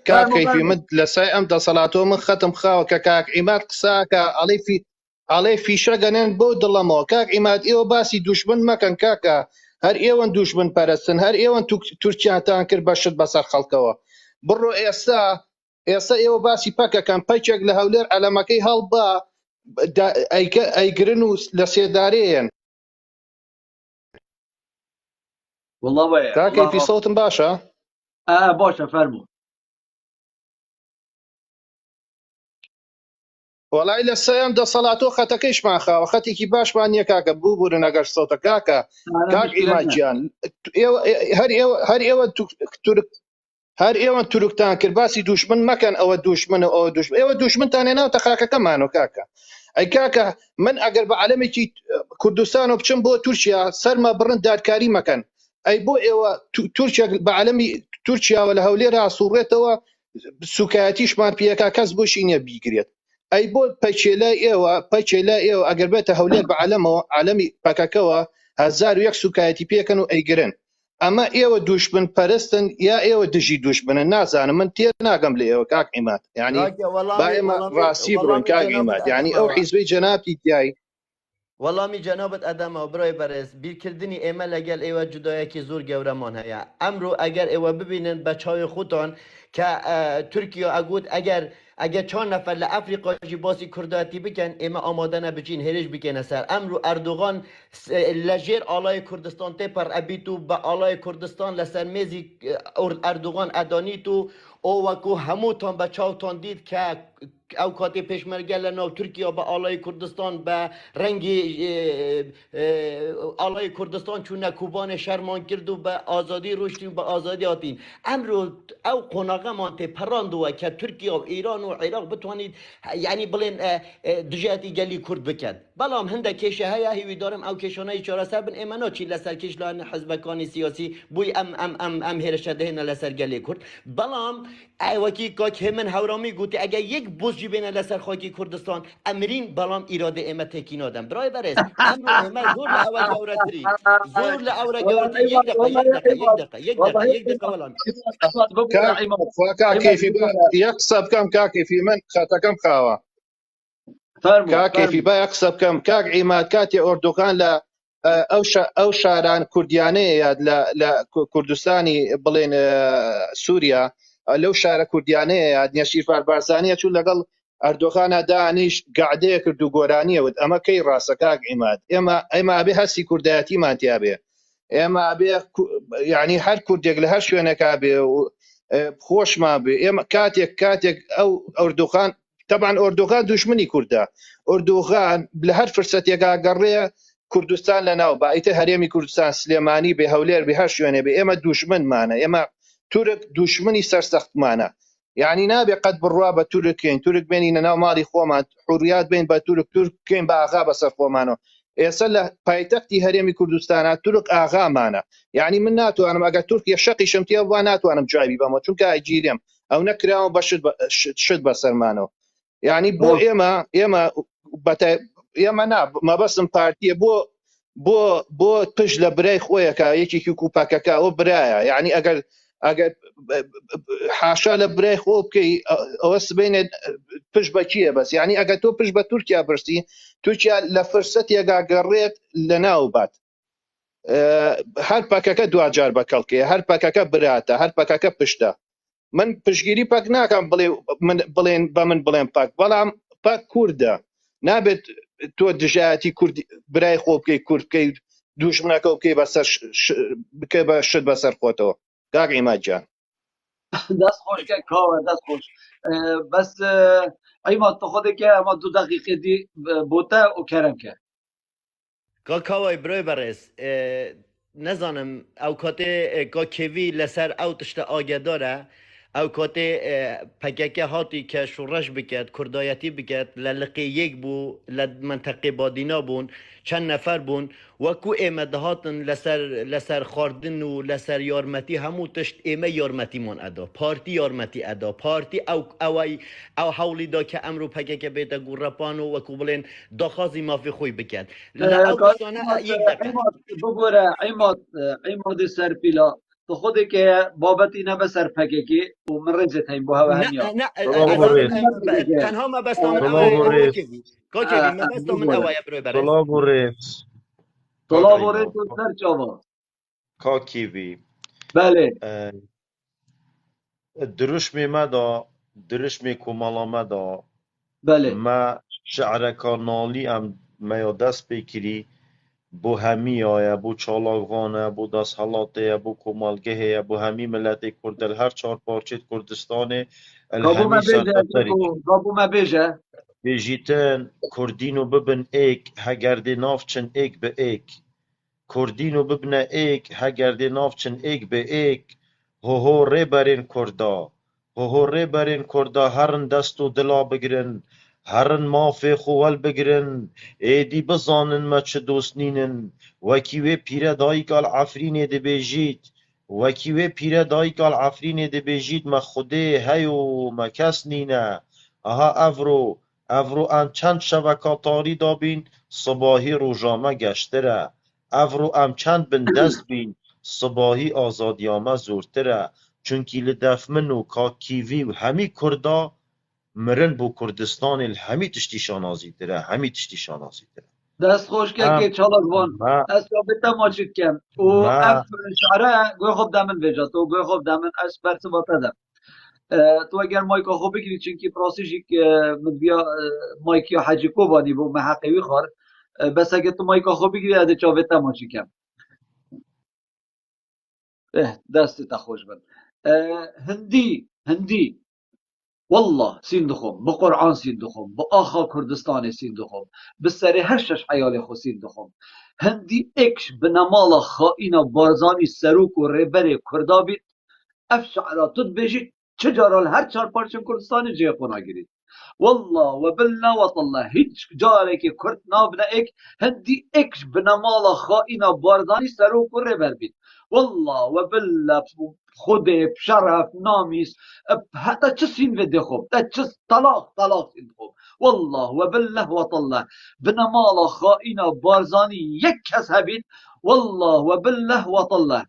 [SPEAKER 10] كاكي في مد لساي امتى صلاته من ختم خاوة كاك عماد قساكا علي في شغنين بود الله مو كاك عماد ايو باسي دوشمن مكان كاكا هر ايوان دوشمن پرستن هر ايوان تركيا تانكر باشد بسر خلقوا برو ايسا ايو باسي باكا كان بايچك لهولير على مكي هالبا اي گرنو لسيدارين
[SPEAKER 2] والله ويا
[SPEAKER 10] كاكي في صوت باشا
[SPEAKER 2] باشا فرمو
[SPEAKER 10] والله إلا السيام ده صلاته ختكيش مع خا وختي كي باش مانيا كاكا بوبور نقاش صوتك كاك إيماجيان هر ايوان تركتان كرباسي دوشمن مكان او دوشمن ايوه دوشمن تاني ناو تخاكا كمانو كاكا اي كاكا من اقرب عالمي كردستان وبشم بو تركيا سرما برن داركاري مكان اي بو ايوه تركيا بعالمي تركيا ولا هوليرا صورتها سكاتيش ما بيكا كسبو شينيا بيجريت اي بو باچيلا ايوه اقربته هولير بعالمه عالمي باكاكوا هزار ويك سكاتي بيكنو اي جرن اما ايوه دوشمن پرستن يا ايوه دجي دوشمن الناس انا من تي ناقم لي ايوه كاك عماد يعني بايما راسي برن كاك عماد يعني او حزبي جنابتي جاي
[SPEAKER 3] والله می جنابت ادم و برای برس بیر کردنی ایمه لگل ایوه جدایی که زور گورمان هیا امرو اگر ایوه ببینن بچهای خودتان که ترکیه اگود اگر 4 نفر لافریقا جی باسی کرداتی بکن ایمه آماده نبچین هریش بکنه سر امرو اردوغان لجیر آلای کردستان تپر ابیتو با آلای کردستان لسر میزی اردوغان ادانیتو او وکو هموتان بچاوتان دید که او کاتی پیشمرگه لناو ترکیه با آلای کردستان به رنگ آلای کردستان چون نکوبان شرمان کرد و به آزادی روشتیم و به آزادی آتیم امرو او قناغه مانته پراندوه که ترکیه و ایران و عراق بتوانید یعنی بلین دجاتی گلی کرد بکد بلام هنده کشه هیا هیوی دارم او کشانه چاره سر بن ایمانا چی لسر کشلان حزبکانی سیاسی بوی ام هرشده هنه لسر گلی کرد بلام وکی که همین هورامی گوتی اگر یک بوز جیبین لسر خاکی کردستان امرین بلام ایراده ایمه تکین آدم برای برس امرو ایمه زور لعوه گورتری زور لعوه گورتری یک دقیقه ولان
[SPEAKER 10] كا كيفي يقصب كم كيفي من خاطر كم خاوه كيفي با يقصب كم كاك عماد كاتي اردوغان لا او شاران كرديانيه لا كردستاني بلين سوريا لو شارە کوردیانەیە نێشیر بارزانیە چوو لەگەڵ ئەردۆغانە دانیش گعدەیە کرد و گۆرانیەوت ئەمە کەی ڕاستە کاک عیماد ئێمە ئەبێ هەستی کوردایەتیمان تیا بێ ئێمە ئەبێ یعنی هەر کوردێک لە هەر شوێنێکا بێ و خۆشمان بێ ئێمە کاتێک ئەو ئەردوغان طبعا ئەردوغان دوشمنی کوردە ئەردوغان لە هەر فرسەتێکا گەڕێ کوردستان لەناو با ئیتر هەرێمی کوردستان سلێمانی بێ هەولێر بێ هەر شوێنێ بێ ئێمە دوشمنمانە ئێمە تورک دوشمنی سەرسەختمانە یعنی نابێ قەت بڕوا بە تورکین تورک بێنینە ناو ماڵی خۆمان حوریات بین بە تورکین بە ئاغا بەسەر خۆمانەوە ئێستا لە پایتەختی هەرێمی کوردستانە تورک ئاغامانە یعنی من ناتوانم ئەگەر تورکیا شەقیشم تێ وا ناتوانم جوابی بەمە چونکە ئایگیرێم ئەو نەکراوە بە شت بەسەرمانەوە یعنی بۆ ئێمە نا مەبەستم پارتیە بۆ پشت لە برای خۆیەکە یەکێکی کوپاکەکە ئەوە برایە یعنی ئەگەر حاشا لە برای خۆ بکەی ئەوە سبینێت پشت بە کیە بەس یعنی ئەگەر تۆ پشت بە تورکیا برسی تورکیا لە فرسەتێکا گەڕێت لەناو بات هەر پەکەکە دوجار بەکەڵکەیە هەر پەکەکە براتە هەر پەکەکە پشتە من پشگیری پەک ناکەم بڵێن بە من بڵێن پەک بەڵام پەک کووردە نابێت تۆ دژایەتی کورد برای خۆ بکەی کورد بکەی دوژمنەکە بکەی بکەی بە شت بەسەر خۆتەوە کاک عیمادجان
[SPEAKER 2] دست خوش که کاوه دست خوش بس ایما تو خود که اما 2 دقیقه دی بوته و کرم که
[SPEAKER 3] کاوه برای برس نزانم او کاته کا کیوی لسر او تشت آگه داره او کاته پککه هاتی که شورش بکد کردایتی بکد للقی یک بو لمنطقه بادینا بون چند نفر بون وکو ایمه هاتن لسر خاردن و لسر یارمتی همو تشت ایمه یارمتی من ادا پارتی یارمتی ادا پارتی او حولی دا که امرو پککه بیتا گورپانو وکو بلین داخازی مافی خوی بکد
[SPEAKER 2] بگوره عیماد سرپیلا تو خودی که بابتی نبه سرپکه که و من رنجت هیم بو هوا همیا
[SPEAKER 3] تنها ما بستم من اوای کاکیوی ما بستم من اوای بروی برس
[SPEAKER 2] طلاب و رنج و سر چاوا
[SPEAKER 5] کاکیوی
[SPEAKER 2] بله
[SPEAKER 5] درشمی مدا درشمی کمالا مدا
[SPEAKER 2] بله
[SPEAKER 5] ما شعرکا نالی ام ما دست بکری بو همی آیا بو چالاغانه بو دست حالاته بو کمالگه بو همی ملت کردل هر 4 پارچه کردستان
[SPEAKER 2] کابو ما بیجه
[SPEAKER 5] بیجیتن کردینو ببن ایک هگرده نافچن ایک به ایک کردینو ببنه ایک هگرده نافچن ایک به ایک هو ری برین کردا هرن دستو دلا بگرن هرن مافی خوال بگرن ایدی بزانن ما چه دوست نینن وکیوه پیره دایی کال عفرینه ده بیجید وکیوه پیره دایی کال عفرینه ده بیجید ما خوده هیو ما کس نینه اها افرو ام چند شوکاتاری دابین صباحی روژامه گشتره افرو ام چند بندست بین صباحی آزادیامه زورتره چونکی لدف منو کا کیوی و همی کردا مرن بو کردستان همی تشتی شانازی تره
[SPEAKER 2] دست خوش که
[SPEAKER 5] ام
[SPEAKER 2] چالاک وان
[SPEAKER 5] ما
[SPEAKER 2] از رابطه ماچید کم و
[SPEAKER 5] ما
[SPEAKER 2] اف شعره گوی خوب دمن بجا تو گوی خوب دمن اش برس باتدم تو اگر مایکا خوب بگیری چونکی پراسیش یک مدبیا مایکی حجی کو بادی بو محقوی خار بس اگه تو مایکا خوب بگیری از چاوته ماچی کم دست تا خوش بن هندی والله سين دخم بقرآن سين دخم بآخا كردستان سين دخم بسري هرشش حيالي خو سين دخم هندي اكش بنمالا خائنا بارزاني سروك و ريبري كردا بيت اف شعرات تدبيجي چجارال هر چار پارچن کردستان جه خونه گیرید والله و بالله و طالله هیچ جاره که کرد نابنه اک هندی اکش بنمالا خائنا باردانی سروک و ربر بید والله و بالله خود شرف نامیس حتی چه سین وده خوب چه طلاق سین خوب والله و بالله و طالله بنمالا خائنا بارزانی یک کس هبید والله و بالله و طالله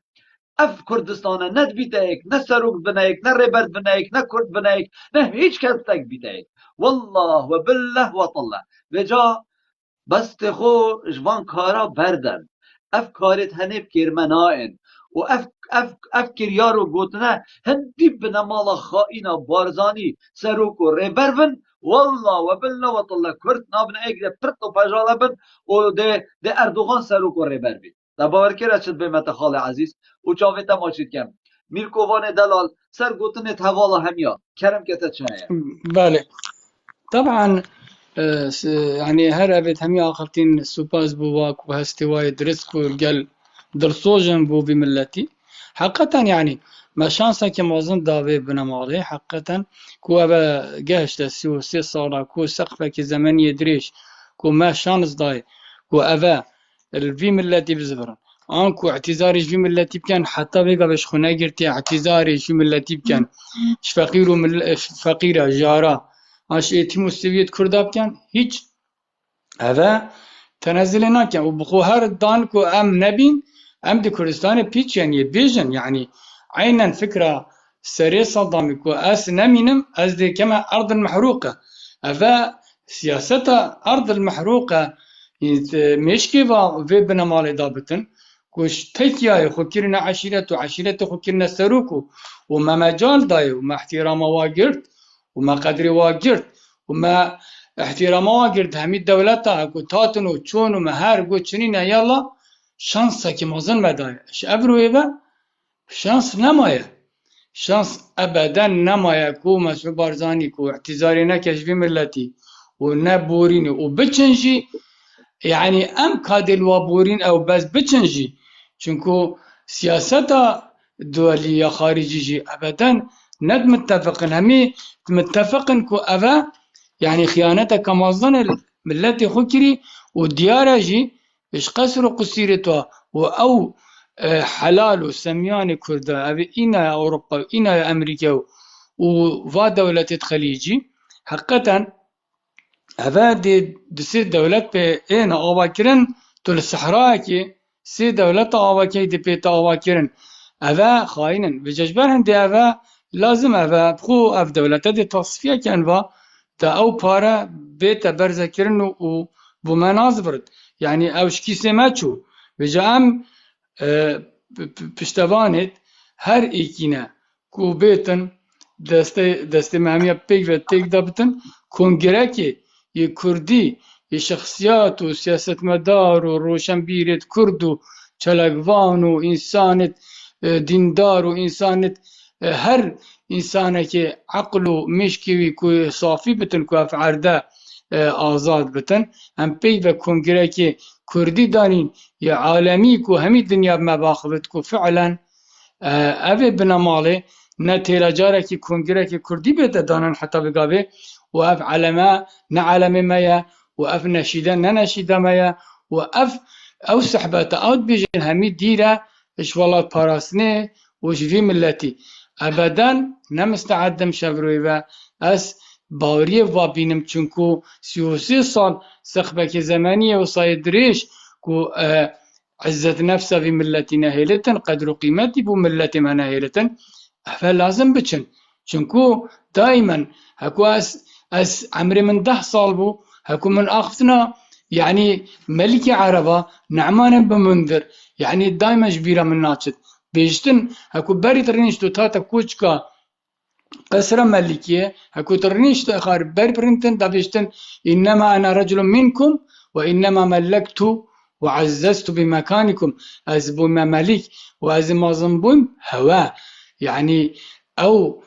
[SPEAKER 2] اف کردستانه ند بیتایک نه سروک بنایک نه ربرد بنایک نه کرد بنایک نه هیچ کس تک بیتایک والله و بالله و طالله و جا بست خو جوان کارا بردن اف کارت هنب کرمنائن و اف کریارو گوتنه هندی بنمالا خائینا بارزانی سروک و ربربن والله و بالله و طالله کرد نابن اگره پرت و پجاله بن و ده اردوغان سروک و ربر بید ده باور کرد چد بیمت خال عزیز و چاویتا ماچید کم میرکووان دلال سر گوتن توالا همیا کرم کتا چنایا
[SPEAKER 6] بله طبعا يعني هر أبد همي آخرتين سوباز بواك وهستواي درسك والقل درسوجن بو بملتي حقا يعني ما شانسا كموزن داوي بنمالي حقا كو أبا جهشت سيو سي صالة كو سقفة كزمن يدريش كو ما شانس داي كو أبا الفي ملتي بزفرن انكو اعتذاري في ملتي بكان حتى بيقا باش خنا قرتي اعتذاري في ملتي بكان فقيرة جارة اش ايتم مستويت كردا بكان هيج هذا تنزل هناك وبخو هر دانكو ام نبين ام دي كردستان بيتش يعني بيجن يعني عينا فكرة سري صدامكو اس نمينم از دي كما ارض المحروقة هذا سياسة ارض المحروقة مشكي في بنا مالي ضابطن كوش تكيا خو كيرنا عشيرته خو كيرنا سروكو وما مجال داي وما احترام واجرت وما قدر واجرت وما احترام واجرت همي دولتها كو تاتنو تشون وما هار كو تشنينا يلا شانس كي مازن مداي اش ابرو ايبا شانس نمايه شانس ابدا نمايه كو مسعود بارزاني كو اعتذاري نكش في ملتي ونبوريني وبتشنجي يعني ام كادل وابورين او بس بتشنجي چونكو سياسة دولية خارجية ابدا ند متفقن همي متفقن كو ابا يعني خيانته كمازن ملتي خكري وديارجي اش قصر قصيرتها او حلال وسميان كردا ابي انا اوروبا انا امريكا وفا دولة خليجي حقا هذا دي سي دولت به انا آواکرن تو الصحراء كي سي دولت آواکی دي بيت آواکرن هذا خاينن بججبر هندي هذا لازم هذا بخو اف دولت دي تصفية كان تا او بارا بيت برزا كرن و بمناز برد يعني او شكي سماتشو بجا ام پشتوانت هر ایکینا کو بیتن دست مهمیه پیک و تیک دابتن کنگره که یه کردی یه شخصیات و سیاستمدار و روشنبیرت کرد و چلگوان و انسانت دیندار و انسانت هر انسانه که عقل و مشکی و صافی بتن که افعرده آزاد بتن هم پی و کنگره که کردی دارین یا عالمی که همی دنیا مباخبت که فعلا اوه بناماله نه تیراجاره که کنگره که کردی بیده دانن حتی بگاوه و اف علمه نه علمه مایا و اف نشیده نه نشیده مایا و اف او صحبت اوت بیجن همی دیره اشوالات پاراسنه و جوی ملتی ابدا نمستعدم شبروی و از باوری و بینم چونکو 33 سال سخبك زمانية وصايد ريش كو عزت نفسه في ملتي نهيلتن قدر قيمتي بو ملتي ما نهيلتن فلازم بچن چونكو دائما هكو اس عمري من 10 سال بو هكو من اخفتنا يعني ملك عربة نعمان بمنذر يعني دايما جبيرة من ناتشت بيجتن هكو باري ترينش تو تاتا كوچكا قسرة ملكية هكو ترنيش تأخار بربرنتن دافشتن إنما أنا رجل منكم وإنما ملكت وعززت بمكانكم أز بما ملك وأز ما ظنبون هوا يعني أو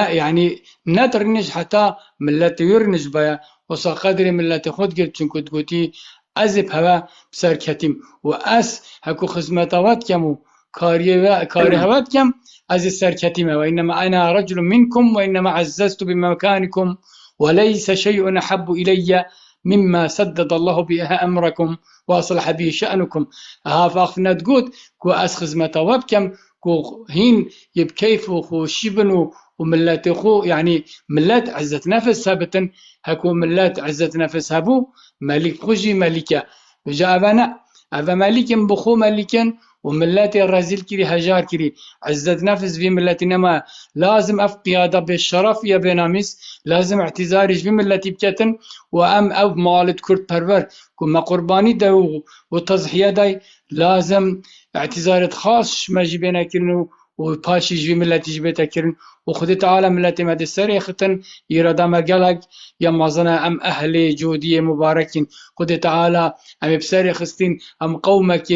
[SPEAKER 6] يعني نترنش حتى ملت يرنش بيا وصا قدر ملت خود قلت شنكو تقولي أزب هوا بسر كتيم وأس هكو خزمتوات كمو كاري هوات كم از السركتيمة وإنما أنا رجل منكم وإنما عززت بمكانكم وليس شيء أحب إلي مما سدد الله بها أمركم وأصلح به شأنكم ها فأخفنا تقول كو أسخز متوابكم كو هين يبكيف خو شبنو وملات خو يعني ملات عزة نفس ثابتا هكو ملات عزة نفس هبو ملك خجي ملكة جاء أبا ملك بخو ملكا وملاتي الرازيل كري هجار كري عزت نفس في ملتنا ما لازم أف قيادة بالشرف يا بنامس لازم اعتذارش في ملتي بكتن وأم أو مالت كرد برور كما قرباني دا وتضحية داي لازم اعتذار خاص ما جبنا كرنو وباشي جي ملتي جبتا كرن وخذ تعالى ملتي ما دسري ختن يرادا ما قالك يا مازنا أم أهلي جودية مباركين خذ تعالى أم بسري خستين أم قومك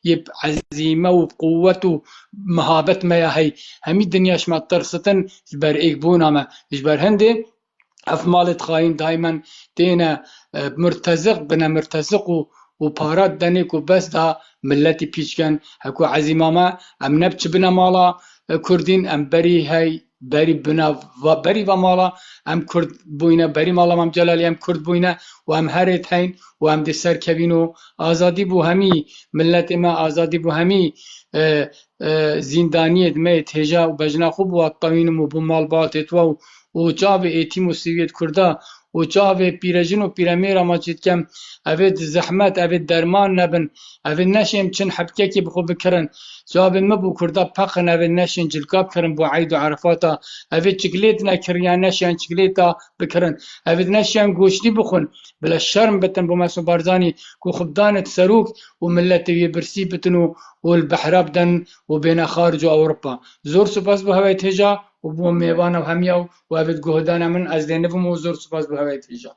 [SPEAKER 6] يب عزيمة وقوة مهابة ما هي همي الدنيا شما ترستن جبر إيقبونا ما جبر هندي أفمالت خاين دايما تينا مرتزق بنا مرتزق وبارات دانيك وبس دا ملتي بيشكن هكو عزيمة ما أم نبتش بنا مالا كردين أم بري هاي بري بنا بري ومالا أم كرد بوينة بري مالا مام جلالي أم كرد بوينة وأم هرت هين وأم دي سر كبينو آزادي بو همي ملت ما آزادي بو همي زندانية ميت هجا وبجنا خوب والطوين وبو مال باتت وجاب ایتیم و سویت کردا و جاب پیرجن و پیرمیر ما چید کم اوید زحمت اوید درمان نبن اوید نشیم چن حبکه کی بخو بکرن جاب مبو کردا پخن اوید نشین جلکاب کرن بو عید و عرفاتا اوید چکلیت نکریان نشین چکلیتا بکرن اوید نشین گوشتی بخون بلا شرم بتن بو مسو بارزانی کو خبدانت سروک و ملت برسی بتنو والبحر بدن وبين خارج أوروبا زور سپاس به هوای تجا و بو میوان و همیاو و اوید گهدان من از دینه و زور سپاس به هوای تجا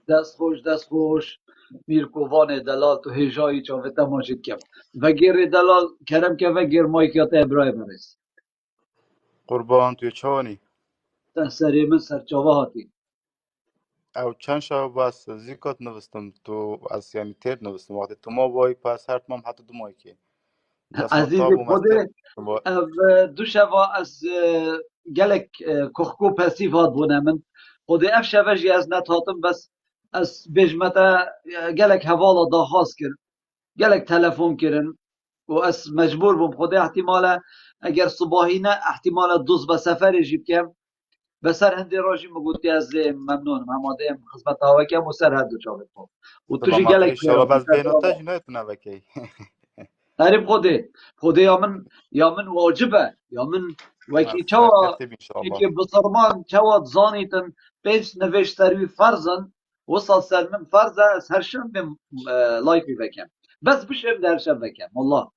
[SPEAKER 2] دست خوش میرکووان دلال تو هجایی چاوتا ماجد کم و گیر دلال کرم که و گیر مایکیات ابراهیم رس
[SPEAKER 11] قربان توی چانی
[SPEAKER 2] سری من سر چاوه هاتی
[SPEAKER 11] او چند شب بس زیکات نوستم تو از یعنی تیر نوستم وقتی تو ما بایی پس هرت مام حتی دو مایی که دست ما
[SPEAKER 2] عزیز
[SPEAKER 11] تابو
[SPEAKER 2] خوده
[SPEAKER 11] مستر
[SPEAKER 2] دو شوا از گلک کخکو پسیف هات بونه من خوده اف شوا جی از نتاتم بس از بجمتا گلک حوالا دا خواست کرد گلک تلفون کردن و از مجبور بوم خوده احتمالا اگر صباحی نه احتمالا دوز به سفر جیب کم بسر هندی راجی مگوتی از ممنون هماده ام خدمت هوا کم و سر هر دو چاوت بوم و
[SPEAKER 11] طبعا
[SPEAKER 2] توشی
[SPEAKER 11] ما
[SPEAKER 2] گلک
[SPEAKER 11] انشالله بس بینوتاش نایتونه وکی
[SPEAKER 2] تعریف خوده یا من واجبه یا من وکی چوا
[SPEAKER 11] سرکرتی انشالله
[SPEAKER 2] که بسرمان چوا زانیتن پیش نوشت سروی فرزن وصل سر من فرزه سرشم بیم لایفی بکم بس بشم درشم بکم والله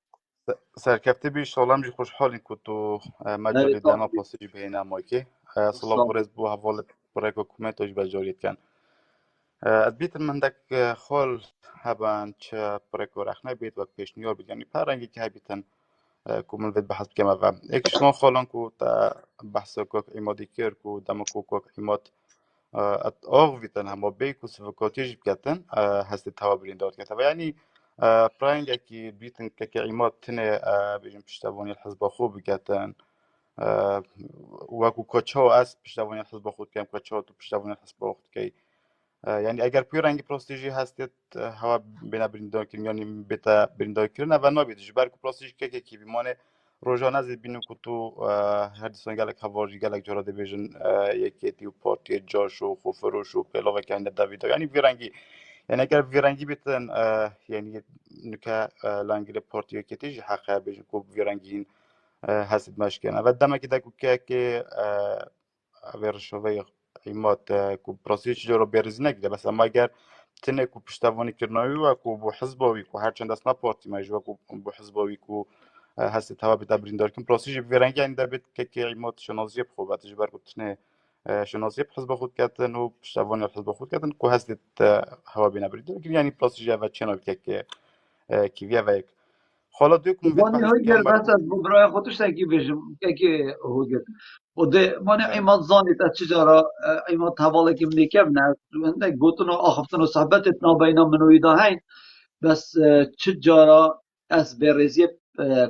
[SPEAKER 11] سرکرتی بی انشالله مجی خوشحالین که تو مجالی
[SPEAKER 2] نریتان
[SPEAKER 11] دانا پاسیج بهینه مایی که صلاح
[SPEAKER 2] والله
[SPEAKER 11] برز بو حوال برای حکومت بجاریت کن البته من دک خال هبان چه برای رخنه بید و پیشنیار بید یعنی پرنگی که هبیتن کومل ود بحث بكما و اكشلون خالن كو تا بحث كوك ايمادي كير كو دم كوك ايماد ات اوغ فيتن هم بيكو سفكاتيج بكتن هست توابرين دار كتب يعني براينج كي بيتن كك ايماد تنه بيجن پشتواني الحزب خوب بكتن وكو كوچو اس پشتواني الحزب خود كم كوچو تو پشتواني الحزب خود كي يعني اگر پیرنگی پروستیجی هستید هوا بنا بریندار کردن یعنی بتا بریندار کردن و نبید جبر کو پروستیج که کی بیمانه روزانه از بینو که تو هر دیسان گلک هواری گلک جراده بیشن یکی تیو پارتی جاشو خوفروشو پلاو که اند دوید یعنی پیرنگی یعنی اگر پیرنگی بیتن یعنی نکه لانگل پارتی که تیج حقه بیشن کو پیرنگی هستید مشکنه و دم که دکو که ورشوی ایمات کو پروسیج رو برز نگیره بس اما اگر تنێک و پشتیوانیکردنەوەی وەکو بۆ حزبەوەی و هەرچەند دەستنا پۆرتیمەژ وەکو بۆ حزبەوەی و هەستی تەوا بێتە بریندارکردن پرۆسیژی بێرەنگیان دەبێت کەکی عیمۆت شنازیە بخۆباتش بەرگوتنێ شنازیە حزب خود کردن و پشتیوانی حزب خود کردن که هستید هوا بینه بریندارکردن یعنی پرۆسیژی ئەڤە چێنۆ کێکێ کیڤە ڤەیەک خۆڵە دوێ کوم
[SPEAKER 2] وانی هاگر بس از برای خودش تکی بشم که هاگر و ده من ایمان زانیت از چجارا ایمان حواله که منیکم نه نه گوتن و آخفتن و صحبتت نابینا منوی داهین بس چجارا از برزی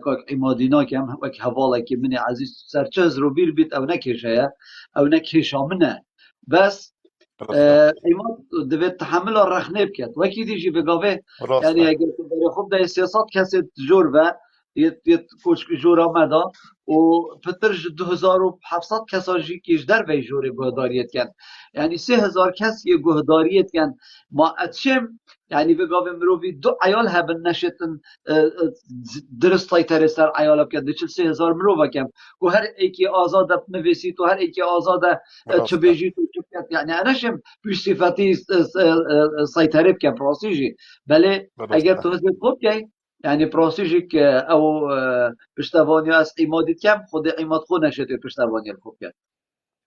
[SPEAKER 2] که ایمادینا کم وک حواله که من عزیز سرچه رو بیر بیت او نکشه او نکشامنه بس ایمان دوید تحمل رخنه بکد وکی دیجی بگاوه یعنی اگر برای خوب در سیاست کسی جور و یه کوچک جور آمده و پتر 2700 کسا کش در وی جور گهداریت کن یعنی 3000 کس یه گهداریت کن ما اتشم یعنی بگاوه مروی دو عیال هبن نشتن درست تایتر سر عیال بکن دچل 3000 مرو بکن و هر ایکی آزاد نویسید و هر ایکی آزاد چه بیجی تو يعني أنا شم بصفتي سيطرة بك بروسيجي بله اگر تو هزت خوب کی يعني بروسيجي او پشتوانی از ایمادیت کم خود ایماد خود نشده پشتوانی خوب کرد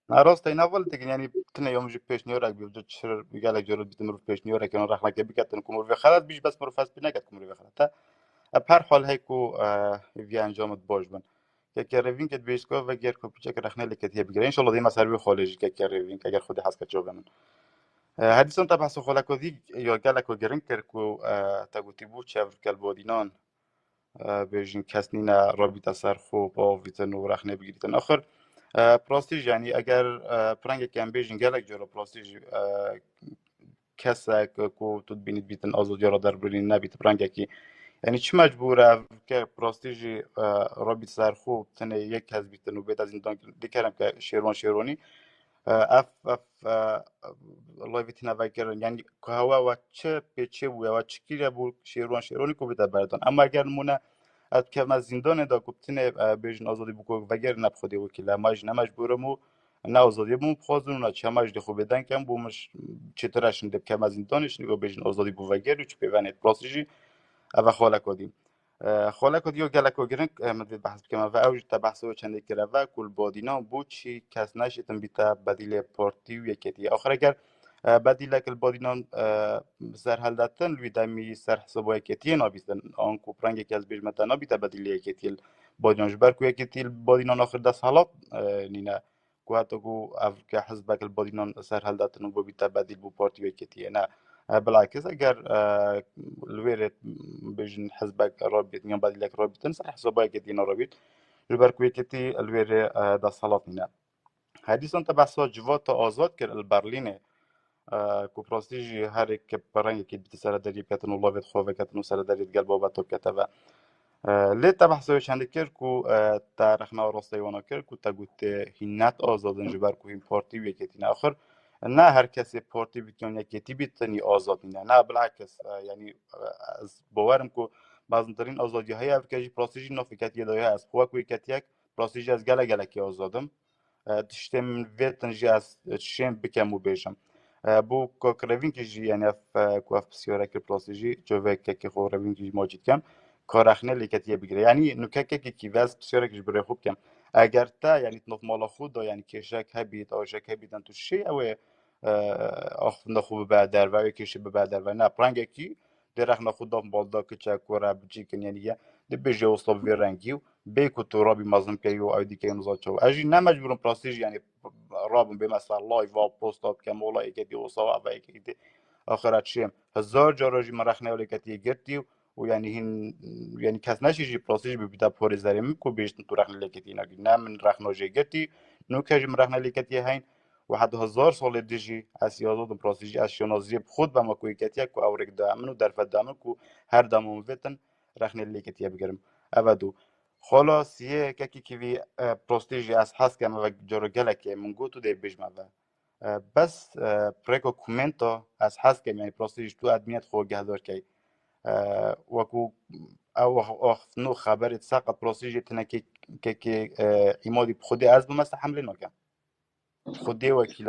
[SPEAKER 11] راستي ناول تكن يعني تنا يوم جي بيش نيورك بيبدو تشر قالك جرب بيتمر في نيورك كانوا راح لك بكتن كمر في خالد بيش بس مر فاس بينك كمر في خالد بهر حال هيكو في انجام باش بن که روین که بیشتر و گر کوپیچه که رخنه لکتی بگیره ان شاء الله دیما سروی خارجی که روین که اگر خودی حس که من حدیثان تا بحث خلاکو دی یا گلکو گرین کرکو تا گوتی بود چه کل بودینان بیشین کسنی نه رابطه سر خوب با ویتن و رخنه بگیریدن آخر پلاستیک یعنی اگر پرنگ کم بیشین گلک جرا پلاستیک کسا کو تو بینید بیتن آزادی را در برین نبیت پرنگ کی یعنی چه مجبوره که پرستیژی رابط سرخو تنه یک کس بیتن و بیت از این دانک دیگرم که شیرونی اف الله ویتنا وکرن یعنی که هوا و چه پیچه و چه کیره بود شیرونی کو بیت بردن اما اگر مونه ات که از زندان دا کوبتنه بیشن آزادی بکو وگر نبخودی وکیل ماج نمجبورم و نه آزادی بوم بخوازون نه چه ماج دخو بدن کم بومش چطورش ندب که از زندانش نگو بیشن آزادی بو وگر و چه پیوانه پرستیژی أبا خالك ودي وقالك وجرنك مدري بحث كما فأوج تبحثوا چند كرافا كل بودينا بوتشي كاسناش تنبيتا بديل بورتي ويكتي آخر اگر بديل كل بودينا سر هلدتن ويدامي سر حسابه كتي نابيستن آنكو برانج كاز بيج متى نابيتا بديل كتي بودينا جبر كوي كتي بودينا آخر دست حالات نينا كواتو أفريقيا حسبك البودينا سر هلدتن وبيتا بديل بو بورتي ويكتي أنا بالعكس اگر الويرت بيجن حزبك رابط يوم بعد لك رابط تنصح حسابك كتير رابط البركوي كتي الوير دا صلاتنا حديثا تبع صوت جوات آزاد كر البرلين كوبراستيجي هر كبراني كي بتسال دري كتن الله بيت خوفه كتن وسال دري قلبه باتو كتبه ليه تبع صوت چند كر كو تاريخنا راستي وانا كر كو تقول هنات آزادن جبر كو این پارتی ويكتين آخر نه هر کسی پارتی بیتون یکی بیتنی آزاد نه بالعکس یعنی از باورم که بعضی‌ترین آزادی های افکاری پرستیژی نفکتی دایی است خواه کوی کتیک پرستیژی از گله کی آزادم تشتم ویتنجی از شیم بکم و بیشم بو کروین کیجی یعنی کوف بسیاره که پرستیژی جوه که خو روین کیجی موجود کم کارخنه لیکتی بگیره یعنی نکته کی وز بسیاره کیج برای خوب کم اگر تا یعنی تنف مال خود یعنی کشک هبید او شک هبیدن تو شی او آخوند خوب بعد در و کشی به بعد در و نه پرنگ کی درخ نخود دام بالدا که چکورا بچی کن یعنی ده بجه اصلا وی رنگیو بیکو تو رابی مازم کیو آیدی که نزاد شو اجی نمجبورم پلاستیج یعنی رابم به مثلا لایو و پست اپ کم ولا یکی اصلا و یکی آخرت شیم هزار جاراجی مرخنه ولی کتی گرتیو و یعنی کس نشیجی پلاستیج ببیدا پور زریم کو بیشتن تو رخنه لکتی نگی نه من رخنه جگرتی نو که جم رخنه لکتی هین و حد هزار سال دیجی از یازدم پلاستیجی از شنازی خود به مکوی کتیه کو اورک دامن و درف دامن کو هر دامون ویتن رخنه لکتی بگیرم ابدو خلاص یه کی وی پلاستیجی از حس کم و جرگله که من گوتو دی بجمه بس پرکو کومنتا از حس کم یعنی پلاستیج تو ادمیت خو گهدار کی وكو او نو خبرت ساقط بروسيجي تنكي كي ايمودي بخدي ازم ما استحمل نوكم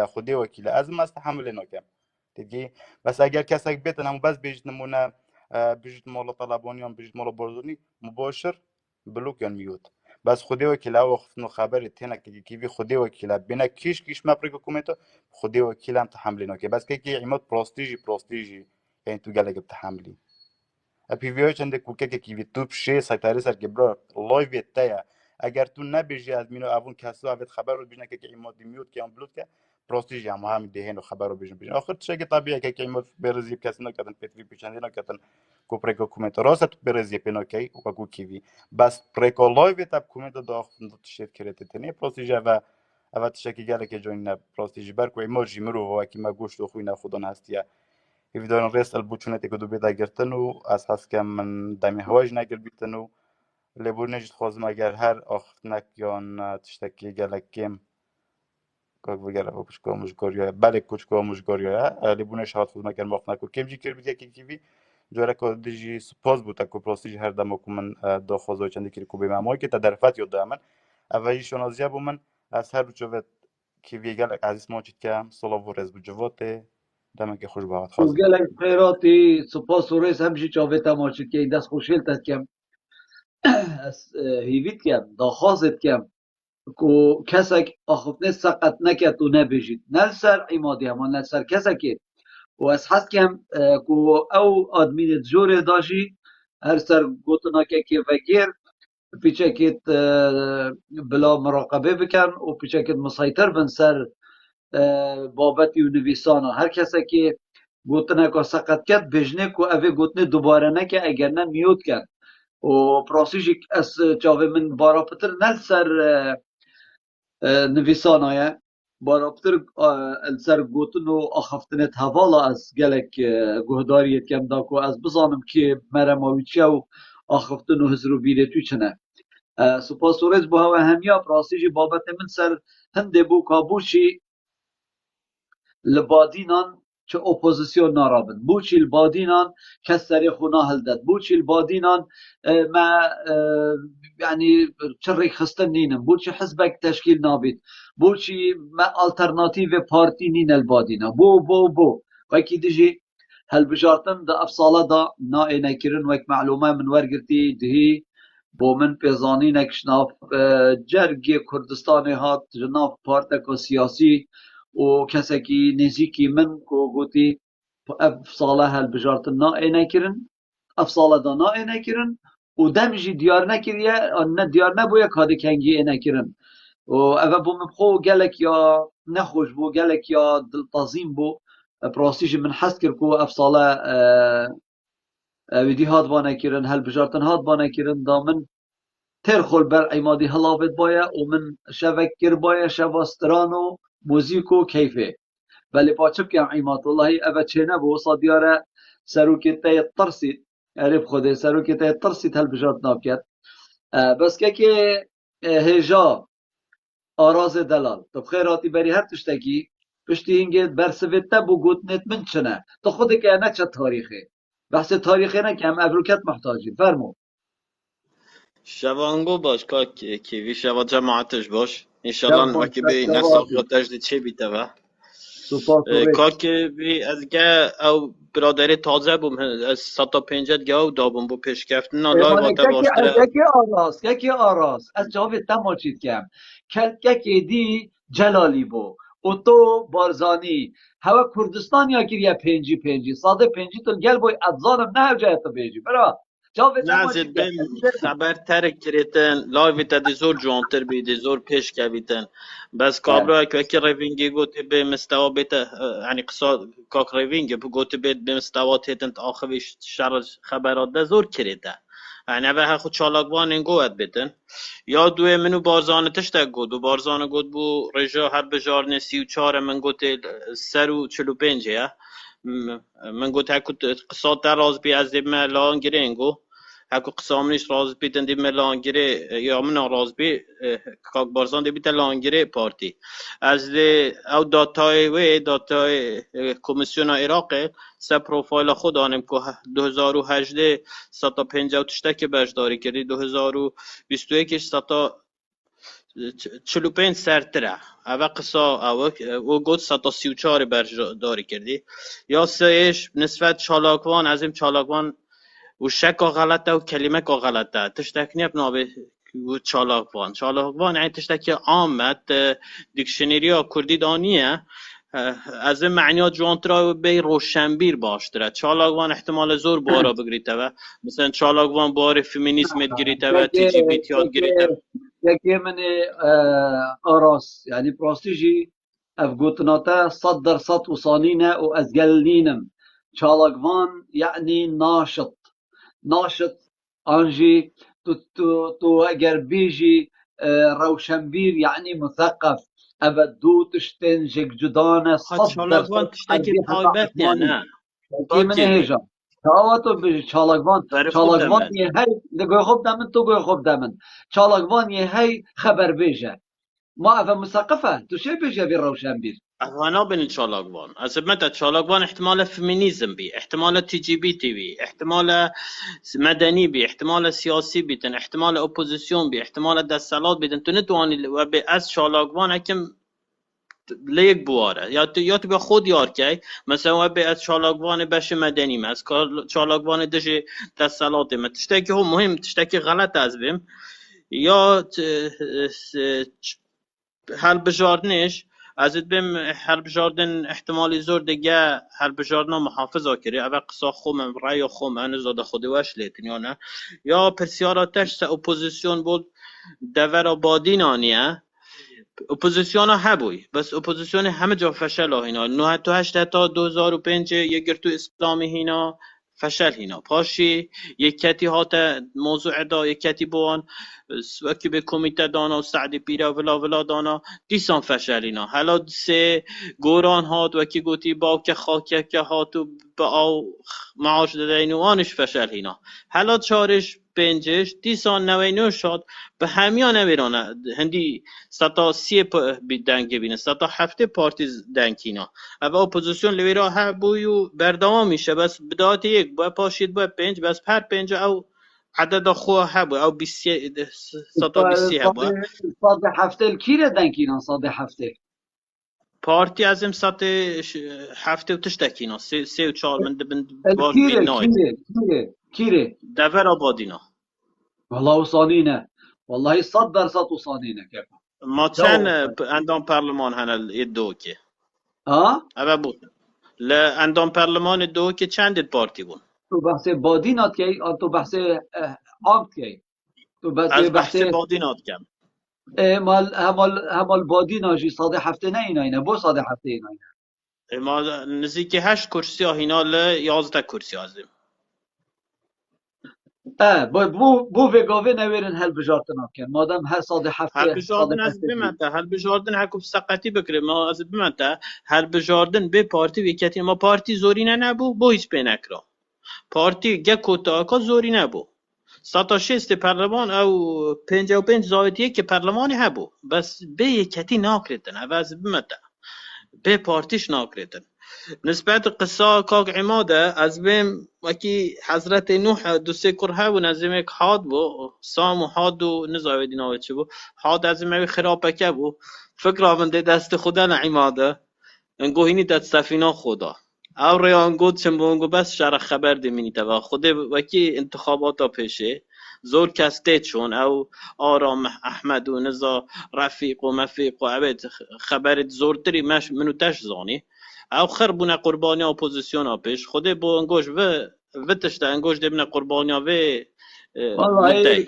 [SPEAKER 11] خدي وكيلا از ما استحمل نوكم تدگی بس اگر کسک بیتن همو بس بیجت نمونه بیجت مال طلبانیان بیجت مال برزونی مباشر بلوک یان میوت بس خودی وکیل وقت نو خبر تینا که کیوی خودی وکیل بنا کیش مپریک حکومت خودی وکیل هم تحملی نکه بس که عماد پراستیجی یعنی تو گله تحملی پیوی چنده کوکه که کیوی تو بشه سایتاری سر که برا لایو تایا اگر تو نبیجی از مینو اون کسو اوت خبر رو بیشنه که عماد میوت که ام بلوت که پراستیجی هم دهن و خبر رو بیشن آخر چه که طبیعه که عماد برزی کسی نکردن پتری پیچنده نکردن کوپریک حکومت راست برزی پناکی و کو کیوی بس پریکو لایو تاب حکومت داخل تشت کرده تنی پراستیجی و اوت شکی گله که جوین پراستیجی برکو ایموجی مرو و کی ما گوشت و خوینا خودان هستیا يفيدون الرئيس البوتشونات يقدو بيدا جرتنو أساس كم من دمي هواج ناقل بيتنو لبور نجد خوزم اگر هر آختنك يون تشتكي گلك كم كاك بگره بكشكو مشگوريا بله كشكو مشگوريا لبور نجد خوزم اگر ماختنكو كم جي كر بيديا كيفي جوره که دیجی سپاس بود که پروستیج هر دم که من داخوازه چندی که کوبی معماری که تدرفت یاد دامن اولی شنازیه بو من از هر روزه که ویگل عزیز ما چید که صلاح و رز بجواته دم که خوش باهات خواست
[SPEAKER 2] وقال خيراتي سپاس و رئيس همشي چاوتا ماشي كي دست خوشيل تكم هيفيت كم داخازت كم كو كسك اخفتني سقط نكت و نبجيت نلسر عمادي هما نلسر كسكت و از حس كم كو او ادمين جوري داشي هر سر گوتنا که وگیر پیچکت بلا مراقبه بکن و پیچکت مسیطر بن سر بابتی و نویسانا هر کسی که گوتنه که سقط کرد بجنه که اوه گوتنه دوباره نکه اگر نه میوت کرد و پراسیش از چاوه من بارا پتر نل سر نویسانایه بارا پتر سر گوتن و آخفتنت حوالا از گلک گهداریت کم دا که از بزانم که مرماوی چه و آخفتن و هزرو بیره توی چنه سپاس و رز بو هوا همیا پراسیش بابت من سر هنده بو کابوشی لبادینان چه اپوزیسیون نارابن بوچی البادینان کس سری خونا هلدد بوچی البادینان ما يعني چرک خستن نینم بوچی حزبک تشکیل نابید بوچی ما الترناتیو پارتی نین البادینا بو وکی دیجی هل بجارتن دا افصاله دا نا اینکرن وک معلومه من ورگرتی دهی بو من پیزانی نکشناف جرگ کردستان هات جناف پارتک سیاسی و کسی که نزیکی من که گوتی افصاله هل بجارتن نا اینکرن افصاله دا نا اینکرن و دمجی دیار نکریه نه دیار نبویه کاده کنگی اینکرن و اوه بو مبخو گلک یا نخوش بو گلک یا دلتازیم بو پراستیش من حس کر که افصاله ویدی هاد بانه کرن هل بجارتن هاد بانه کرن دا من ترخل بر عمادی هلاوت باید و من شوکر باید شواستران موزیک و کیفه ولی پاچب که عماد والله اوه چه نبو صادیاره سروکتای ترسید عرب خوده سروکتای ترسید هل بجارت ناب کرد بس که هجا آراز دلال تو خیراتی بری هر تشتکی پشتی اینگه برسویته بو گوتنت من چنه تو خود که نه چه تاریخه بحث تاریخی نه که هم ابروکت محتاجی فرمو
[SPEAKER 12] شوانگو باش کیوی شوا جماعتش باش انشالله وکی بی نساخ تجدید چه بیته و که بی از گه او برادری تازه بوم از 150 گاو دابم بو پیش کفتن لای واتا باشتره
[SPEAKER 2] که آراز از جاوی تماچید کم که دی جلالی بو و تو بارزانی هوا کردستان یا گیریه 5 ساده 5 تو گل بوی ادزانم نه جایت بیجی برا
[SPEAKER 12] نزد بین خبر ترک کریتن لایو تا دی زور جوانتر بی دی زور پیش کبیتن بس کابرا که روینگی گوتی به مستوا بیت یعنی قصاد کاک روینگی گوتی به مستوا تیتن آخویش شر خبرات ده زور کریتن یعنی اوه خود چالاکوان این گوید بیتن یا دوی منو بارزانه تشتک گود و بارزانه گود بو رجا هر بجارنه 34 من گوتی سر و 45 من گوت هکو قصاد در راز بی از دیمه لان گیره انگو هکو قسامنیش راز بی تن دیمه لان گیره یا من راز بی کاک بارزان دی بیتا لان گیره پارتی از دی او داتای کمیسیون عراقه سه پروفایل خود آنیم که 2018 150 تشتک برداری کردی 2021 100 45 سرتره اوه قصا او گوت 134 برداری کردی یا سهش نسبت چالاکوان از این چالاکوان و شکا غلطه و کلمه کا غلطه تشتکنی بنابه چالاکوان یعنی تشتکی عامت دیکشنری کردی دانیه از این معنیات جوانترا بی روشنبیر باشتره چالاکوان احتمال زور بارا بگریته و مثلا چالاکوان بار فیمینیسم گریته و تی جی بی تی گریته
[SPEAKER 2] یکی من آراس یعنی پراستیجی افگوتناتا 100% وصانينه وازقلنينم چالاکوان یعنی ناشط انجي تو اگر بیجی روشنبیر یعنی مثقف ابدو تشتن جك جدانه 100%
[SPEAKER 12] چالاکوان تشتکی تایبت یا نه
[SPEAKER 2] کی من هیجا تو بیجی چالاکوان یه هی دگوی خوب دمن تو گوی خوب دمن چالاکوان یه هی خبر بیجه ما افا مثقفه تو چه بیجه بی روشنبیر
[SPEAKER 12] انا بين تشالاكوان هسه متى تشالاكوان احتمال فيمينيزم بي احتمال تي جي بي تي بي احتمال مدني بي احتمال سياسي بيتن احتمال اوبوزيسيون بي احتمال دستلات بيتن تو نتواني وبي از تشالاكوان هكم ليك بواره یا تو خود یار کی مثلا وبي از تشالاكوان باش مدني ما از تشالاكوان دجي دستلات ما تشتكي هو مهم تشتكي غلط از بهم یا هل بجاردنش از بیم هر بجاردن احتمالی زور دیگه هر بجاردن محافظه کری اول قصا خوم رای خوم ان زاده خودی وش لیتن یا نه یا پرسیاراتش سه اپوزیسیون بود دور آبادین آنیه اپوزیسیون ها بوی بس اپوزیسیون همه جا فشل هینا 98 تا 2005 یک تو اسلامی هینا فشل هینا پاشی یکتی هات موضوع دا یکتی بوان وکی به کمیته دانا و سعدی پیره ولا دانا دیسان فشل هینا حالا سه گوران هات وکی گوتی با که خاکه که هاتو با او معاش دادین و آنش فشل هینا حالا چارش پنجش دیسان نوینو شد به همیان نمیرانه هندی 130 دنگی بینه 107 پارتی دنگینا و اپوزیسیون لیورا ها بویو بردوام میشه بس بداية یک با پاشید با 5 بس پر 5 او عدد خو هبو او 20 120 هبو
[SPEAKER 2] صاد هفته کیره دنکینا صاد هفته
[SPEAKER 12] پارتی ازم 107 و تشتکینا 3 و 4 من دبن باز بیناید
[SPEAKER 2] کیره
[SPEAKER 12] دور آبادینا
[SPEAKER 2] والله وصانينه والله 100% وصانينه كيف
[SPEAKER 12] ما كان عندهم برلمان هنا الدوكي اوه بود لا عندهم برلمان الدوكي چند پارتی بون
[SPEAKER 2] تو بحث بادینات کی تو بحث عام کی تو
[SPEAKER 12] بحث بادینات کم
[SPEAKER 2] همال بادینا جی صاد هفته نه اینا بو صاد هفته اینا
[SPEAKER 12] ما نزدیک 8 کرسی ها هینا ل 11 کرسی ازیم
[SPEAKER 2] بو وگاوه نویرن هل بجارتنا کن مادم هر صاد هفته
[SPEAKER 12] هل بجاردن از بمنته هل بجاردن حکوب سقطی بکره ما از بمنته هل بجاردن به پارتی ویکتی ما پارتی زوری نبو بو هیچ بینکرا پارتی گه کوتاکا زوری نبو 106 پارلمان او 55 زاویه که پارلمانی هبو بس به یکتی ناکردن عوض بمنته به پارتیش ناکردن نسبت قصه کاک عماده از بیم وکی حضرت نوح دو سه کرها و نزدیک حاد بو سام و حاد و نزاوی دیناوی چه بو حاد از بیم خرابه که بو فکر آمنده دست خدا نعماده انگو هینی دست سفینا خدا او ریان گود چن بو انگو بس شرح خبر دیمینی تبا خود وکی انتخاباتا پیشه زور کسته چون او آرام احمد و نزا رفیق و مفیق و عبید خبرت زورتری منو تش زانی او خربونه قربانی اپوزیسیون ها پیش خوده با انگوش و تشته انگوش دبنه قربانی ها و
[SPEAKER 2] والله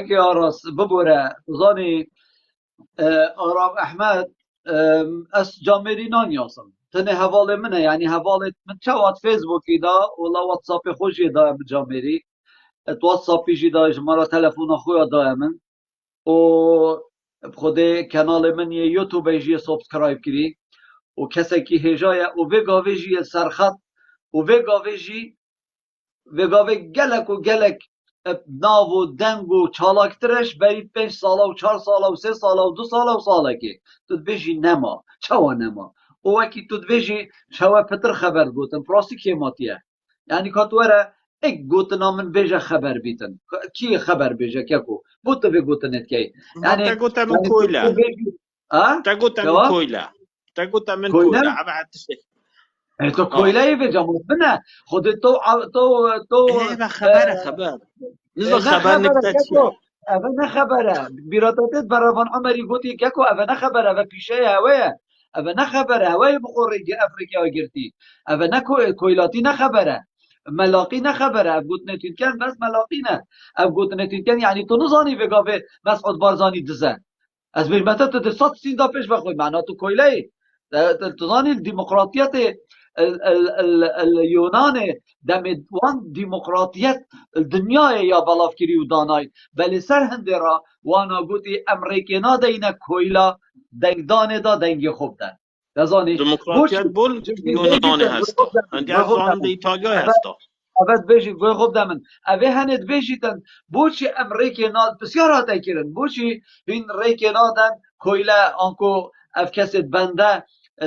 [SPEAKER 2] که آراس ببوره زانی آرام احمد از جامعی نانیاسم تنه حواله منه یعنی حواله من چواد فیسبوکی دا ولا واتساپ خوشی دا جامعی واتساپی جی دا مرا تلفون خویا دا من و خود کانال من یوتیوب جی سابسکرایب کری و کسی که هجای و وگاوی جی سرخط و وگاوی گلک ناو و دنگ و چالاکترش برید 5 ساله و 4 ساله و 3 ساله و 2 ساله و ساله که تو بجی نما چوا نما و وکی تو بجی چوا پتر خبر گوتن پراستی که ماتیه یعنی کاتوره ایک گوتنا من بجا خبر بیتن کی خبر بجا که کو بوت في قوتنت كي
[SPEAKER 12] ما
[SPEAKER 2] يعني
[SPEAKER 12] تقوت من كويلا تقوت من
[SPEAKER 2] جواب
[SPEAKER 12] كويلا تقوت من
[SPEAKER 2] كويلا
[SPEAKER 12] كويلا عبعد تشتي
[SPEAKER 2] تو كويلا في جاموس بنا خد تو
[SPEAKER 12] ايه خبر نزل
[SPEAKER 2] نه
[SPEAKER 12] خبر
[SPEAKER 2] خبره
[SPEAKER 12] نكتات
[SPEAKER 2] ککو اوه نه خبره بیراتت برافان عمری گوتی ککو اوه نه خبره اوه پیشه هواه اوه نه خبره هوای بخوری افریقیا گرتی اوه نه کویلاتی نه خبره ملاقی نه خبره او گوت نتین کن بس ملاقی نه او گوت نتین کن یعنی تو نزانی وگاوه مسعود بارزانی دزه از بیرمتت تو صد سین دا پیش بخوی معنا تو کویله تزانی ديمقراطية اليونان دم وان ديمقراطية الدنيا يا بلافكري وداناي بل سر هندرا وانا قوتي امريكينا دينا كويلا دنگدان دا دنگ خوب دن تزانی
[SPEAKER 12] ديمقراطية بول يوناني هستا عندي ازوان دي ايطاليا هستا
[SPEAKER 2] اوید بیشی گوی خوب دمن اوه هنت بیشیتن بوچی امریکا ناد بسیار هاته کرن بوچی این ریکا نادن کویله آنکو اف کسید بنده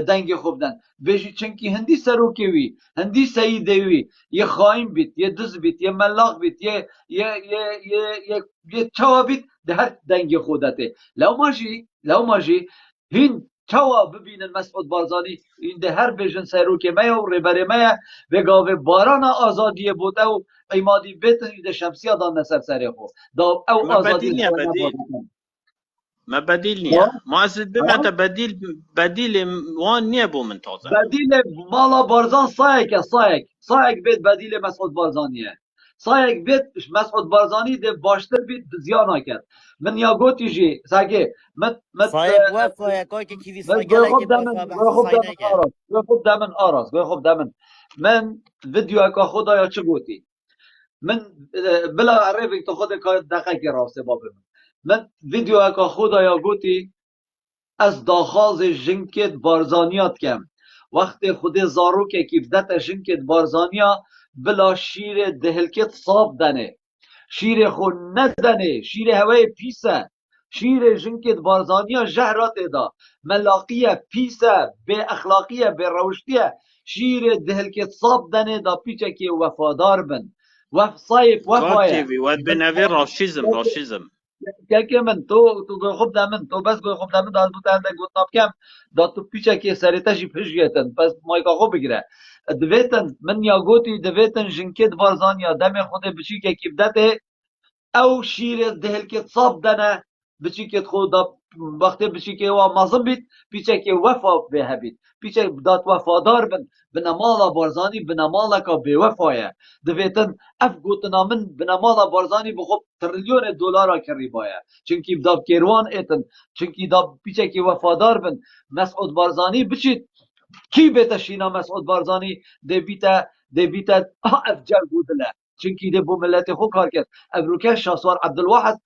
[SPEAKER 2] دنگ خوب دن بیشی چنکی هندی سروکی وی هندی سیده وی یه خایم بیت یه دز بیت یه ملاق بیت یه چوا بیت ده هر دنگ خودته لو ماجی هین چوا ببینن مسعود بارزانی این ده هر بیژن سروکی میا و ریبری میا و گاوه باران آزادی بود او ایمادی بیت ده شمسی دان نسر سری خو دا او
[SPEAKER 12] ما
[SPEAKER 2] آزادی
[SPEAKER 12] بديل يا بديل ما بديل نيا ما أزيد بما أنت بديل وان نيا بو من توزع
[SPEAKER 2] بدیل مالا بارزان سایک بیت بدیل مسعود بارزانیه سایک بیت مسعود بارزانی ده باشتر بیت زیان کرد من یا گوتی جی ساگه مت
[SPEAKER 9] صايب وفا يا كويكي كيفي صايقلك وفا بحث صاينجا
[SPEAKER 2] گوی خوب دامن من ویدیو اکا خدا یا چه گوتی من بلا عرفی تو خود که دقیقی راسته بابه من ویدیو اکا خدا یا گوتی از داخاز جنکت بارزانیات کم وقت خود زارو که کیفدت جنکت بارزانیا بلا شیر دهلکت صاب دنه شیر خود ندنه شیر هوای پیسه شیر جنکت بارزانیا جهرات ادا ملاقیه پیسه به اخلاقیه به روشتیه شیر دهلکت صاب دنه دا پیچه که وفادار بن صایب وفایه
[SPEAKER 12] كيفي واد بنافي راشيزم
[SPEAKER 2] که من تو خوب دامن تو بس خوب دامن داد تو تنده گوت ناب کم داد تو پیچه که سریتشی پیش گیتن پس مایکا خوب بگیره دویتن من یا گوتی دویتن جنکت بارزان یا دم خود بچی که کبدته او شیر دهل که صاب دنه بچی که خود وقتی بچی که و مازم بیت پیچه که وفا به بیت پیچه داد وفادار بن بنمالا بارزانی بنمالا که به وفایه دویتن اف گوتنا من بنمالا بارزانی بخوب تریلیون دلار کری باید چونکی داب کیروان ایتن چونکی داب پیچه که وفادار بن مسعود بارزانی بچید کی بیتا شینا مسعود بارزانی دی بیتا افجر بودله چونکی دی بو ملت خو کار کرد ابروکه شاسوار عبدالواحد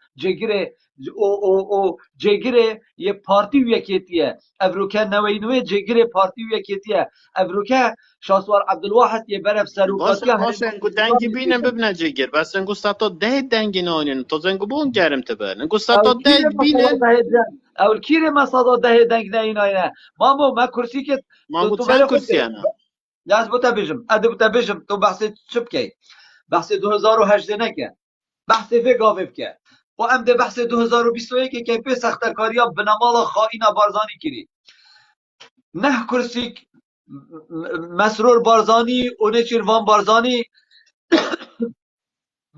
[SPEAKER 2] جگره یه پارتی ویکیتیه ابروکه نوی جگره پارتی ویکیتیه ابروکه شاسوار عبدالواحد یه برف سروکاتی
[SPEAKER 12] باشه انگو دنگی بینم ببینه جگر بس انگو ساتا ده دنگی نانین تو زنگو بون گرم تبر انگو ساتا ده بینن
[SPEAKER 2] اول کیره ما ساتا ده دنگ نه ایناینه ما کرسی که
[SPEAKER 12] ما چند کرسی انا
[SPEAKER 2] لازم بتا بجم تو بحث شبكي بحث 2018 نکه بحث في گاوه بکه و ام ده بحث 2021 که پی سختکاریا بنمال خائن بارزانی کری نه کرسی مسرور بارزانی اونه چیروان بارزانی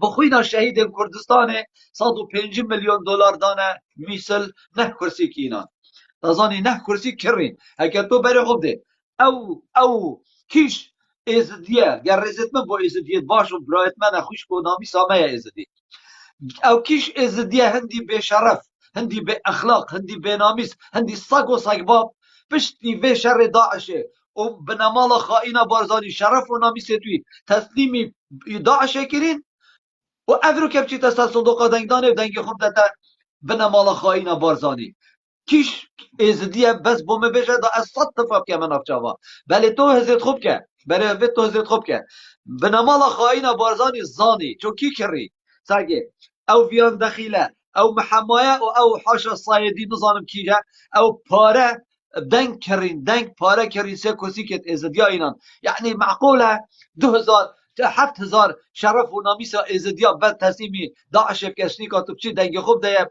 [SPEAKER 2] بخوینا شهید کردستان 105 میلیون دلار دانه میسل نه کرسی کینان تازانی نه کرسی کرین اگر تو بری خوب ده او کیش ازدیه گر رزت من با ازدیت باش و برایت من خوش کو نامی سامه ازدی او کیش ازدیه هندی به شرف هندی به اخلاق هندی به نامیس هندی سگ و سگ باب پشتی به شر داعشه و بنمال خائن بارزانی شرف و نامیس توی تسلیمی داعشه کرین و افرو کبچی تسل صندوق دنگدانه و دنگ خود دتا بنمال خائن بارزانی کیش ازدیه بس بومه بشه دا از صد تفاق که من افچاوا بله تو هزید خوب که برای تو هزید خوب که بنمال خائن بارزانی زانی چو کی کری ساگه او ویان دخیله او محمایه او حاشا صایدی نظانم کیجه او پاره دنگ پاره کرین سه کسی که ازدیا اینان یعنی معقوله 2000 7000 شرف و نامیسا ازدیا بعد تصمیمی داعش کشنی که تو چی دنگ خوب ده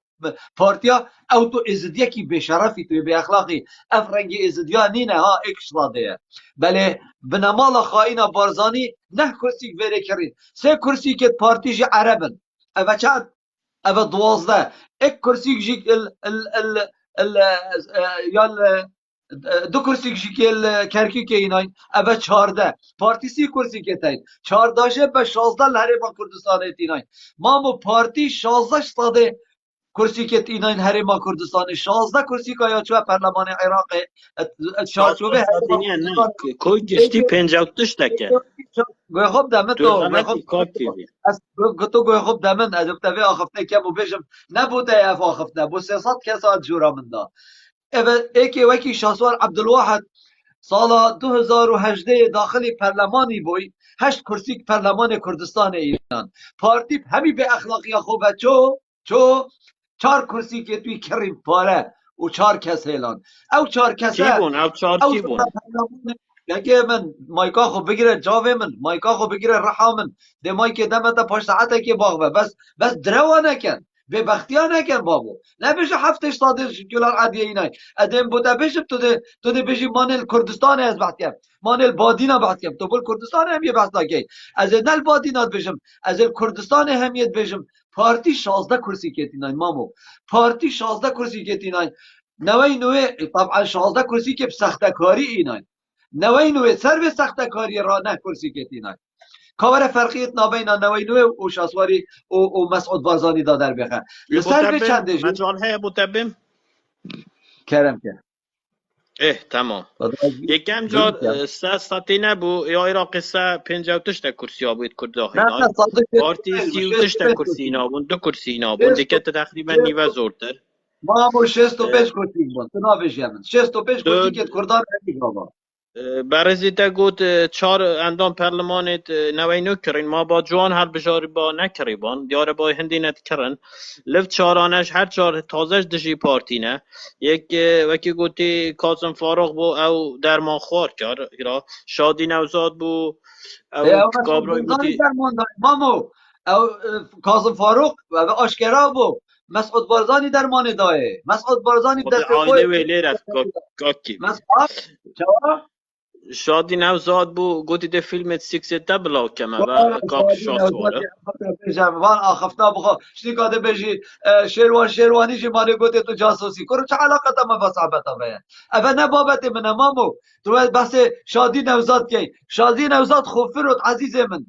[SPEAKER 2] پارتیا او تو ازدیا کی به شرفی تو به اخلاقی افرنگی ازدیا نینه ها اکش داده بله بنمال خائن بارزانی نه کرسی وره کرید سه کرسی که پارتیج عربن او چند او 12 یک کرسی جی ال یا دو کرسی که کرکی که اینای او 14 پارتی 30 کرسی که تاین 14 به 16 لهرما کردستان اینای ما مو پارتی 16 ساده کرسی که ایناین حرما کردستان 16 کرسی که یا چوه پارلمان عراق چارچوبه
[SPEAKER 12] ساتینیه نه کوی گشتی 58 تکه
[SPEAKER 2] گوی خوب دمت
[SPEAKER 12] تو
[SPEAKER 2] تو گوی
[SPEAKER 12] غلطی
[SPEAKER 2] خوب
[SPEAKER 12] کار کردی
[SPEAKER 2] از تو گوی خوب دمن از ابتوی آخفته که بو بشم نبوده اف آخفته بو 300 کسات جورا من دا ایکی وکی شاسوار عبدالواحد سال 2018 داخل پارلمانی بوی 8 کرسی پارلمان کردستان ایران پارتی همی به اخلاقی خوبه چو 4 کرسی که توی کریم پاره و 4 کس اعلان او 4
[SPEAKER 12] کی
[SPEAKER 2] کسه
[SPEAKER 12] بون او چار
[SPEAKER 2] او
[SPEAKER 12] کی بون
[SPEAKER 2] یکی من مایکا خو بگیره جاوه من مایکا خو بگیره رحا من ده مایک دمتا پشت ساعته که باغ بس دروا نکن به بختیا نکن بابو نه بشه 780 دلار عادیه اینای ادم بوده بشه تو ده بشه مانل کردستان از بحثیم مانل بادینا بحثیم تو بول کردستان هم یه بحث نکی از نل بادینات بشم از کردستان همیت بشم پارتی 16 کرسی کتینای مامو پارتی 16 کرسی کتینای نوی نوی طبعا 16 کرسی که سخته کاری اینای نوی نوی سر به سخته کاری را نه کرسی کتینای کار فرقیت نابین نوی نوی و شاسواری و مسعود بارزانی دادر بخه سر به چندش
[SPEAKER 12] مجال های متبم
[SPEAKER 2] کرم که
[SPEAKER 12] تمام یکم جا ساتینه بو یا عراق 58 تا کرسی ها بود کرده های
[SPEAKER 2] نه
[SPEAKER 12] پارتی 38 تا کرسی نابون 2 کرسی نابون دیگه تقریبا نیوه زورتر
[SPEAKER 2] ما همون 65 کرسی بود تو نابش یمن 65 کرسی که کردان نمی بابا
[SPEAKER 12] برزی تا گوت 4 اندام پارلمانت نوی نو کرین ما با جوان هر بجاری با نکریبان دیاره با هندی نت کرن لفت چارانش هر 4 تازش دشی پارتی نه یک وکی گوتی کاظم فاروق بو او درمان خوار کرد شادی نوزاد بو او کابروی گوتی
[SPEAKER 2] مامو او کاظم فاروق و آشکرا بو مسعود بارزانی درمان داره مسعود بارزانی دست
[SPEAKER 12] آینه ویلی رفت کاکی شادی نوزاد بو گوتی ده فیلمت 6 بلا کمه و کاک شاد واره
[SPEAKER 2] وان آخفتا بخوا شتی کاده بجی شیروانی جی مالی گوتی تو جاسوسی کرو چه علاقه تا من بصحبتا بیا اوه نه بابت من مامو تو بس شادی نوزاد کی شادی نوزاد خوب فرود عزیز من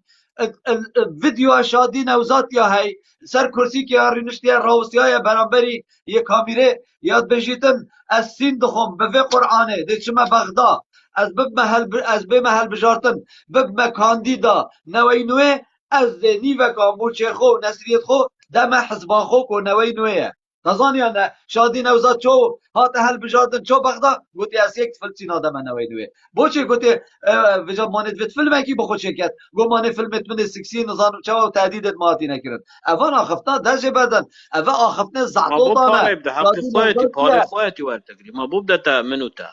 [SPEAKER 2] ویدیو شادی نوزاد یا هی سر کرسی که رینشتی راوسی های برانبری یه کامیره یاد بجیتن از سین دخم به قرآنه ده چما بغدا از به محل بجارتن به کاندیدا نوی نوی از نیو کامو چرخو نصریت خو دم حزبا خو کو نوی نویه تظن یا نه شادی نوزاد چو هات هل بجارتن چو بغدا گوتی از یک فلسطین آدم نوی نوی بوچه گوتی وجا ماند ویت فیلم کی بخو شرکت گو مان فیلمت من 60 نظام چو تهدیدت ماتی نکرد اوان آخفتا درجه بدن اوا آخفتن زعطو
[SPEAKER 12] دانه ما بوب حق خویتی پاره خویتی ورتگری ما بوب دتا منوتا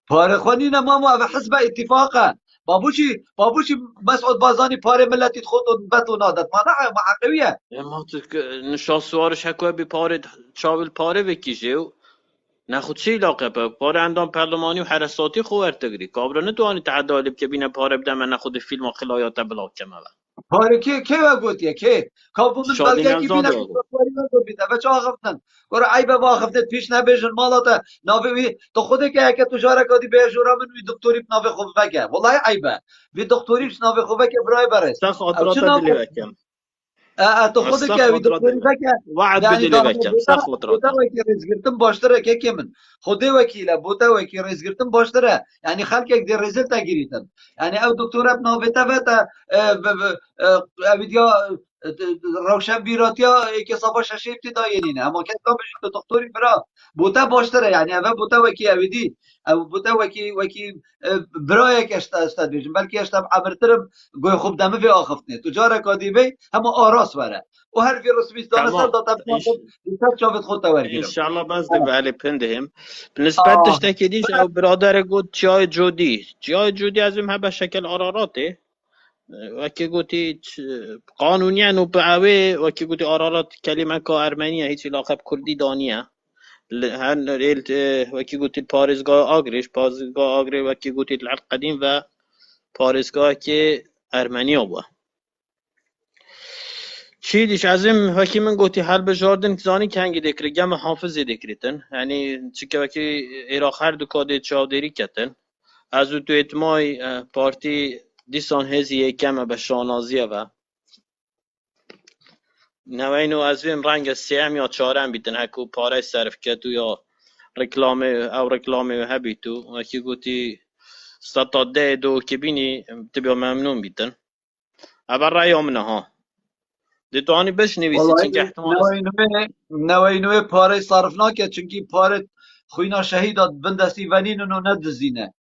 [SPEAKER 2] پاره خوانی نه مامو او حزب اتفاقا بابوچی مسعود بارزانی پاره ملتی خود بتو نادت ما نه حقیقیه
[SPEAKER 12] ما نشاط سوارش حکوه بی پاره چاول پاره بکیجه نه خود چی لاقه پاره اندام پارلمانی و حرساتی خو ارتگری کابرا نتوانی تعدالب که بینه پاره بدم نه خود فیلم و خلایات بلا کمه
[SPEAKER 2] پاره که و گوتیه که کابومن بلگه کی بینه و چه آخفتن گره عیب واخفتت پیش نبیشن مالاتا ناوی تو خود که تو جاره کدی به جورا من وی دکتری ناوی خوب بگه والله عیبه وی دکتری ناوی خوب بگه برای برس
[SPEAKER 12] تا خاطرات دلی بکم
[SPEAKER 2] تو خود که وی دکتری بگه
[SPEAKER 12] وعد بدلی بکم تا خاطرات
[SPEAKER 2] وکی رزگرتن باشتره که من خود وکیله بوتا وکی رزگرتن باشتره یعنی خلک یک در رزلت گیریتن یعنی او دکترات ناوی تا ویدیو روشن بیراتیا که صبح شش ابتدایی نینه اما که تو بشه دکتری برا بوتا باشتره یعنی اول بوتا وکی اویدی او بوتا وکی برای که استاد بیشم بلکه اشتم عمرترم گوی خوب دمه فی آخفتنه تجاره کادیبی هم آراس وره و هر ویروس بیستانه سر داتا بیستان شافت خود تورگیرم
[SPEAKER 12] انشاءالله بس ده ولی پندهم بالنسبه تشتکیدیش او برادر گود جای جودی از این هم به شکل آراراته وكي قلتي قانونيا وبعوي وكي قلتي أرالات كلمة كأرمنية هيك علاقة بكردي دانية هن وكي قلتي الباريزغا أغريش باريزغا أغري وكي قلتي العهد القديم و باريزغا كي أرمنيا بوا چی دیش از این وکی من گوتی حل به جاردن زانی کنگی دکره گم حافظی دکریتن یعنی چی که وکی ایراق هر دو کاده چاودری کتن از او تو اتمای پارتی دیسان هزی کم به شانازیه و نوینو از این رنگ سیم یا چارم بیتن هکو پاره صرف کتو یا رکلامه هبیتو وکی گوتی ستاده دو کبینی تبیا ممنون بیتن اول رای آمنه ها دتوانی بشنویسی
[SPEAKER 2] والله
[SPEAKER 12] چون که احتمال
[SPEAKER 2] نوینوی پاره صرف نکرد چونکی پاره خوینا شهیدات بندستی ونینن و ندزینه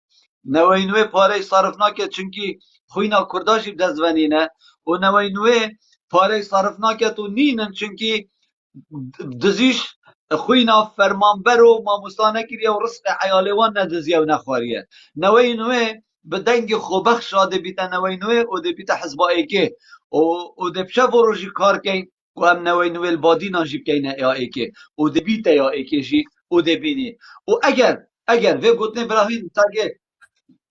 [SPEAKER 2] نوینوی پاره صرف نکرد چونکی خوینا کرداشی دزونینه و نوینوی پاره صرف نکرد و نینن چونکی دزیش خوینا فرمانبر و ماموستانه کریه و رزق عیالوان ندزیه و نخواریه نوینوی به دنگ خوبخ شاده بیتا نوینوی و ده بیتا حزبایی که و ده پشه وروژی کار کن و هم نوینوی البادی نانجی بکنه یا ایکه و ده بیتا یا ایکه جی و ده بینی و اگر وی گوتنه براهین تاکه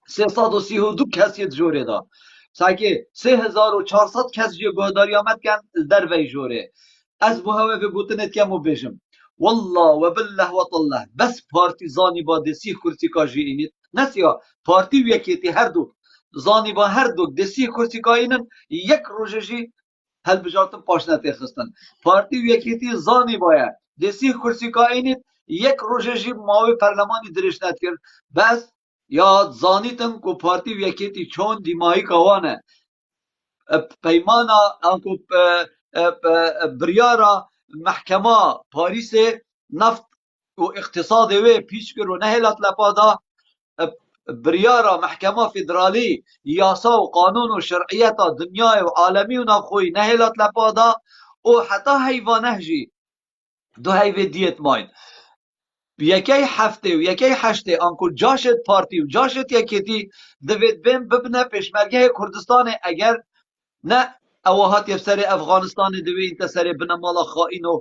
[SPEAKER 2] 332 کسی جوره دا ساکه 3400 کس جو گهداری آمد کن در وی جوره از بو هوا وی گوتنه کمو بیشم والله و بالله و طالله بس پارتیزانی با دسی کرسی کاجی اینید نسیا پارتی و یکیتی هر دو زانی با هر دو دسی کرسی کا اینن یک روژجی هل بجاتن پاشنتی خستن پارتی و یکیتی زانی باید دسی کرسی کا اینید یک روژجی ماوی پرلمانی درشنت کرد بس یا زانیتن کو پارتی و یکیتی چون دیمایی کاوانه پیمانا انکو بریارا محکمه پاریس نفت و اقتصاد وی پیش کرو نهلت لپادا بریارا محکمه فدرالی یاسا و قانون و شرعیت دنیای و عالمی و نخوی نهلت لپادا و حتی حیوانه جی دو حیوه دیت ماین یکی هفته و یکی هشته آنکو جاشت پارتی و جاشت یکیتی دوید بین ببنه پیشمرگه کردستان اگر نه اوهات یفسر افغانستان دوی انت سر بنا مالا خائن و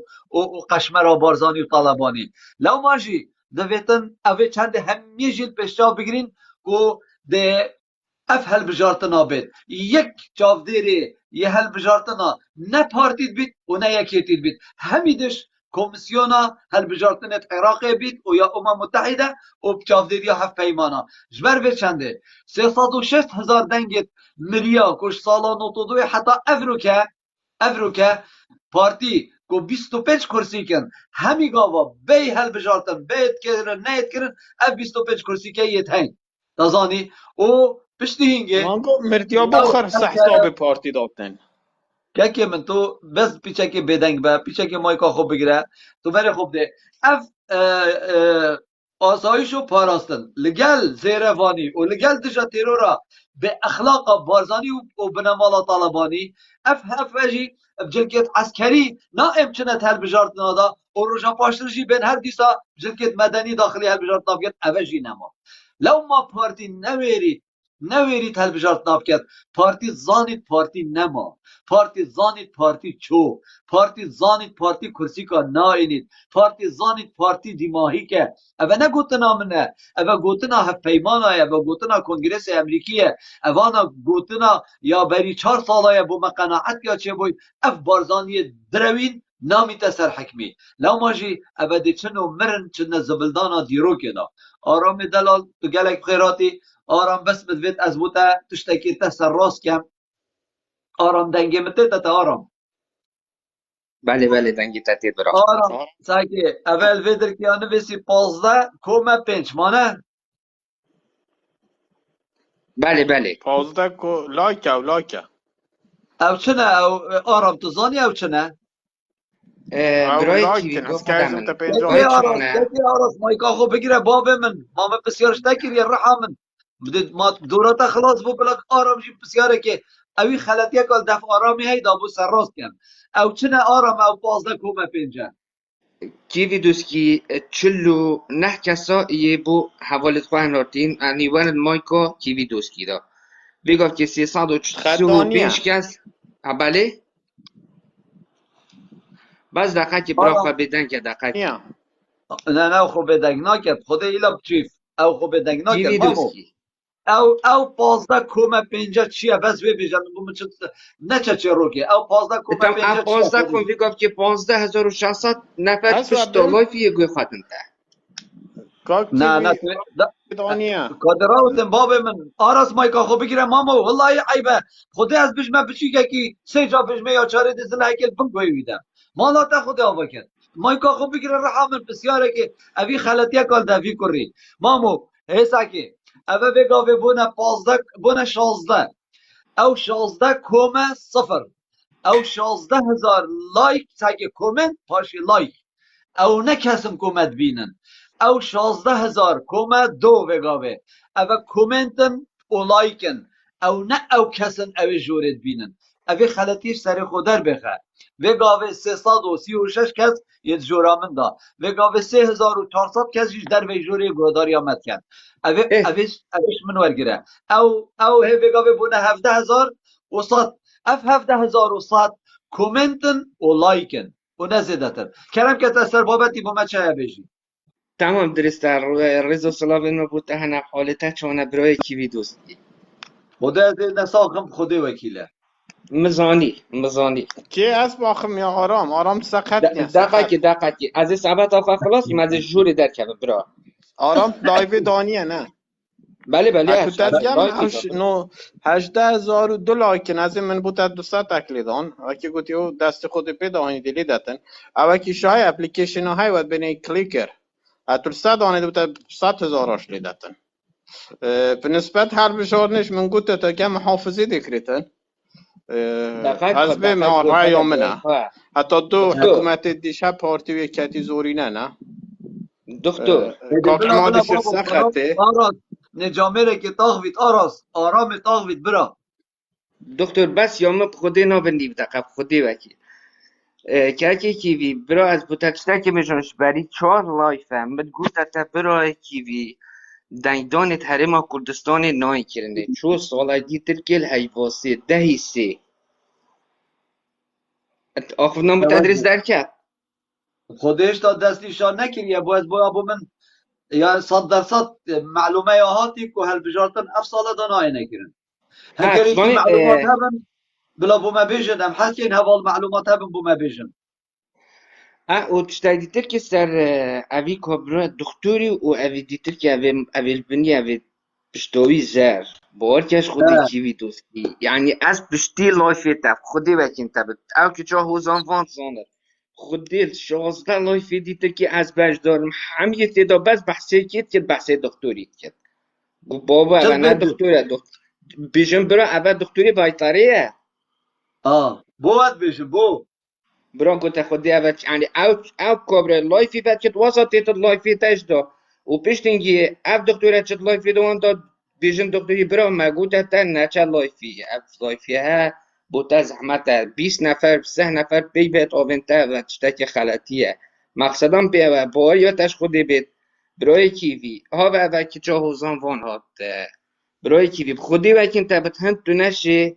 [SPEAKER 2] قشمرا بارزانی و طالبانی لو ماجی دویتن اوی چند همی جیل پیشتاو بگیرین و ده اف هل بجارتنا بید یک چاودیری یه هل بجارتنا نه پارتید بید و نه یکیتید بید همیدش کمیسیونا هل بجارتنت عراقی بید و یا متحده و چاودیری هفت پیمانا جبر به چنده 360,000 دنگت ملیا کش سالا نوتودوی حتی افروکه پارتی کو 25 کرسی کن همی گاوا بی هل بجارتن بیت کرن نیت کرن اف 25 کرسی که یت هین تازانی و پشتی هنگه
[SPEAKER 12] مانگو مرتیا بخر حساب پارتی دادن
[SPEAKER 2] که من تو بس پیچه که بدنگ با پیچه که مایکا خوب بگیره تو بره خوب ده اف آسایش و پاراستن لگل زیروانی و لگل دجا تیرورا به اخلاق بارزانی و بنمالا طالبانی اف هفجی بجلکت عسکری نا امچنت هل بجارت نادا و روژا پاشترجی بین هر دیسا بجلکت مدنی داخلی هل بجارت نابگت اوجی نما لو ما پارتی نویرید هل بجارت نابگت پارتی زانید پارتی نما پارتی زانید پارتی چو پارتی زانید پارتی کرسی کا ناینید پارتی زانید پارتی دیماهی که اوه نگوتنا منه اوه گوتنا هف پیمانه اوه گوتنا کنگرس امریکیه اوانا گوتنا یا بری 4 ساله بو مقناعت یا چه بوی اف بارزانی دروین نامی تسر حکمی لو ماجی اوه دی چنو مرن چنو زبلدانا دیرو کنا آرام دلال تو گلک خیراتی آرام بس بدوید از بوتا تشتکی تسر راست کم آرام دنگی مته تا آرام
[SPEAKER 13] بله دنگی تاتید برا
[SPEAKER 2] آرام ساکی اول ویدر که نویسی 15 کومه 5 مانه
[SPEAKER 13] بله
[SPEAKER 12] 15 کو لایکه
[SPEAKER 2] او چنه او آرام تو زانی او چنه
[SPEAKER 13] برای کیوی گفت من
[SPEAKER 2] یکی آراس مایکا خو بگیره باب من مامه بسیارش نکر یه رحا من ما دورتا خلاص بو بلک آرام جی بسیاره که اوی خلطیه کال دف آرامی هی دابو سر راست کن او چنه آرام او 15 کومه 5
[SPEAKER 13] کیوی دوسکی چلو نه کسا یه بو حوالت خواهن راتین انیوان مایکا کیوی دوسکی دا بگفت که 335
[SPEAKER 10] خدانیه
[SPEAKER 13] کس بله بس دقیقه که برا خواه بدن که دقیقه
[SPEAKER 10] نیا
[SPEAKER 2] نه خوب بدنگ نکرد خود ایلا چیف او خوب بدنگ نکرد
[SPEAKER 13] کیوی
[SPEAKER 2] مامو
[SPEAKER 13] دوسکی
[SPEAKER 2] او 15 کومه 50 چیه بس ببیجن بگم نه چه روکه او 15 کومه
[SPEAKER 13] تم
[SPEAKER 2] 50 چیه
[SPEAKER 13] 15 کن بگفت که 15600 نفر
[SPEAKER 10] اسوا
[SPEAKER 13] پشت
[SPEAKER 10] بن
[SPEAKER 13] لایف یه گوی خواهدن تا
[SPEAKER 10] کاک
[SPEAKER 2] نه
[SPEAKER 10] تیوی خدانیه
[SPEAKER 2] کادراوتن باب من آراس مایکا خو بگیره مامو والله عیبه خدا از بجمه بچی که سه جا بجمه یا چاره دزن هیکل بم گوی ویدم مالا تا خدا آوا کرد مایکا خو بگیره رحم من بسیاره که اوی خلطیه کال دوی کری مامو حسا که اوه بگاوه بونه 15 بونه 16 او 16 کومه صفر او 16,000 لایک تاگه کومنت پاشی لایک او نه کسم کومت بینن او 16,000 کومه دو بگاوه او کومنتن و لایکن او نه او کسن او جورت بینن او خلطیش سر خودر بخه بگاوه 336 کس یه جورامن دا بگاوه 3,400 کس یش در وی جوری گوداری آمد کن اوش من ورگره او هی بگاوه بونه 17,000 و صد اف 17,000 و صد کومنتن و لایکن و نزیدتر کرم که تسر بابتی با ما چه بیجی
[SPEAKER 13] تمام درست در رضا سلاوین ما بود هنه حالته چونه برای کیوی دوستی
[SPEAKER 2] خدا از نساقم خدا وکیله
[SPEAKER 13] مزانی
[SPEAKER 10] که اسب آخم یا آرام سقط نیا
[SPEAKER 13] دقیقه از سبت آخر خلاص از جوری در که برا
[SPEAKER 10] آرام لایو دانیه نه
[SPEAKER 13] بله
[SPEAKER 10] اکو تدگم 18,002 لایکن از من بود 200 تکلیدان اکی گوتی او دست خود پیدا هانی دیلی داتن او اکی شای اپلیکیشن های ود بینی کلیکر اتول 100 آنه دوتا 100,000 آش لیداتن بالنسبة هر بشورنش من قلت تكام محافظي ذكرتن حزب ما رأي منها حتى دو حكومات الدشا بارتي وكاتي زورينا نه
[SPEAKER 13] دكتور
[SPEAKER 10] كاك ما دش سخته
[SPEAKER 2] آراس نجامره که تاغوید آراس آرام تاغوید برا
[SPEAKER 13] دكتور بس يوم بخودي نابندي بدقة بخودي وكي كاكي كيوي برا از بوتاكستا كي مجانش بري 4 لايفه متقول تا برا كيوي دايدانت هرما كردستان ناي كرنه شو سالا دي تركيل هيواسي دهي سي آخونا متدرس در که
[SPEAKER 2] خودش تا دستیشان نکریه باید با من یا 100% معلومه یا هاتی که هل بجارتن اف ساله دانای نکرن هکری که معلومات هبن بلا بوما بیجنم حتی این حوال معلومات هبن بوما بیجن
[SPEAKER 13] او تشتاق ديتر كي سر اوي كبرى دكتوري و اوي ديتر كي اوي البني اوي بشتوي زار بوركش خودي كيوي دوسكي يعني از بشتي لايفي تاف خودي وكين تابت او كي هو زانفان زانر خودي الشازده لايفي ديتر كي از باش دارم حمية تدا بس بحثي كيت كت بحثي دكتوري كت بابا انا دكتوري بيجن برا اوي دكتوري بايطاريه
[SPEAKER 2] بوات بيجن بو
[SPEAKER 13] برانكو تاخديها بات يعني او كوبرا لايفي بات كت وسطيت اللايفي تاش دا وبيشتنجي اف دكتورة تشت لايفي دوان دا بيجن دكتوري برا موجودة تا ناتشا لايفي اف لايفي ها بوتا زحمتا 20 نفر 3 نفر بي بيت اوفنتا و تشتاكي خلاتية مقصدام بيوا باريا تاش خودي بيت برای کیوی ها و اوه که چاهو زنوان هات برای کیوی خودی وکن تا بتهند تو نشه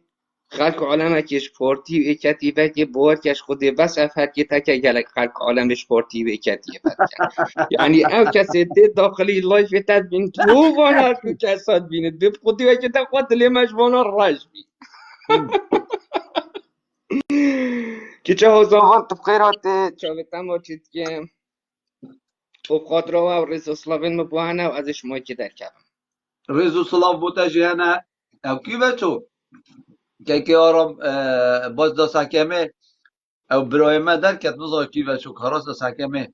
[SPEAKER 13] خلق عالم کش پارتی و اکتی وکی بار کش خودی بس افر که تکه گلک خلق عالمش پارتی و اکتی وکی یعنی او کسی دید داخلی لایف تد بین تو وانا تو کساد بیند بب خودی وکی تا خود لیمش وانا راش بین که چاهو زنوان تو بخیرات چاوتم و چید که و خاطره و رزا سلاوین مبوهنه و ازش مایکی در کردم
[SPEAKER 2] رزا سلاو بوده جهنه او کی بچو که آرام باز دا سکمه او برای ما در کت نزا کی بچو کاراس دا سکمه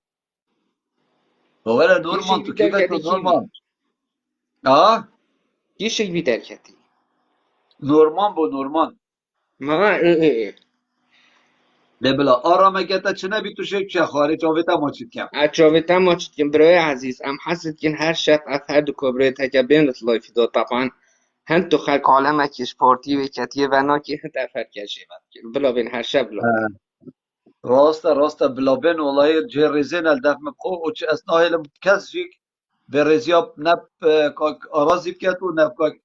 [SPEAKER 2] بوره نورمان تو کی بچو نورمان
[SPEAKER 13] کی شکلی در کتی
[SPEAKER 2] نورمان بو نورمان
[SPEAKER 13] ما
[SPEAKER 2] ببلا آرامه گتا چنه بی تو شک چه خواهی چاویتا ماچید کم
[SPEAKER 13] چاویتا ماچید کم برای عزیز ام حسد کن هر شب افهد و کبره تکه بینت لایفی داد طبعا هم تو خلق عالم اکیش پارتی و کتیه و ناکی هم تفر کشی بلا بین هر شب بلا
[SPEAKER 2] راسته بلا بین والله جریزین الدف مبخو و چه اسناهیل کس جیک برزیاب نب کاک آرازی بکت و نب کاک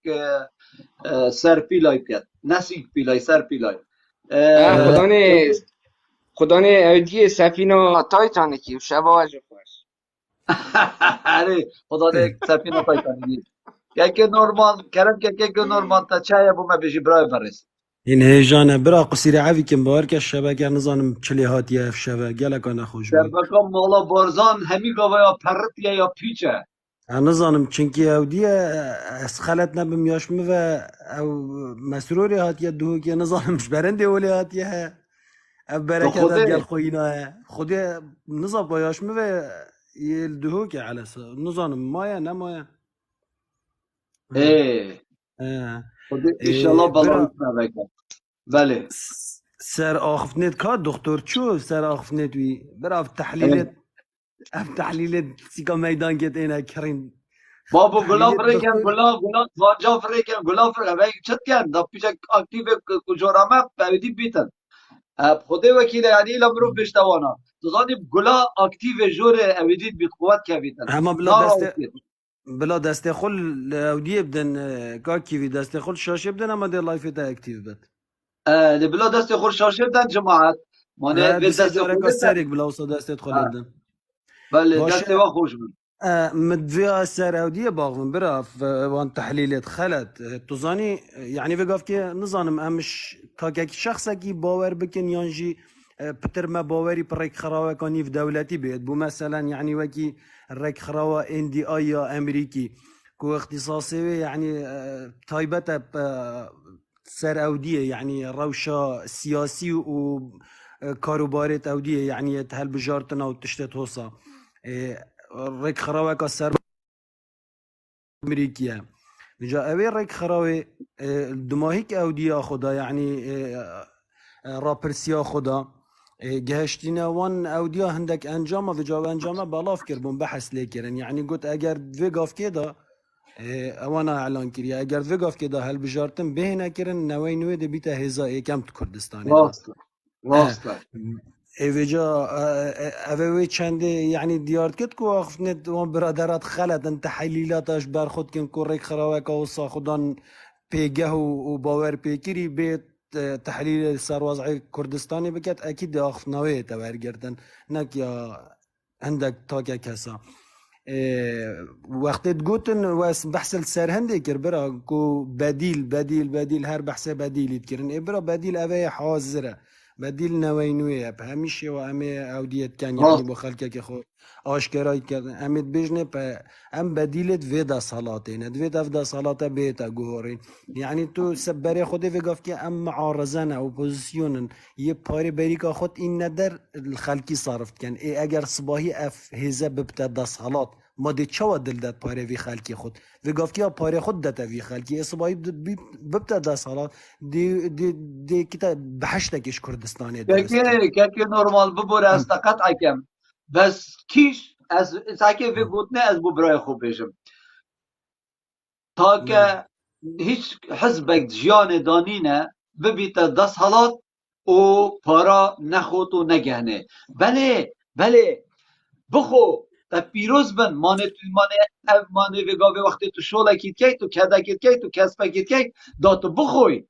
[SPEAKER 2] سر پیلای بکت نسیگ پیلای سر پیلای
[SPEAKER 13] خدا نه اوجی سفینه تایتانیکی و شب آجو خوش
[SPEAKER 2] آره خدا نه سفینه تایتانیکی که نورمال کرم که نورمال تا چای بوم بجی برای فرست
[SPEAKER 14] این هیجانه برا قصیر عوی کم بار که شبکه نزانم چلی هاتیه اف شبه گلکا نخوش بی
[SPEAKER 2] شبکه مالا بارزان همی گاوه یا پرت یا پیچه
[SPEAKER 14] نزانم چنکی او دیه از خلط نبم یاشمه و او مسروری هاتیه دو که نزانمش برنده اولی هاتیه او
[SPEAKER 2] تو
[SPEAKER 14] برکت
[SPEAKER 2] خوده
[SPEAKER 14] ات گل خوینا خودی نزان با یاشمه و یل دو که علسه نزانم مایا نمایا
[SPEAKER 2] ای خوده ایشالله بلاویت نبکن بله
[SPEAKER 14] سر آخفنت که دکتر چو سر آخفنت وی برا تحلیل سیکا میدان گت اینا کرین
[SPEAKER 2] بابو گلاب ریکن گلاب زانجاف ریکن گلاب ریکن وی چت کن دا پیچه اکتیو کجورامه باودی بیتن خود وکیل یعنی لمرو بشتوانا تزانی گلا اکتیو جور اویدید بیت قوت که بیتن
[SPEAKER 14] اما بلا دسته خل اودیه بدن کاکی وی دسته خل شاشه بدن اما دی لایف تا اکتیو بد
[SPEAKER 2] بلا دسته خل شاشه بدن جماعت مانه به دسته خل
[SPEAKER 14] بدن سرک بلا وسط دسته خل بدن
[SPEAKER 2] بله دسته وا خوش من
[SPEAKER 14] مدفع سر اودیه باغم براف وان تحلیلت خلط تزانی یعنی وقف که نزانم امش تا شخصا کی باور بکن یانجی پتر ما باوری پر رک خراوه کانی في دولتی بید بو مثلا يعني وكي رک خراوه اندی آی یا امریکی کو اختصاصي يعني تايبته سر اودیه يعني روشا سیاسی و کاروبارت اودیه يعني تهل بجارتنا و تشتت هوسا رک خراوه که سر امریکیه نجا اوی رک خراوه دماهی که اودیه خدا يعني راپرسیا خدا گهشتینا وان اودیا هندک انجام و جواب انجام بالاف کربون بحث لیکرن یعنی گوت اگر وگاف کدا اوانا اعلان کری اگر وگاف کدا هل بجارتن بهنه کرن نوی نوی ده بیتا هزا یکم تو کردستانی
[SPEAKER 2] راسته
[SPEAKER 14] اوجا اوی چنده یعنی دیارت کد کو آخفنت وان برادرات خلطن تحلیلاتش برخود کن کو ریک خراوه که وصا خودان پیگه و باور پیکری بیت تحلیل سر وضع کردستانی بکت اکید آخفناوی تبرگردن نک یا هندک تاکه کسا وقتی گوتن واس بحث السر هندی کر برا کو بدیل هر بحث بدیلیت کرن برا بدیل اوی حاضره بدیل نوینویه همیشه و همه اودیت کن یعنی با خلکه که خود آشکرایی کردن امید بجنه پا ام بدیلت ویدا صلاتین ویدا فدا صلاتا بیتا گوهرین یعنی تو سبری خودی وگاف که ام معارضن او پوزیسیونن یه پاری بریکا خود این ندر الخلکی صرفت کن ای اگر صباحی اف هزه ببتا دا صلات ما دی چوا دل داد پاره وی خلکی خود وگاف که پاره خود داتا وی خلکی اصبایی ببتا دا صلات دی کتا بحشتکش کردستانی
[SPEAKER 2] که نورمال ببوره از تقط عکم بس کیش از ساکه وی گوتنه از بو برای خوب بشم تا که هیچ حزبک جیان دانینه ببیتا دست حالات و پارا نخوت و نگهنه بله بخو تا پیروز بن مانه وگاوه وقتی تو شوله کیت کی تو کده کیت کی تو کسبه کیت کی داتو بخوی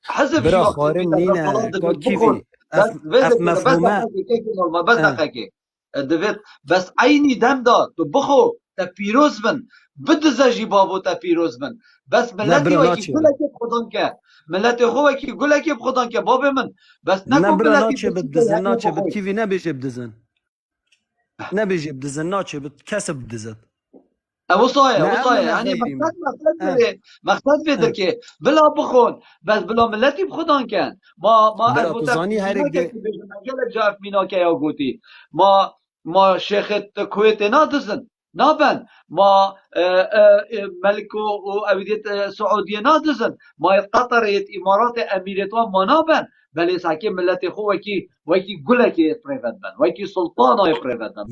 [SPEAKER 2] حزب
[SPEAKER 14] برا خارم نینه کیفی اف مفهومه
[SPEAKER 2] بس دقیقه دوید بس عینی دم داد تو بخو تا پیروز بن بدزه جی بابو تا پیروز بن بس ملتی وکی گلکی بخودان که ملتی خو وکی گلکی بخودان که باب من بس نکن
[SPEAKER 14] ملتی بدزن ناچه بد کیوی نبیشه بدزن نبیشه بدزن ناچه بد کس بدزن
[SPEAKER 2] وصايا يعني مقصد فيدر كي بلا بخون بس بلا ملتي بخدان كان ما
[SPEAKER 14] تزاني هرك
[SPEAKER 2] جاف مينا كيا قوتي ما شيخ الكويت نادزن نابن ما ملكو وأبيديت سعودية نادزن ما قطر إمارات أميرات ما نابن بل ساكن ملتي خو وكي قلك يفريفدن وكي سلطانه يفريفدن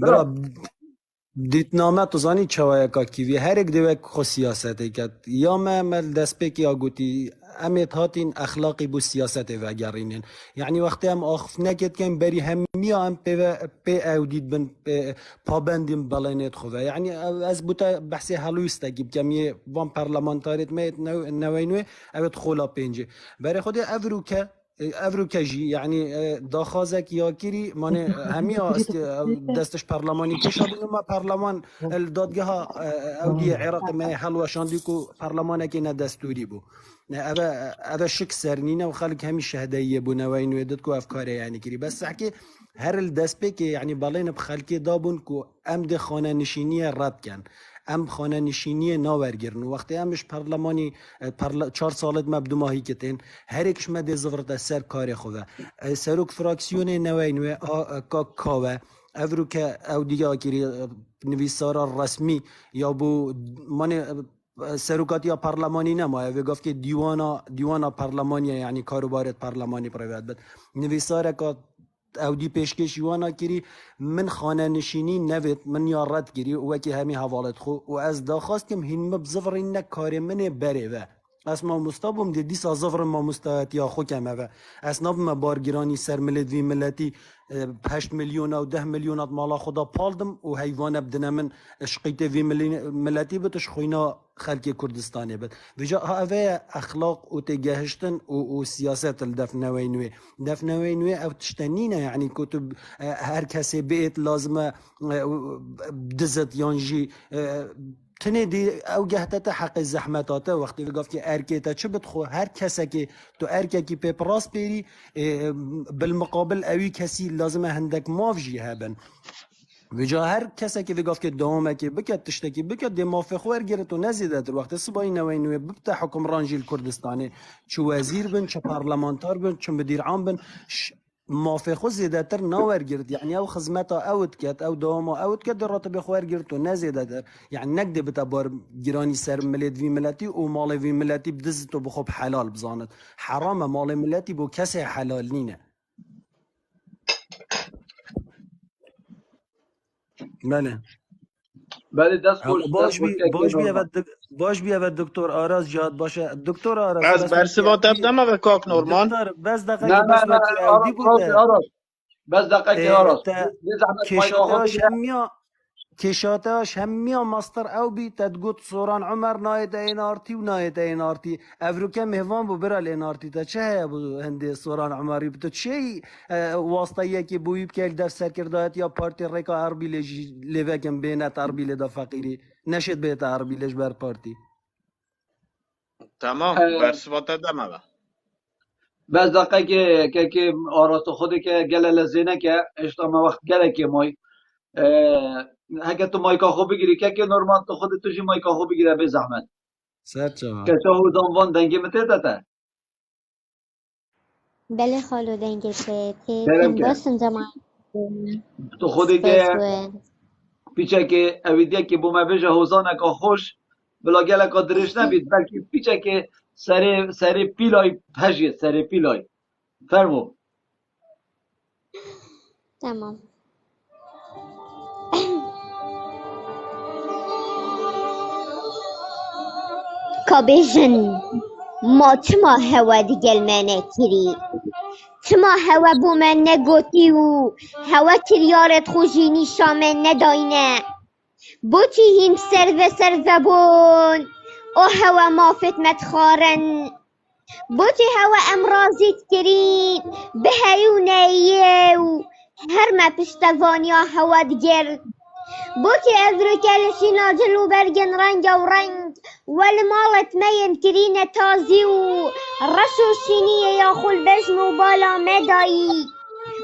[SPEAKER 14] دیتنامه تو زانی چوای کا کیوی هر یک دوک خو سیاست کرد یا مل دست پک یا گوتی امت هاتین اخلاقی بو سیاست و گرینن یعنی وقتی هم آخف نکد کن بری همی هم پی اودید بن پابندیم بلینت خواه یعنی از بوتا بحثی حلویست گیب کمی وان پارلمانتاریت میت نوینوی اوید خولا پینجه برای خود افروکجی یعنی داخازك یاکیری مانه همی دستش پارلمانی که شدیم ما پارلمان الدادگاه اودی عراق ما حلوه شاندی کو پارلمان که نه دستوری بو هذا شك سرنينا وخلق همي شهدايه بنوين ويدتكو افكار يعني كري بس احكي هر الدسبك يعني بالين بخلقي دابون كو امد خانه نشینی رد کن ام خانه نشینی ناورگرن وقتی امش پارلمانی 4 سالت مبدو ماهی کتن هر یکش مده زفرت سر کار خوده سروک فراکسیون نوین و کاوه افرو که او دیگه کری نویسارا رسمی یا بو من سروکات یا پارلمانی نمایه و گفت که دیوانا پارلمانی یعنی کاروبارت پارلمانی پروید بد نویساره که او دی پیشکش یوانا کری من خانه نشینی نوید من یا رد کری و که همی حوالت خو و از داخواست کم هین مبزفر این کار من بره و از ما مستابم دی 20 زفر ما مستعد یا خو کمه و از ناب ما بارگیرانی سر ملت وی ملتی 8 میلیون و 10 میلیونات مالا خدا پالدم و حیوان بدنا من اشقیت وی ملتی بتش خوینا خلق کردستانی بد وجا هاوی اخلاق و تجهشتن و سیاست الدفنوینوی دفنوینوی او تشتنینه يعني كتب هر کسی بیت لازمه دزت یانجی تنه دی او گهتت حق زحمتاته وقتی گفت که ارکیتا چه بتخو هر کسی که تو ارکه کی پیپراس بیری بالمقابل اوی کسی لازمه هندک مافجی هبن وجا هر کسی که گفت که دوامه که بکت تشتکی بکت دی موافق ورگیره تو نزیده در وقت صبای نوینوی ببتا حکمران کردستانی چه وزیر بن چه پارلمانتار بن چه مدیر عام بن موافقه زیاده تر نورگرد یعنی او خدمتا اوت کت او دوما اوت کت در راتب خوارگرد تو نزیده تر یعنی نقده بتبار گرانی سر ملت وی ملتی و مال وی ملتی بدز تو بخوب حلال بزاند حرام مال ملتی بو کسی حلال نینه بله
[SPEAKER 2] بله دست خوش
[SPEAKER 14] باش بی اول دکتر آراز جاد باشه دکتر آراز
[SPEAKER 12] از برسی با تبدم و کاک نورمان
[SPEAKER 14] دکتر بس دقیقه
[SPEAKER 2] نه
[SPEAKER 14] بس
[SPEAKER 2] نه
[SPEAKER 14] وقتی اودی بوده
[SPEAKER 2] آراز بس دقیقه آراز
[SPEAKER 14] کشاتاش همیا کشاتاش همیا ماستر او بی تدگوت سوران عمر نایت این آرتی و نایت این آرتی افریقا مهوان بو برال این آرتی تا چه ابو هندی سوران عمری بتو چه واسطه که بویب که دف سرکردایت یا پارتی ریکا عربی لیوکم بینت عربی لدا فقیری نشد بیت عربی لش بر پارتی
[SPEAKER 12] تمام برسی با تبدم و
[SPEAKER 2] بس دقیقه که آراز خودی که گله لزینه که اشتما وقت گله که مای اگه تو مایکا خوب بگیری که نورمال تو خودت توشی مایکا خوب بگیره به زحمت
[SPEAKER 14] سر چه
[SPEAKER 2] که تو زنوان دنگی متیده
[SPEAKER 15] بله خالو دنگه که
[SPEAKER 2] برم که
[SPEAKER 15] باسن زمان
[SPEAKER 2] تو خودی که پیچه که اویدیه که بومه بجه حوزانه که خوش بلا گله که درش نبید بلکه پیچه که سر پیلای پجید سر پیلای فرمو
[SPEAKER 15] تمام کابیجن ما چما هوا دیگل منه کری چما هوا بو من نگوتی و هوا تریارت خوشینی شامن نداینه بوتی هیم سر و بون او هوا مافت متخارن بوتی هوا امرازیت کرین به هیونه و هر ما پشتوانیا هوا دیگر بوتی افریکالشی ناجل و برگن رنگ و رنگ والمالت مین کرین تازی و رشو شینیه یا خل بجم و بالا مدایی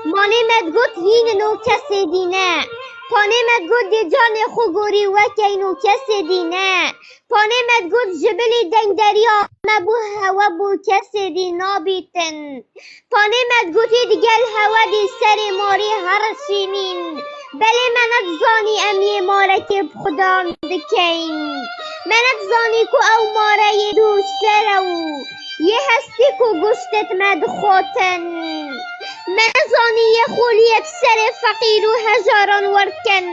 [SPEAKER 15] مانه مدگوت هین نو کسی دینه پانه مدگوت دی جان خوگوری وکی نو کسی دینه پانه مدگوت جبلی دنگ دریا مبو هوا بو کسی دی نابیتن پانه مدگوتی دیگل هوا دی سری ماری هر شینین بله منت زانی امی مارک خدا دکین منت زانی کو او ماره دوست رو یه هستی کو گشتت مدخوتن من زانی یه خولیت سر فقیر و هزاران ورکن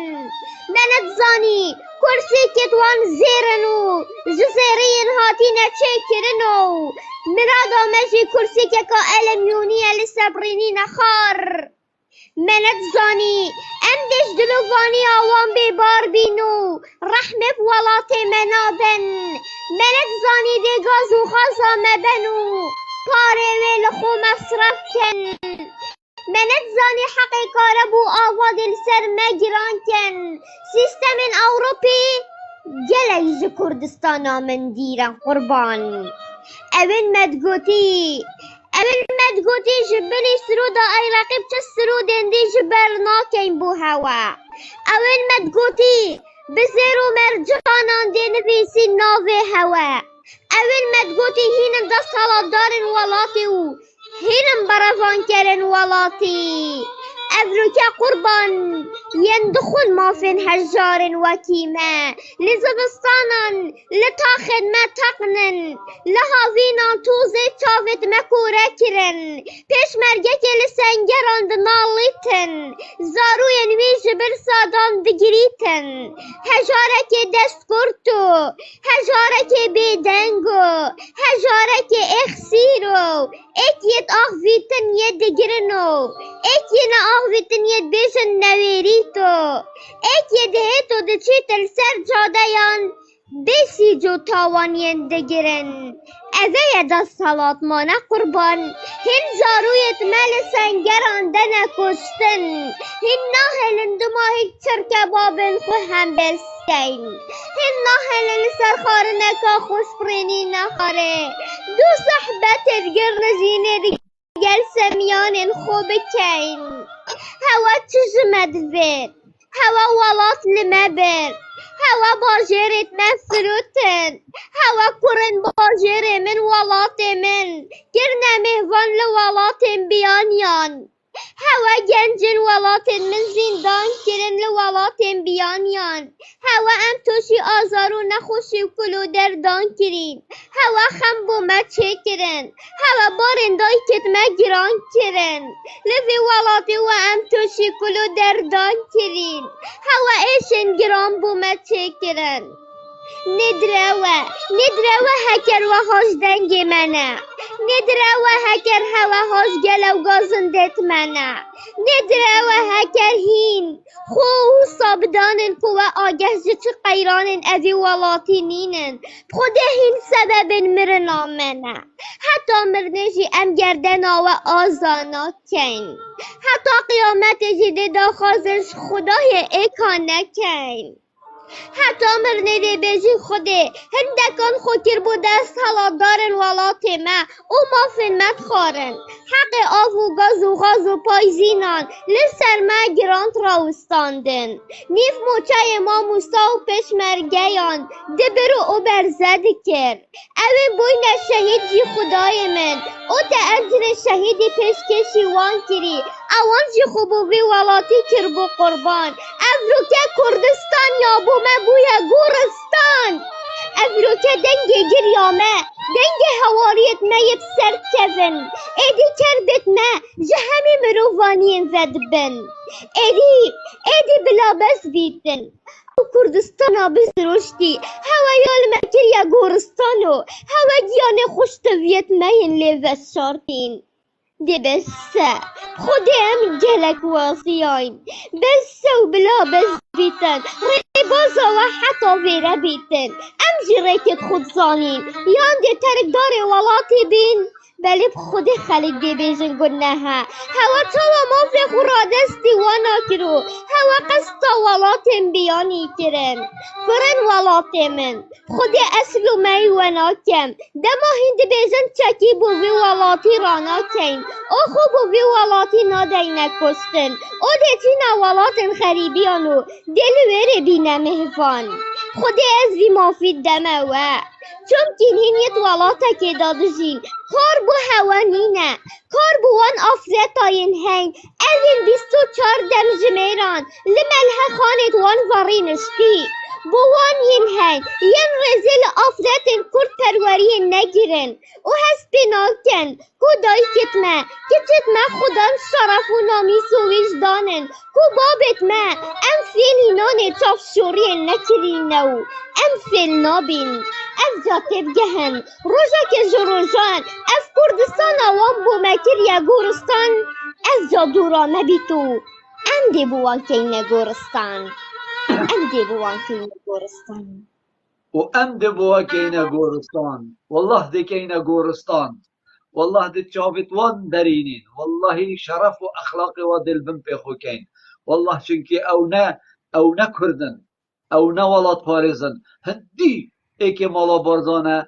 [SPEAKER 15] منت زانی کرسی کتوان زیرنو جزیرین هاتی نچکرنو مراد مجی کرسی که که المونی لسبرینی نخار منت زانی ام دش دلوانی آوان بیبار بینو رحمه ولات منابن منت زانی دی گازو خازا مبنو پاره ویل خو مصرف کن منت زانی حقی کاربو آواد السر مگران کن سیستم اوروپی گلیز کردستانا من دیرن قربان اول مدگوتی جبلی سرودا ای رقیب چه سرودن دی جبر ناکین بو هوا اول مدگوتی بزیرو مرجانان دی نویسی ناوی هوا اول مدگوتی هینم دا سالادارن ولاتی و هینم برافان کرن ولاتی افروکا قربان يندخل مافن حجار وكيما لزبستانا لتاخد ما تقنن لهاوينا توزي تشافت مكورا كرن پیش مرگك لسنگران دناليتن زارو ينويج برسادان دگريتن حجارك دست كرتو حجارك بيدنگو حجارك اخسيرو اكيت اخويتن يدگرنو اكينا اخويتن يدبيشن نويريتو اكيد هيتو دچيتل سر جاديان بيسي جو تاوان يندگرن اوه دا صلات مانا قربان هن زارويت مال سنگران دنا کشتن هن ناهلن دماهی چرکبابن خو هم بسکین هن ناهلن سرخارنکا خوش برینی نخاره دو صحبت افگر نزینه گل سمیان خوب کین هوا چجمد بید هوا ولات لمبر هوا باجرت من فروتن هوا کرن باجر من ولات من گرنه مهوان لولات بیانیان هوا گنجن ولات من زندان کرن لولات بیانیان هوا ام توشی آزارو نخوشی و کلو دردان کرین هوا خم بو ما چه کرن هوا بارندای کت ما گران کرن لفی ولاتی و ام توشی کلو دردان کرین هوا ایشن گران بو ما چه کرن ندروه هکر و هاش دنگ منه ندروه هکر هوا هاش گلو گازندت منه ندروه هکر هین خو صابدانن قوة آگه چه قیرانن اوی ولاتی نینن خود هین سبب مرنا منه حتی مرنجی ام گردنا و آزانا کن حتی قیامت جده دا خازش خدای اکانه کن حتی مرنه بیجی خوده هندکان خوکر بوده سالادارن ولات ما او مافن مد خارن حق آف و گاز و غاز و پایزینان لسر ما گرانت راوستاندن نیف موچه ما موسا و پشمرگیان دبرو او برزد کرد اوه بوین شهید جی خدای من او تأجر شهیدی پشکشی وان کری اوان جی خوبوی ولاتی کر بو قربان افروکه کردستان یا بو مبویا گورستان افروکه دنگ گریامه دنگ هواریت میت سرد کفن ایدی کربت ما جهمی مروفانین زد بن ایدی بلا بس بیتن او کردستان بزرشتی هوا یال مکر یا گورستانو هوا دیانه خوشتویت مین لیوز شارتین دی بسه خودم گلک واسیاین بسه و بلا بس بیتن ریبازا و حتی ویره بیتن ام جریکت خود زانین یان دی ترک داره ولاتی بین بله خود خلق دی بیجن گناها هوا چاوا مافی خورادستی وانا کرو هوا قسطا ولاتم بیانی کرن کرن ولات من خود اصلو می وانا کم دما هند بیجن چکی بوی ولاتی رانا کن او خو بوی ولاتی نادین کستن او دیتینا ولاتن خریبیانو دلویر بینه مهفان خود از وی مافی دموه چون کنینیت ولاتا که دادجین کار بو هوانینه کار بو وان افزتاین هین اوین 24 دم جمیران لملها خانت وان وارینشتی بوان ينهين ين رزل أفرات كرد پروری نگیرن و هست بناکن کو دایکت ما کتت ما خودم شرف و نامیس و وجدانن کو بابت ما ام فیلی نان چاف شوری نکرینو ام فیل نابین اف جاتب گهن روژا که جروجان اف کردستان اوان بو مکر یا گورستان اف جا دورا مبیتو ام دی بوان که گورستان ام دی بوان که گورستان
[SPEAKER 2] وأم دبوا كينا غورستان والله دي كينا غورستان والله دي تشافت وان درينين والله شرف وأخلاق ودل بن بيخو كين والله شنكي أو نا كردن أو نا ولاد بارزن هندي ايكي مالا بارزانه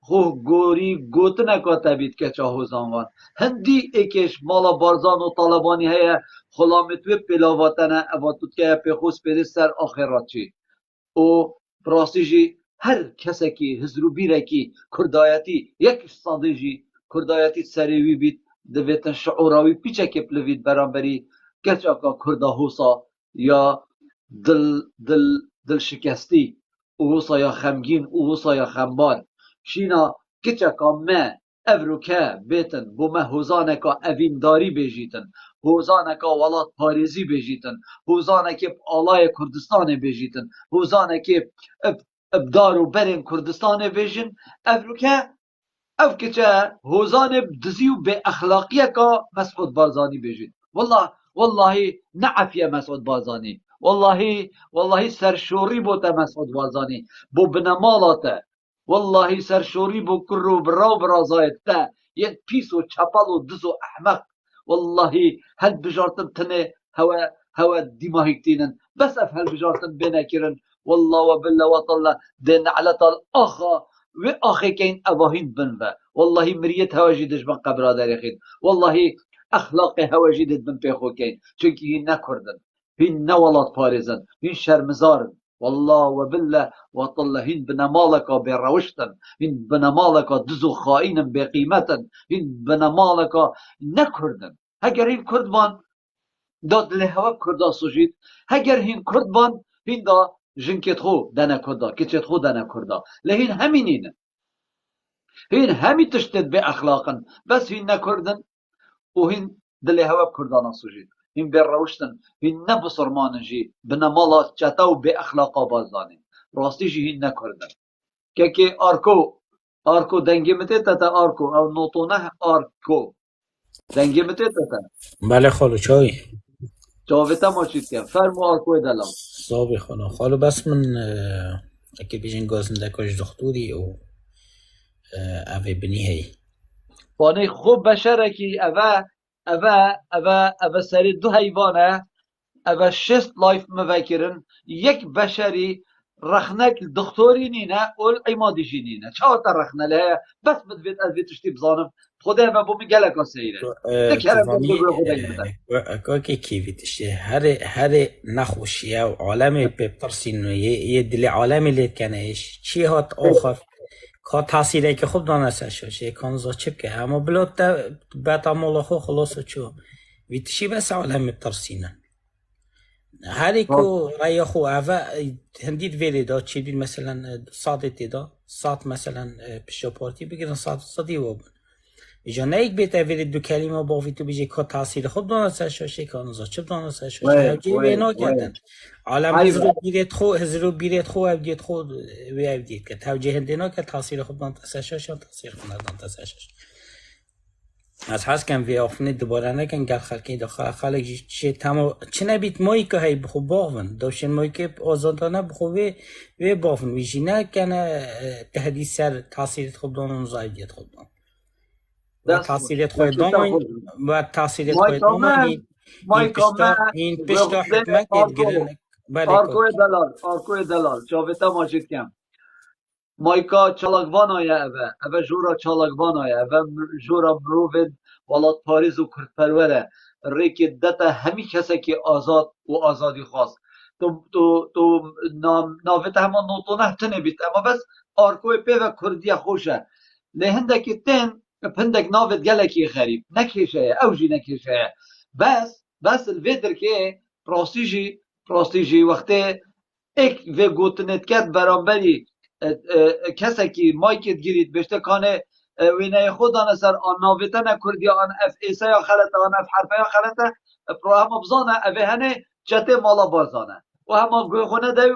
[SPEAKER 2] خو گوری گوتنه که تبید که چاهو زنوان هندی ایکش مالا بارزان و طالبانی هیا خلامت و پلاواتنه اواتود که پیخوز پیده سر آخرات چی و براستی هر کسی که هزرو بیره که کردایتی یک صادجی کردایتی سریوی بید دویتن شعوراوی پیچه که پلوید برانبری گرچه که کردا حوصا یا دل شکستی حوصا یا خمگین حوصا یا خمبان شینا کچه که ما افروکه بیتن بو ما حوزانه که اوینداری بیجیتن حوزانه که ولاد پاریزی بیجیتن حوزانه که آلای کردستان بیجیتن حوزانه که ابدار و برین کردستان بیجن افروکه او کچه حوزانه دزی و به اخلاقیه که مسعود بارزانی بیجید والله نعفیه مسعود بارزانی والله سرشوری بوده مسعود بارزانی بو بنمالاته والله سرشوری بو کرو براو برازایت ده یک پیس و چپل و دز و احمق والله هل بجارتن تنه هوا دیماهیکتینن بس اف هل بجارتن بنکرن والله و بالله و طالله ده نعلت الاخا و آخه که این اواهین بنوه والله مریت هواجی دشمن قبرادر خید والله اخلاق هواجی دشمن پیخو کن چونکه این نکردن این نولاد پارزن این شرمزارن والله و بالله و طالله این بنمالکا بروشتن این بنمالکا دزو خائینن بقیمتن این بنمالکا نکردن اگر این کردوان داد لحوه کردا سوجید اگر این کردوان این دا جنکت خو دنه کردا کچت خو دنه کردا لهین همینینه هین همی تشتد به اخلاقن بس هین نکردن و هین دل هوا کردانا سوجید هین بر روشتن هین نبصرمانن جی بنمالا چتا و به اخلاقا بازدانین راستی جی هین نکردن که آرکو دنگی مته تتا آرکو او نوتونه آرکو دنگی مته تتا
[SPEAKER 16] بله خالو چای
[SPEAKER 2] جاویتا ما چید کن فرمو آرکوی دلم
[SPEAKER 16] صابی خانم خالو بس من اکی بیشن گازنده کاش دختوری و اوه بنی هی
[SPEAKER 2] بانه خوب بشره که اوه سری دو حیوانه اوه 6 لایف مفکرن یک بشری رخنک دکتوری نینه اول ایمادیشی نینه چه تا رخنه له بس بدوید از ویتشتی بزانم خدا و بومی گلکا سیره تکرم بگو خدا گمده
[SPEAKER 16] که کیویتشتی هر نخوشیه و عالم بپرسین یه دل عالمی لید کنهش چی هات آخر که تاثیره که خوب دانسته شد کانزا چپ که اما بلاد بتا مولا خو خلاص چو ویتشی بس عالم بپرسینه هری کو رای خو اوه هندید ویلی دا چی بید مثلا ساعتی دا ساعت مثلا پشت پارتی بگیرن ساعتی وابن ایجا نه یک بیت ویلی دو کلمه باوی تو بیجی که تاثیر خود دانسته شد کانزا چپ دانسته شد اوجی بینا کردن عالم هزرو بیرت خو اوجیت خود وی اوجید که توجه هندینا که تاثیر خود دانسته شد تاثیر خود دانسته شد از هست کن وی آفنه دوباره نکن گر خلقی داخل خلق چه نبید مایی که هی بخو باون داشتن مایی که آزادانه بخو وی باون ویجی نکنه تهدید سر تاثیرت خوب دانون زایدیت خوب دان و تاثیرت خوب دانون و تاثیرت خوب دانون این پشتا حکمت گرن
[SPEAKER 2] آرکوی دلال جاویتا ماجید کم مایکا چالاگوان آیا اوه جورا چالاگوان آیا اوه جورا مروفید ولاد پاریز و کردپروره ریکی دتا همی کسی که آزاد و آزادی خواست تو ناویت همان نوتونه تنه بیت اما بس آرکوی پی و کردی خوشه لهنده که تن پندک ناویت گلکی خریب نکیشه اوجی نکیشه بس الویدر که پراستیجی وقتی ایک و گوتنت کرد برانبری کسی که مایکت گیرید بشته کانه وینای خود آن سر آن ناویتن کردی آن اف ایسا یا خلطه آن اف حرفه یا خلطه برو هم بزانه اوه هنه چته مالا بازانه و هم گوخونه ده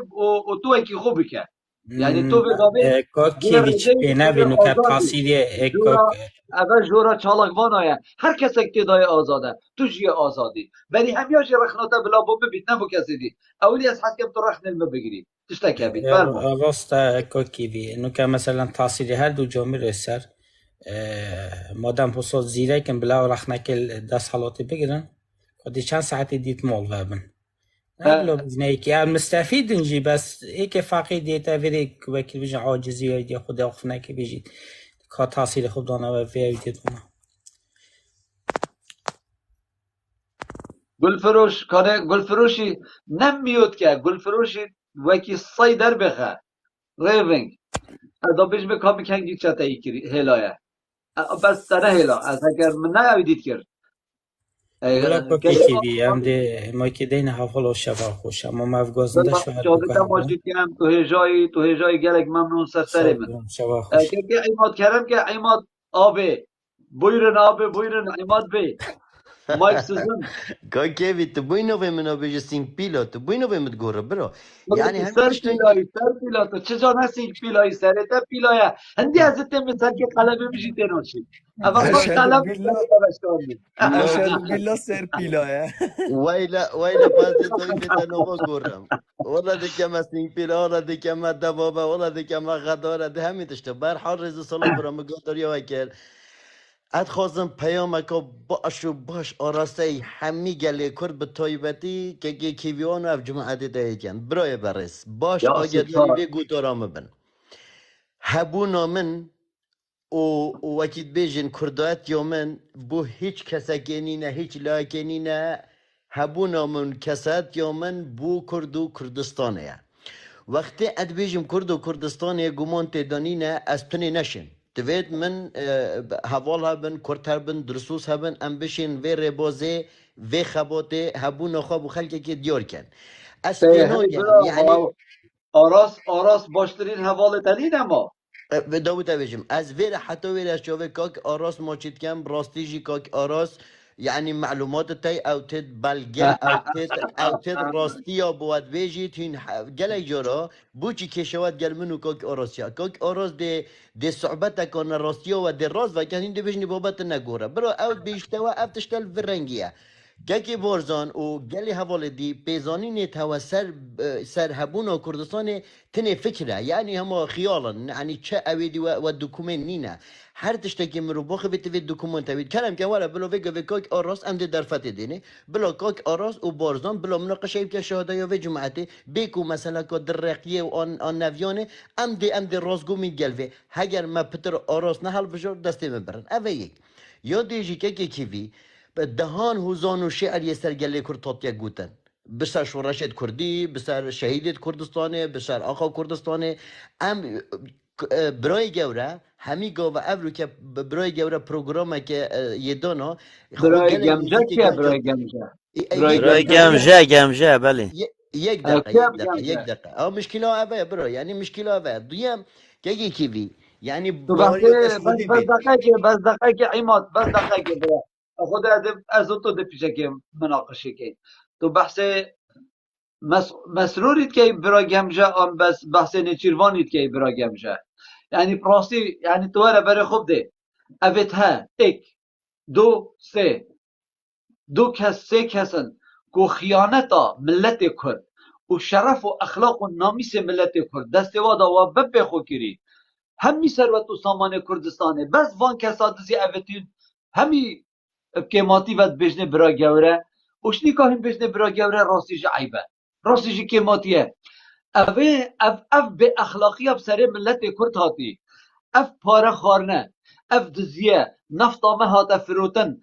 [SPEAKER 2] و تو اکی خوبی که یعنی تو بگاوی
[SPEAKER 16] کاکیویچ پینا بینو که تاثیر
[SPEAKER 2] جورا اول جورا چالکوان آیا هر کس اقتدای آزاده تو جی آزادی ولی همیاش رخناته بلا بو ببیت نبو کسی دی اولی از حد کم تو رخ نلمه بگیری تشتکه بید فرما
[SPEAKER 16] راست کاکیوی انو که مثلا تاثیر هر دو جامعه سر مادام حصول زیره کن بلا رخ نکل دست حالاتی بگیرن کدی چند ساعتی دیت مول وابن نبلو بزنه که مستفید نجی بس ایک فاقی دیتا ویدی وکیل بجن عاجزی و یا خود اخفنه که بجید که تاثیر خوب دانه و ویدید بنا
[SPEAKER 2] گلفروش کاره گلفروشی نمیود که گلفروشی وکی سای در بخه ریوینگ ادا بیش به کامی کنگی چطه ای کری هلایه بس تنه هلا از اگر من نهویدید کرد
[SPEAKER 16] بلا کوکی تیوی هم ده ما که دین حفال و شبا خوش اما مفگازنده شوهر
[SPEAKER 2] جادتا ماجید که هم تو هجای گلک ممنون سر من
[SPEAKER 16] شبا خوش
[SPEAKER 2] که ایماد کردم که ایماد آبه بویرن ایماد بی مایک سوزن
[SPEAKER 3] کاکیوی تو بوینو به منو بجه سینگ پیلا تو بوینو به مد گوره برو یعنی
[SPEAKER 2] سر پیلا تو چجا نه سینگ پیلایی سره تا پیلایه هندی از تیم سر که قلبه بجی تنوشی اما خوش قلب
[SPEAKER 17] ماشاءالله بالله سر پیلایه
[SPEAKER 3] ویلا پس توی بتنو گورم والله دکم سینگ پیلا والله دکم دبابه والله دکم غداره ده همین تشته بر حال رز سلام برام گفتاری وکر اد خواستم پیام که باش آراسته همی گله کرد به تایبتی که کیویان و جماعت دیگه برای برس باش آگهداری به گوتارام بن هبو نامن و وکید بیجن کردات یومن بو هیچ کسکنی نه هیچ لاکنی نه هبو نامن کسات یومن بو کرد و کردستانه وقتی اد بیجم کرد و کردستانه گمان تدانی نه از تنی نشن دوید من حوال هبن کرد هبن درسوس هبن ام بشین و ربازه و خباته هبو نخواب و خلقه که دیار کن از
[SPEAKER 2] یعنی آراس باشترین حوال تنین اما
[SPEAKER 3] داوود اویجم از ویر حتی ویر از شوه کاک آراس ماچید کم راستیجی کاک آراس يعني معلومات تاي او تد بلجا او تد راستيا بود بيجي تين جل جرا بوچي كشوات جل منو كوك اوراسيا كوك اوراس دي صعوبتها كون راستيا ودي راس وكان هندي بيجني بابات نغورا برو او بيشتوا افتشتل فرنگيا گکی بارزان و گلی حواله دی پیزانی نیت هوا سر هبون و کردستان تنه فکره یعنی هما خیالا یعنی چه اویدی و دوکومنت نینه هر تشتکی مرو باخه بیت وی دوکومنت اوید کلم که ولا بلو ویگا وی کاک آراس ام دی درفت دینه بلا کاک آراس و بارزان بلا مناقشه که شهاده یا وی جماعتی بیکو مثلا که در رقیه و آن نویانه ام دی رازگو می گلوه هگر ما پتر آراس نه حل بجار دسته مبرن اوه یک یا دیجی که کیوی دهان هوزان و شعر یستر گله کرد تاتیا گوتن بسر شورشت کردی بسر شهیدت کردستانه بسر آقا کردستانه ام برای گوره همی گاو ابرو که برای گوره پروگرامه که یه دانا
[SPEAKER 2] برای گمجه که برای
[SPEAKER 3] گمجه بله یک دقیقه مشکل اوه برای یعنی مشکل اوه دویم که یکی کیوی یعنی
[SPEAKER 2] بس دقیقه عماد بس دقیقه برای خود از تو ده پیشه که مناقشه که تو بحث مسرورید که برای گمجه آن بس بحث نچیروانید که برای گمجه یعنی پراستی یعنی تو برای خوب ده اوید ها ایک دو سه دو کس سه کسن که خیانتا ملت کرد و شرف و اخلاق و نامیس ملت کرد دستوادا و بب خو کری همی ثروت و سامان کردستانه بس وان کسا دزی اویدین همی کماتی ود بجنه برا گوره اوشنی که هم بجنه برا گوره راستیج عیبه راستیج کماتیه اف به اخلاقی اب سر ملت کرد هاتی اف پاره خارنه اف دزیه نفتامه هاته فروتن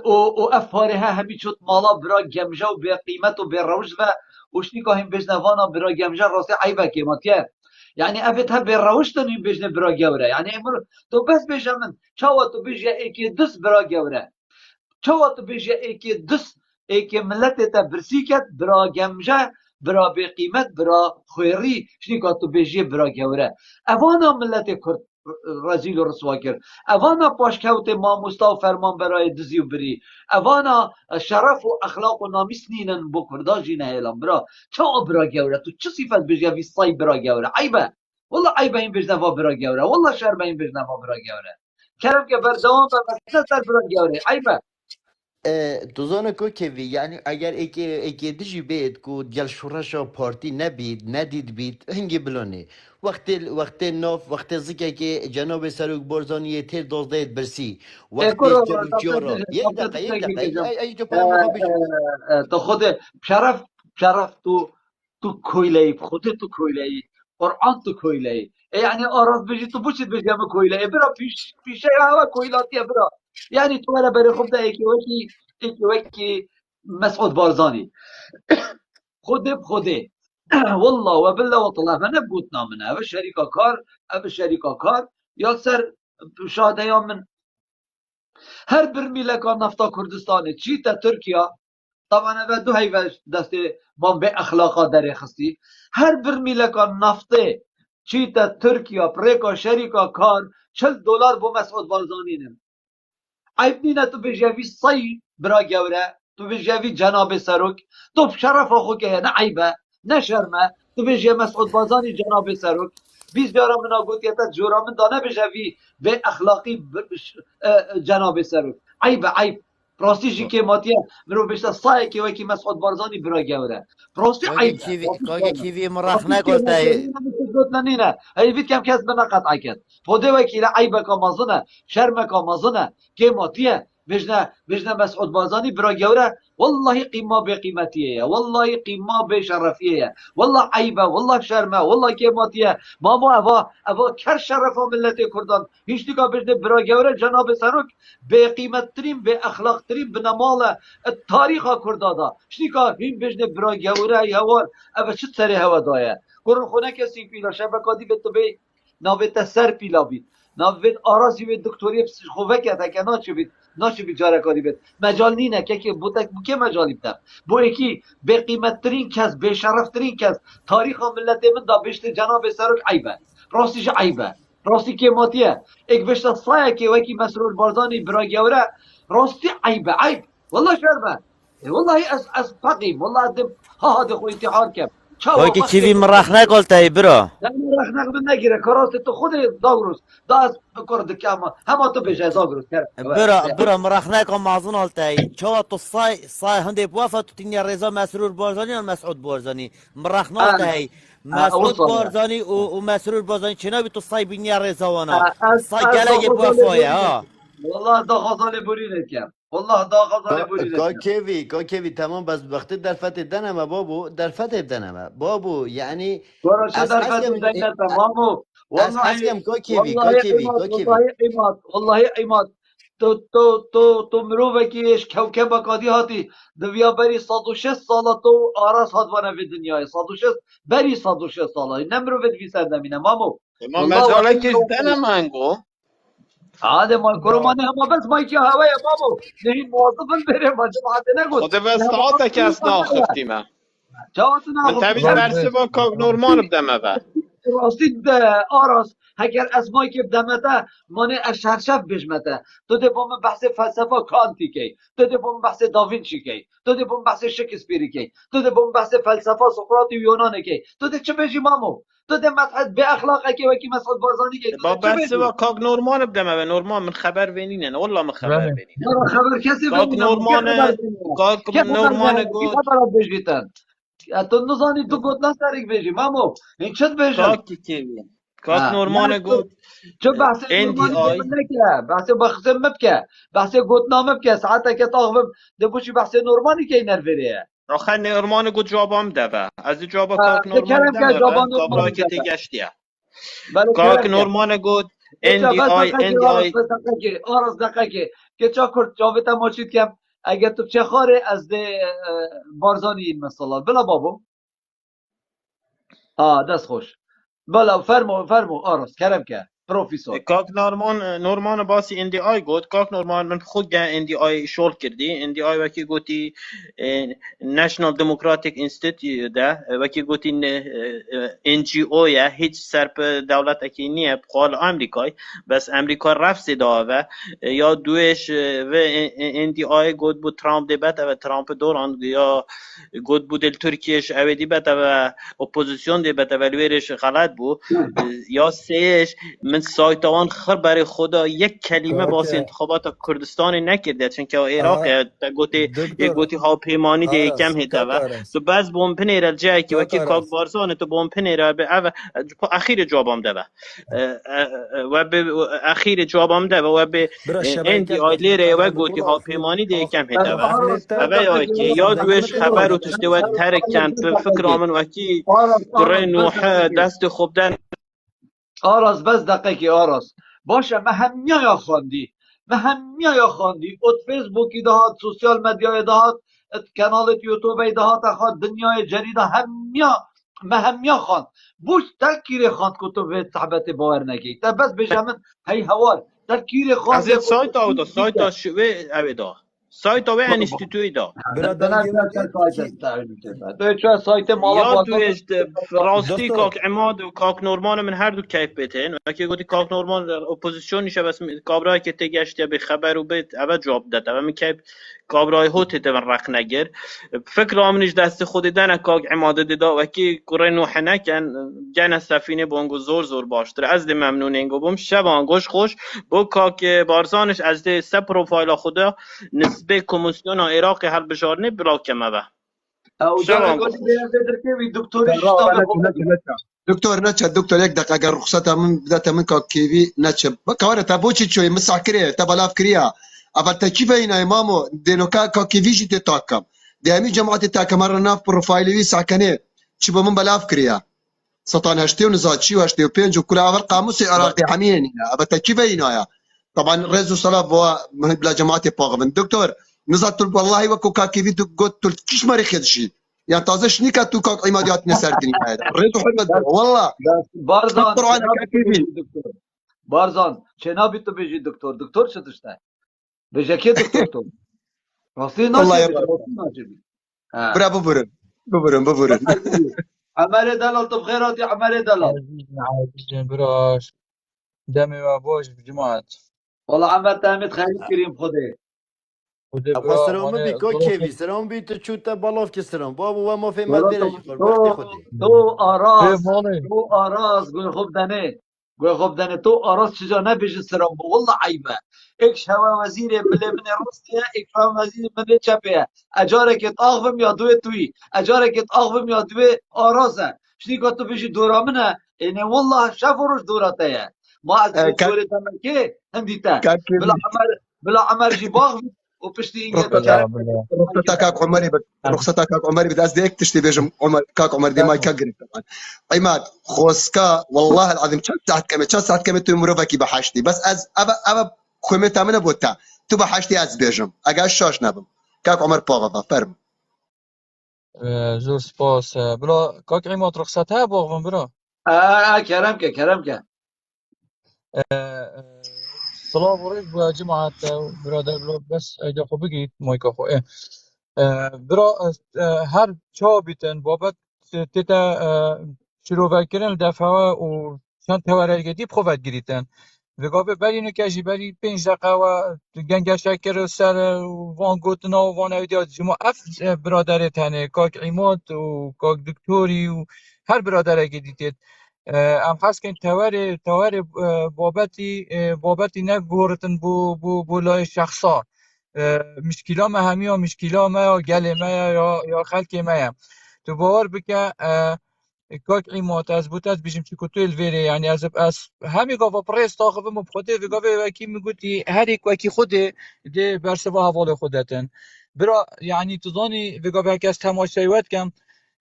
[SPEAKER 2] و اف پاره ها همی چود مالا برا گمجه و به قیمت و به روش و اوشنی که هم بجنه وانا برا گمجه راستی عیبه کماتیه یعنی افت ها به روش تنوی بجنه برا گوره یعنی امرو تو بس بجنه من چاوا تو بجنه ایکی دست برا گوره چاوا تو بجنه ایکی دست ایکی ملت تا برسی کد برا گمجه برا بقیمت برا خویری شنی که تو بیجی برا گوره اوانا ملت کرد رزیل و رسوا کرد اوانا پاشکوت ما مستاو فرمان برای دزی و بری اوانا شرف و اخلاق و نامیس نینن بو کردا جینه ایلان برا چه برا گوره تو چه صفت بیجی وی صای برا گوره عیبه والله عیبه این بجنوا برا گوره والله شرمه این بجنوا برا گوره کرم که بردوام به سر برا گوره عیبه
[SPEAKER 3] تو زانه کو کیوی یعنی اگر اکی دجی بید کو دیال شورشا پارتی نبید ندید بید هنگی بلانه وقت ناف وقت زکه که جناب سروک بارزانی تیر دازده برسی وقت جروچیارا یک دقیقه ای جو پیام میخوام بشم
[SPEAKER 2] تو خود شرف تو کویله خود تو کویله قرآن تو کویله یعنی آراز بجی تو بوشید بجی همه کویله برا پیشه همه کویلاتیه برا یعنی تو برا بری خوب ده ایکی وکی مسعود بارزانی خوده والله و بالله و طلع من نبوت نامنه او شریکا کار یا سر شاهده یا من هر برمیله که نفتا کردستانه چی تا ترکیه طبعا اول دو هیوه دست بامبه اخلاقا در خستی هر برمیله که نفته چی تا ترکیه پریکا شریکا کار $40 بو مسعود بارزانی نم عیب نینه تو بجیوی صی برا گوره تو بجیوی جناب سروک تو شرف خو که نه عیبه نه شرمه تو بجیوی مسعود بارزانی جناب سروک 20 بیارا منا گوتیه تا جورا من دانه بجیوی به اخلاقی جناب سروک عیب راستی جی که ماتیه مرو بشتا سایه که وکی مسعود بارزانی برا گوره راستی عیبه
[SPEAKER 9] کاگه کیوی مرخ نگلته
[SPEAKER 2] نینه هیوید کم کس بنا قطعه کرد پوده وکیل عیبه که مازنه شرمه که مازنه که ماتیه بجنه مسعود بارزانی برا گوره والله قیمه به قیمتیه والله قیمه به شرفیه والله عیبه والله شرمه والله که ماتیه ماما اوا کر شرف و ملت کردان هیچ دیگه بجنه برا گوره جناب سروک به قیمت ترین به اخلاق ترین به نمال تاریخ کردادا شنیکا این بجنه برا گوره یوار اوا چه سری هوا دایه گرون خونه کسی پیلا شبکاتی به تو بی ناویت سر پیلا بید ناویت آرازی به دکتوری خوبه کرده که ناچه بی جاره کاری بید مجال نینه که بودک بو که مجالی بدم بو اکی به قیمت ترین کس به شرف ترین کس تاریخ ملت من دا بشت جناب سروک عیبه راستیش عیبه راستی که ماتیه ایک بشت سایه که وکی مسرور بارزانی برا گوره راستی عیبه عیب والله شرمه والله از فقیم والله ادم ها ده خو انتحار کم
[SPEAKER 9] کاگه کیوی مرخ نگلته برا
[SPEAKER 2] مرخ نگل نگیره کاراست تو خود داگروز دا از کرد که همه تو بشه داگروز
[SPEAKER 9] برا مرخ نگل معظون آلته چوا تو سای هنده بوافا تو تینی رضا مسرور بارزانی و مسعود بارزانی مرخ نالته مسعود بارزانی و مسرور بارزانی چنابی تو سای بینی رضا وانا سای گلگی بوافایه ها
[SPEAKER 2] والله دا غزال برینت کم والله دا غزال برینت
[SPEAKER 3] کاکیوی تمام بس وقتی در فتح دنمه بابو در فتح دنمه بابو یعنی
[SPEAKER 2] از در فتح دنمه بابو والله ایماد تو مروه کیش کوکب کادی هاتی دویا بری 106 ساله تو آراس هات وانه في دنیای 106 بری 106 ساله نمروه في سردمینه مامو
[SPEAKER 12] ما مزاله کش دنمه انگو
[SPEAKER 2] هذا ما كروماني هم بس ما يجي هوايه بابو نهي موظفن بره ما جماعه نقول
[SPEAKER 12] خود بس تعاطى كاس ناخفتي ما
[SPEAKER 2] جواتنا
[SPEAKER 12] من تبي درس با كوك نورمال بدمه با
[SPEAKER 2] راستی آراس اگر اسمایی که بدمته مانه اشرشف بجمته تو ده بوم بحث فلسفه کانتی کی تو ده بوم بحث داوینچی کی تو ده بوم بحث شکسپیری کی تو ده بوم بحث فلسفه سقراط و یونان کی تو ده چه بجی مامو تو ده مسعود به اخلاقه کی وکی مسعود بارزانی کی
[SPEAKER 12] با بحث با كوك نورمال بدمه با نورمال من خبر بينينا والله من خبر بينينا
[SPEAKER 2] خبر کسی
[SPEAKER 12] كوك نورمال گفت
[SPEAKER 2] تو نزانی تو گفت نستریک بجی مامو این چت بجی
[SPEAKER 12] كوك نورمال گفت
[SPEAKER 2] چه بحث نورمالی نکه بحث بخزم مبکه بحث گوتنامه بکه ساعته که تاغم دبوشی بحث نورمالی که نرویه
[SPEAKER 12] آخه نورمال گفت جوابم ده از جواب كوك نورمال ده کابرا که تگشتیه كوك نورمال گفت NDI
[SPEAKER 2] آرز دقیقه که چا کرد جاویتا ماشید کم اگر تو چه خاره از ده بارزانی این مثلا بلا بابو دست خوش بلا فرمو آرز کرم که پروفیسور
[SPEAKER 12] کاک نورمان باسی اندی آی گوت کاک نورمان من خود گه اندی آی شول کردی اندی آی وکی گوتی نشنال دموکراتیک انستیتیوت ده وکی گوتی ان جی او یا هیچ سرپ دولت اکی نیه بخوال امریکای بس امریکا رفت دا و یا دویش و اندی آی گوت بود ترامپ دی بت و ترامپ دوران یا گوت بود ترکیش اویدی بت و اپوزیسیون دی بت و لویرش غلط بو یا سهش من سایتوان خر برای خدا یک کلمه باسی انتخابات کردستان نکرده چون که عراق گوتی ها پیمانی ده کم هیتا و تو بس بومپنیره جایی که وکی کاک بارزانه تو بومپنیره به اخیر جوابم ده و به اخیر جوابم ده و به اندی آیلیره و گوتی ها پیمانی ده کم هیتا و یا دوش خبر رو تشته و ترکن به فکر آمن وکی کره نوحه دست خوب دن
[SPEAKER 2] آراز بس دقیقی آراز باشه ما همیا خواندی ات فیسبوکی دهات سوسیال مدیای دهات ات کانال یوتیوب دهات خواند دنیای جدیده همیا خواند بوش تکیری خواند که تو به صحبت باور نگی تا بس بجمن هی هوار تکیری خواند
[SPEAKER 12] از سایت آودا سایت شوی اویدا سایت آوی انستیتوی دا
[SPEAKER 2] سایت مالا
[SPEAKER 12] یا دویش راستی کاک عماد و کاک نورمان من هر دو کیف بیتین و که گوتی کاک نورمان اپوزیسیون نیشه بس کابرای که تگشت به خبر و بیت اول جواب داد و من کیف کابرای هوت تون رخ نگر فکر آمنش دست خود دن کاک عماد دیدا و که کره نوح نکن جن سفینه بونگو زور باشتر از دی ممنون اینگو بوم شبان گوش خوش بو کاک بارزانش از دی سه پروفایل خدا نسبه کمیسیون عراق هر بشارنه بلا کمه
[SPEAKER 4] دكتور نتشا دكتور يك دقيقه رخصتها من بدات من كيفي نتشا كوارا تابوتشي شوي مساكريه تبلاف كريا افتا كيف هنا امامو دينو كيفي جي تاكم دي امي جماعه تاكم مره ناف بروفايلي ساكنه تشبه من بلاف كريا سطان هشتي ونزاتشي وهشتي وبينج وكل هذا قاموس عراقي حميين افتا كيف هنا طبعا رزو صلاف هو بلا جماعه باغمن دكتور نزات والله وكو كيفي قلت كيش ما ريخ شيء يعني تازه شنيكا تو كاك عماديات نسردني هذا ريتو حلم والله
[SPEAKER 2] بارزان چنا بی تو بیجی دکتر چه داشته بیجی کی دکتر تو راستی ناچی
[SPEAKER 4] برا ببرن
[SPEAKER 2] عمر دلال تو بخیراتی عمر دلال
[SPEAKER 18] براش دمی و باش جماعت
[SPEAKER 2] والله عمر تامید خیلی کریم خوده
[SPEAKER 3] ابغى سلام بك كيفي سلام بي تشوتا بالاف كسرام بابا وما في ما بيرش
[SPEAKER 2] تو آراز گل خوب دنه تو آراز چجا نبیش سلام والله عیبه ایک شوا وزیر بله من روسیه ایک شوا وزیر من چپه اجاره که تاغبم یا دوی توی اجاره که تاغبم یا دوی آرازه شنی که تو بیشی دورا منه اینه والله شفروش دوراته ما از دوری تمکه هم دیتا بلا عمر جی باغ وبشتي
[SPEAKER 4] رخصتك كاك عمري بدأت ديك تشتي بيجم عمر كاك عمر دي ماي كاجري طبعا عماد خوسكا والله العظيم كم ساعات كم تو مروفكي بحشتي بس از ابا خومتا من بوتا تو بحشتي از بيجم اگه شاش نبم كاك عمر باغا فرم
[SPEAKER 18] زور سپاس بلا کاک عماد رخصتها باغم برا
[SPEAKER 2] کرم که
[SPEAKER 18] سلام عليكم يا جماعة برادر بس ايدا خو بگید مایکا خو برا هر چا بیتن بابت تیتا شروع کردن دفعه و چند تورای دیب خوبت گریتن وگاه بری نکشی بری 5 دقیقه و گنگش کرد سر وان گوتنا و وان ایدیات شما اف برادر تنه کاک عماد و کاک دکتوری و هر برادر گدیتید ام خواست که توار بابتی نگورتن بو لای شخصا مشکلا ما همی یا مشکلا ما یا گل ما یا خلق ما تو باور بکه کاک عماد از بوتت بیشم چی کتو الویره یعنی از همی گاوا پریس تاخوه مبخوده و گاوه وکی میگوتی هر یک وکی خوده ده برسوا حوال خودتن برا یعنی تو دانی و گاوه که از تماشایوت کم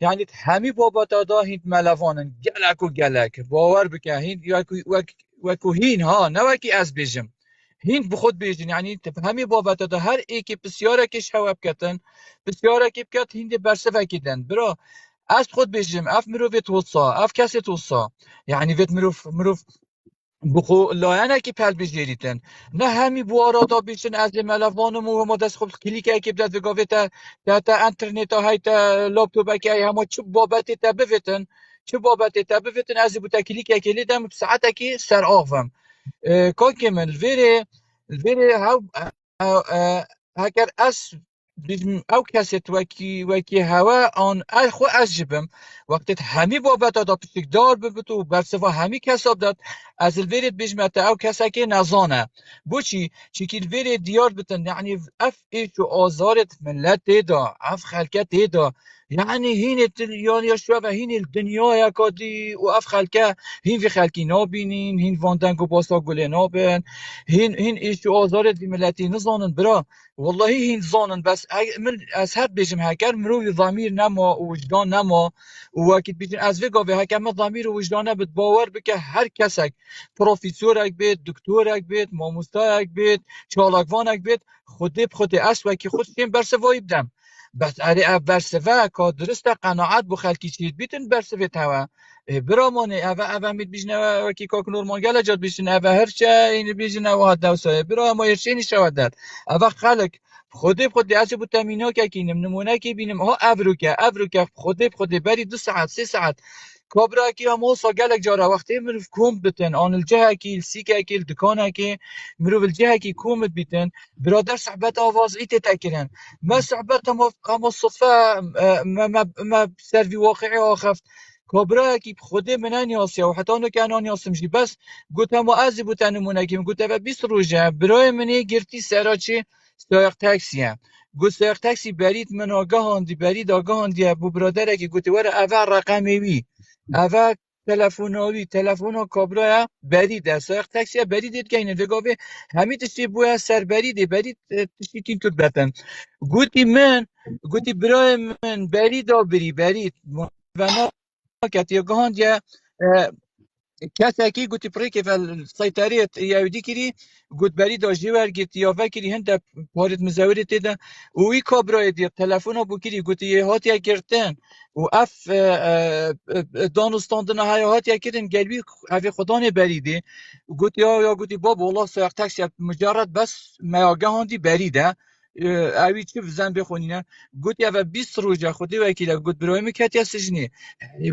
[SPEAKER 18] یعنی همی بابت دا هید ملوانن گلک باور بکن هید وکو هین ها نه وکی از بیجم هین بخود بیجن یعنی همی بابت دا هر ایکی بسیاره کش هواب کتن بسیاره که بکت هید برسه وکیدن برا از خود بیجم اف مروفی توصا اف کسی توصا یعنی وید مروف بخو لایەنێکی پەل بژێریتن نه هەمی بوارا دا بیشن از مەلەڤانم و هەمە دەست خۆ کلیکێکی بدات بگاوێتە تا ئەنترنێتا هەیتە لاپتۆپەکە هەمە چ بابەتێ تا بڤێتن چ بابەتێ تا بڤێتن ئەزی بوتە کلیکێکی لێدەم سەعەتێکی سەر ئاڤم کاکێ من الفێرێ هەگەر ئەس ئەو کەسێت وەکی هەوە ئان خۆ ئەس جبم وەختێت هەمی بابەتە دا پشتێکدار ببێت و بەرسەڤا هەمی کەسا بدات ئەز الفێرێت بژمەتە ئەو کەسێکێ نەزانە بۆچی چیکی الفێرێ دیار بتن یعنی ئەف ئیش و ئازارێت ملەت تێدا ئەف خەلکە تێدا يعني هين يعني شوفه هين الدنيا كادي وأف خلكه هين في خلكي نابينين هين فاندنگو باسا قولي نابن هين إيش آزارت في ملتي نزانن برا والله هين زانن بس من از هر بيجم هكر مروي ضمير نما ووجدان نما وأكيد بيجن از فيقا في هكر ما ضمير ووجدانه بتباور بك هر كسك بروفيسورك بيت دكتورك بيت ماموستاك بيت شالكوانك بيت خودي بخودي أسوأ خود شين برسوایی بدم بس اری برسوه که درست قناعت بو خلکی چید بیتن برسوه توا برامانه اوه مید بیجنه وکی کاک نورمان گله جاد بیشن اوه هرچه این بیجنه و حد دوسایه برام یرچینی شود داد اوه خلق خودی از بو تامینه که کینم نمونه که بینم ها افروکه خودی بری 2 ساعت 3 ساعت کابرا کی هم وصا گلک جارا وقتی مروف کوم بتن آن الجهه کی السیکه کی الدکانه کی مروف الجهه کی کومت بیتن برادر صحبت آواز ایت تکرن ما صحبت هم صدفه ما سروی واقعی آخفت کابرا کی خود منن یاسی و حتی اونو که انان یاسم جی بس گوتم و ازی بوتن نمونه کیم گوتم و 20 روزه برای منی گرتی سراچی سایق تاکسی هم گوت سایق تاکسی برید من آگاهاندی برید آگاهاندی ابو برادر کی گوتی ور اول رقمی وی اول تلفن کابرا برید سایق تاکسی برید دید که اینه دگاوه همی تشتی بویا سر برید تشتی تین کد بتن گوتی برای من برید و ناکت یا گهاند یا کسی گوتی پریک فل سیطریت یهودی کری گوت برید آجیور گیت یا وکری هنده پارت مزوری تیده و ای کابرای دید تلفن ها بو کری گوتی یه هاتی گرتن و اف دانستاندن های هاتی کردن گلوی اوی خدانه بریده گوتی یا گوتی بابا والله سایق تاکسی مجرد بس میاگه هاندی بریده اوی چی بزن بخونینه گوتی اوه 20 روزه خودی وکیله گوت برای مکتی سجنی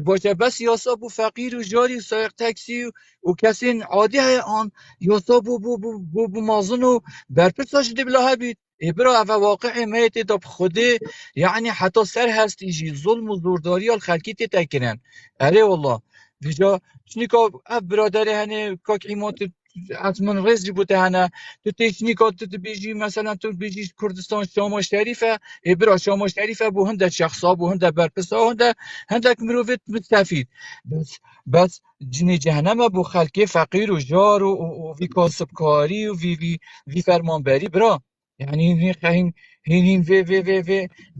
[SPEAKER 18] باشه بس یاسا بو فقیر و جاری سایق تاکسی و کسی عادی های آن یاسا بو مازن و برپت ساشده بلا بید برا اوه واقع میتی داب خوده یعنی حتی سر هست ایجی ظلم و زورداری الخلکی تی تکرن اره والله دیجا چنی که اف برادر هنه کاک ایمات از من رزی بوده هنه تو تشنی که تو بیجی مثلا تو بیجی کردستان شام شریفه برا شام شریفه بو هنده شخصا بو هنده برپسا هنده مروفت متفید بس جنی جهنم بو خلکی فقیر و جار و وی کاسبکاری و وی فرمانبری برا یعنی هین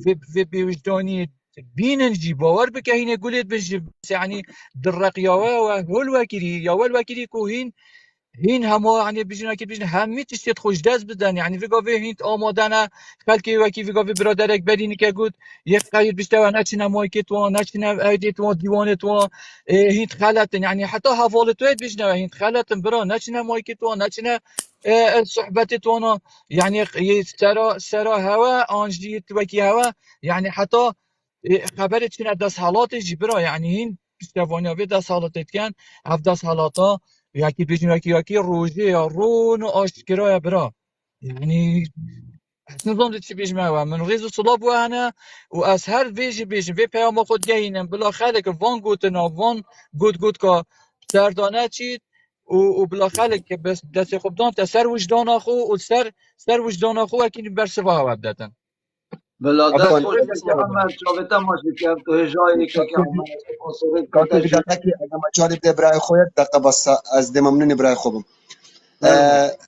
[SPEAKER 18] و بوجدانی بینن جی باور بکه هینه گولید بجی یعنی درق یاوه و هول وکری که هین همه یعنی بیشتر که بیشتر همی تشتیت خوش دست بدن یعنی ویگاوی هینت آمادن خالقی وکی ویگاوی برادرک بدینی که گود یک قایر بیشتر و نچنه مایکت و نچنه ایدیت و دیوانت و هینت خالتن یعنی حتی حوالت وید بیشتر هینت خالتن برا نچنه مایکت و نچنه صحبتت و یعنی سرا هوا آنجدیت وکی هوا یعنی حتی خبرت چنه دست حالات جبرا یعنی هین بیشتر وی دست حالات کن اف دست حالاتا یکی بیشتر یکی روزه یا رون و آشکرای برا یعنی نظام چی بیشتر من ریز و صلاب و هنه و از هر ویژه بیشتر وی پیام خود گینم بالاخره که وان گوتنا وان گود که سردانه چید و بالاخره که بس دست خوب دان تا سر وجدان خو و سر وجدان خو اکی برسوا هوا دادن
[SPEAKER 2] بلا دست خوش محمد جاویدم ماشی که تو هجایی که
[SPEAKER 4] کاکی بداخلی اگر مجال ده برای خودت دقیقه بس از ده ممنون برای خوبم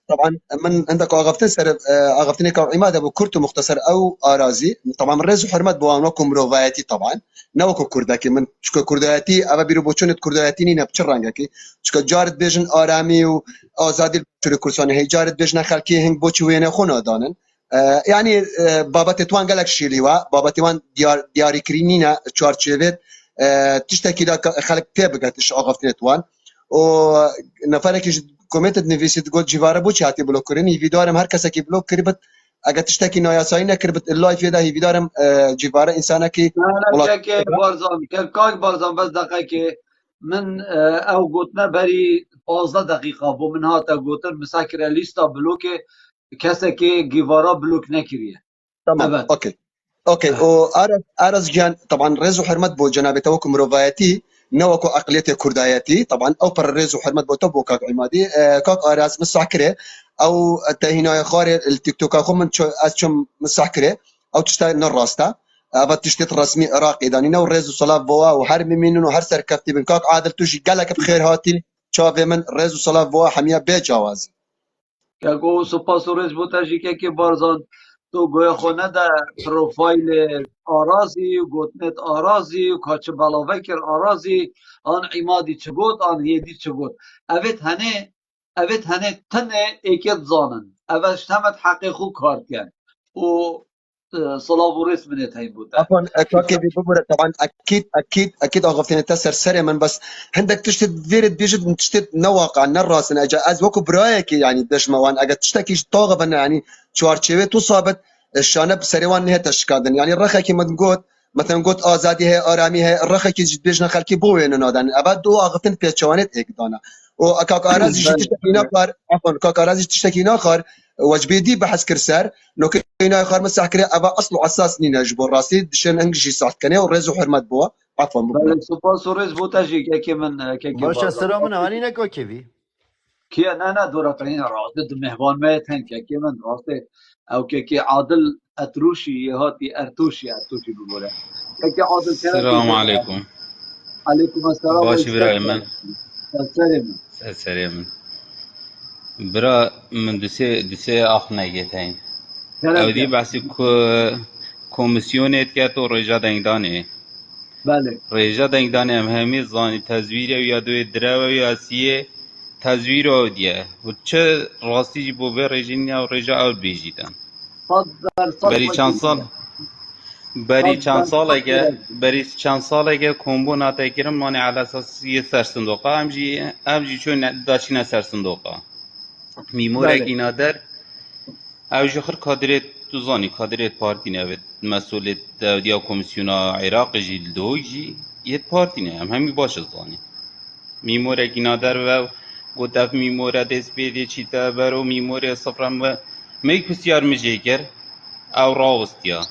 [SPEAKER 4] طبعا من عندك اغفتني كعماد ابو كرت مختصر او ارازي طبعا من رز حرمت بوانكم روفايتي طبعا نوكو كرداكي من شكو كرداتي ابا بيرو بوچون كرداتي ني نبچر رنگاكي شكو جارت بيجن ارامي و ازادي شرو كرسان هي جارت بيجن خلكي هنگ بوچ وين خونه دانن يعني بابت توان قالك شيليوا بابت وان دياري كرينينا تشارچيفت تشتكي لك خلق تبقت اغفتني توان و نفرك كومنت نویسید گفت جیواره بو چی هاتی بلوک کرین ویدیوارم هر کسی که بلوک کربت اگه تشتکی نایاسایی نکربت اللایف یه ده ویدیوارم جیواره انسانه که
[SPEAKER 2] أنا كاكي بارزان كاك بارزان بس دقيقة من أو قلتنا بري 15 دقيقة بو من هاتا قلتن مساكرة ليستا بلوكي كسكي جيفارا بلوك نكريه
[SPEAKER 4] تمام
[SPEAKER 2] أبد
[SPEAKER 4] اوكي وارز جان طبعا رزو حرمت بو جنابه توكم روايتي نوكو اقليتي كردايتي طبعا او بر رزو حرمت بو تبو كاك عمادي كاك ارز مساكره او تهينا خاري التيك توك اخو من از چم مساكره او تشتا نراستا ابا تشتيت رسمي عراقي داني نو رزو صلاه بوا وهر منن وهر سركفتي بن كاك عادل توشي قالك بخير هاتي شاف من رزو صلاه بوا حميه بجواز
[SPEAKER 2] كاكو سوباسوريز بوتاجي كاكي بارزان تو گویا خونه در پروفایل آرازی و گوتنت آرازی و کاچ بلاوکر آرازی آن عمادی چه گوت آن هیدی چه گوت اوید هنه تنه ایکت زانن اوش همت حقیقو کار کن و صلاة ورس من يتهين بوتا
[SPEAKER 4] عفوا كوكي ببرة طبعا اكيد اغفتين تسر سري من بس عندك تشتد فيرد بيجد تشتد نواقع نراس اجا از وكو برايك يعني دش موان اجا تشتكي طاغبا يعني شوارتشيوي تصابت الشانب سريوان نهي تشكادن يعني الرخا كي مثلا قلت ازادي هي ارامي هي الرخا كي بيجنا خلكي بوين نادن ابد دو اغفتين بيتشوانت هيك دانا وكاك ارازي تشتكي ناخر عفوا كاك ارازي تشتكي ناخر وجبيدي بحث كرسار لو كنا خار مسح كري ابا اصله اساس نينا جبر راسي دشن انجي صح كني ورزو حرمت بوا عفوا
[SPEAKER 2] سوباسوريز بوتاجي كاكي من كاكي
[SPEAKER 3] باشه السلام من هاني نكو كيفي
[SPEAKER 2] كي انا دورا فين راست مهوان ما يتهن كاكي من راست او كاكي عادل اتروشي هاتي ارتوشي بقوله كاكي عادل
[SPEAKER 19] السلام عليكم.
[SPEAKER 2] عليكم السلام
[SPEAKER 19] باشي برا من
[SPEAKER 2] سلام
[SPEAKER 19] برا من دسي اخنا جتين او دي بحثي كوميسيونيت كاتو رجا دنگدانه
[SPEAKER 2] بله
[SPEAKER 19] رجا دنگدانه هم همي زاني تزوير يا دو دراوي يا سيه تزوير او ديه و چه راستی جي بو رجين او رجا او بيجيدن بری چند سال اگه کمبو ناتای کرم مانی على اساس یه سرسندوقا همجی چون داشتین سرسندوقا میمورک اینا در اوجی خر کادرت دوزانی کادرت پارتی نوید مسئول دیا کمیسیونا عراق جیل دوجی یه پارتی نه همی باشه زانی میمورک اینا در و گفتف میموره دست بیدی چیتا برو میموره صفرم و میک بسیار مجیگر او راوستیا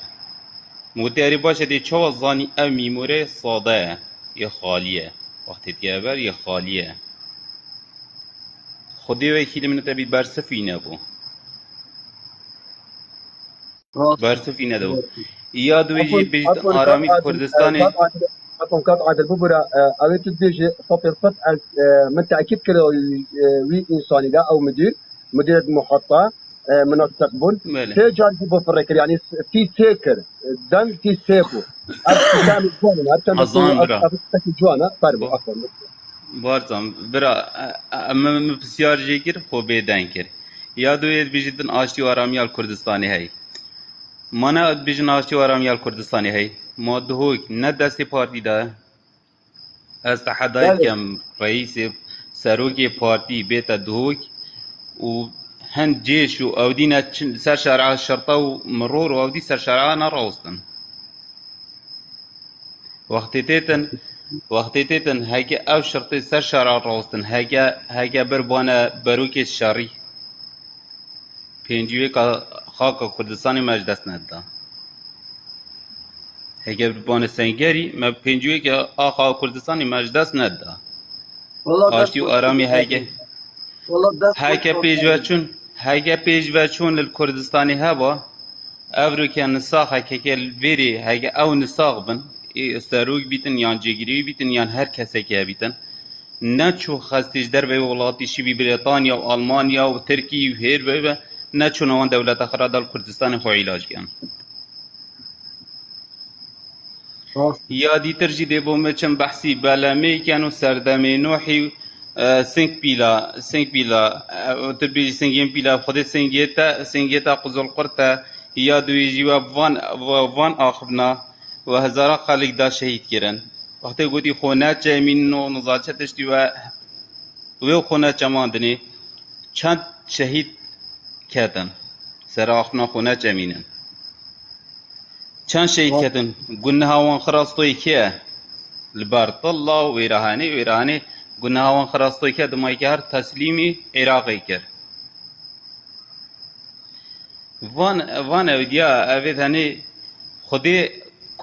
[SPEAKER 19] مداری باشه دی چه زانی او میموره ساده یا خالیه وقتی دیگر یا خالیه خودی وکیل من تبی برسفی نبو برسفی ندو یا دویجی بجد آرامی کردستانی
[SPEAKER 4] عفوا كات عادل ببرة اويت تديجي صفر صف من تاكيد كده وي انساني او مدير محطه من التقبل تيجان جيبو في الركر يعني في تيكر دم في سيبو ابتسام جوانا ابتسام جوانا فرمو عفوا
[SPEAKER 19] بارزم برا اما بسیار جيكر خوبه دنكر یا دویت بجدن آشتی و آرامی کردستانی هی مانا بجن آشتی و آرامی کردستانی هی ما دهوک نه دستی پارتی ده از تحدایت کم رئیس سروکی پارتی بیتا دهوک و هند جيش و اودينا سر شارع الشرطة ومرور واودي سر شارعنا راوستن وقتی تیتن هاگه او شرطي سر شارع راوستن هاگه بربانا بروك الشاري پینجوی که خاک کردستانی مجدست نده هاگه بربانا سنگری ما پینجوی که آخا کردستانی مجدست نده آشتی و آرامی هاگه پیج و چون الکردستانی هوا افرو که نساخه که الویری هاگه او نساخ بن استروک بیتن یان جگری بیتن یان هر کسی که بیتن نه چو خستیش در به ولاتیشی بی بریتانیا و آلمانیا و ترکی و هیر و نه چون آن دولت خراد الکردستان خو علاج کن یا دیتر جیده بومه چن بحثی بلمه کنو سردمه نوحی سنگ پیلا تربی سنگین پیلا خود سنگیتا قزل قرطه یا دویجی و وان آخبنا و هزارا خالق دا شهید کرن وقتی گوتی خونات جایمین و نزاچتشتی و وی خونه چماندنی چند شهید کردن سر آخنا خونه چمینن چند شهید کردن گنه هاوان خراستوی که لبار طلا و ایرانی گنه هاوان خراستوی که دمایی که هر تسلیمی عراقی کرد وان اودیا اوید هنی خودی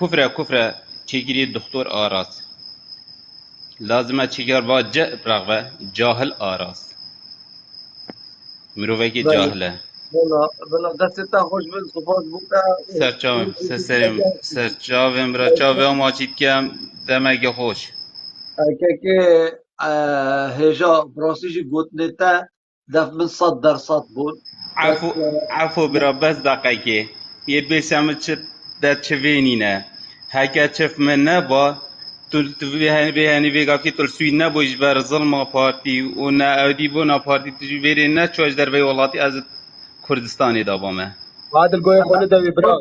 [SPEAKER 19] کفره چیگیری دکتر آراس لازمه چیگر با برغبه جاهل آراس مروفه که جاهله
[SPEAKER 2] بلا دستتا خوش بن سپاس بوده
[SPEAKER 19] سرچاویم را چاوه هم آچید که دمگه خوش
[SPEAKER 2] که هجا براسیجی گوتنه تا دف من 100% بود
[SPEAKER 19] عفو برا بس دقیقه یه بیشم در چوینینه هکه چف من نبا تل بهانی بیگا که تل سوی نبوش بر ظلم پارتی و نه اودی بونا پارتی تجی بیری نه چوش در بی ولاتی از کردستانی دابامه
[SPEAKER 4] عادل قوي قولي داوي برا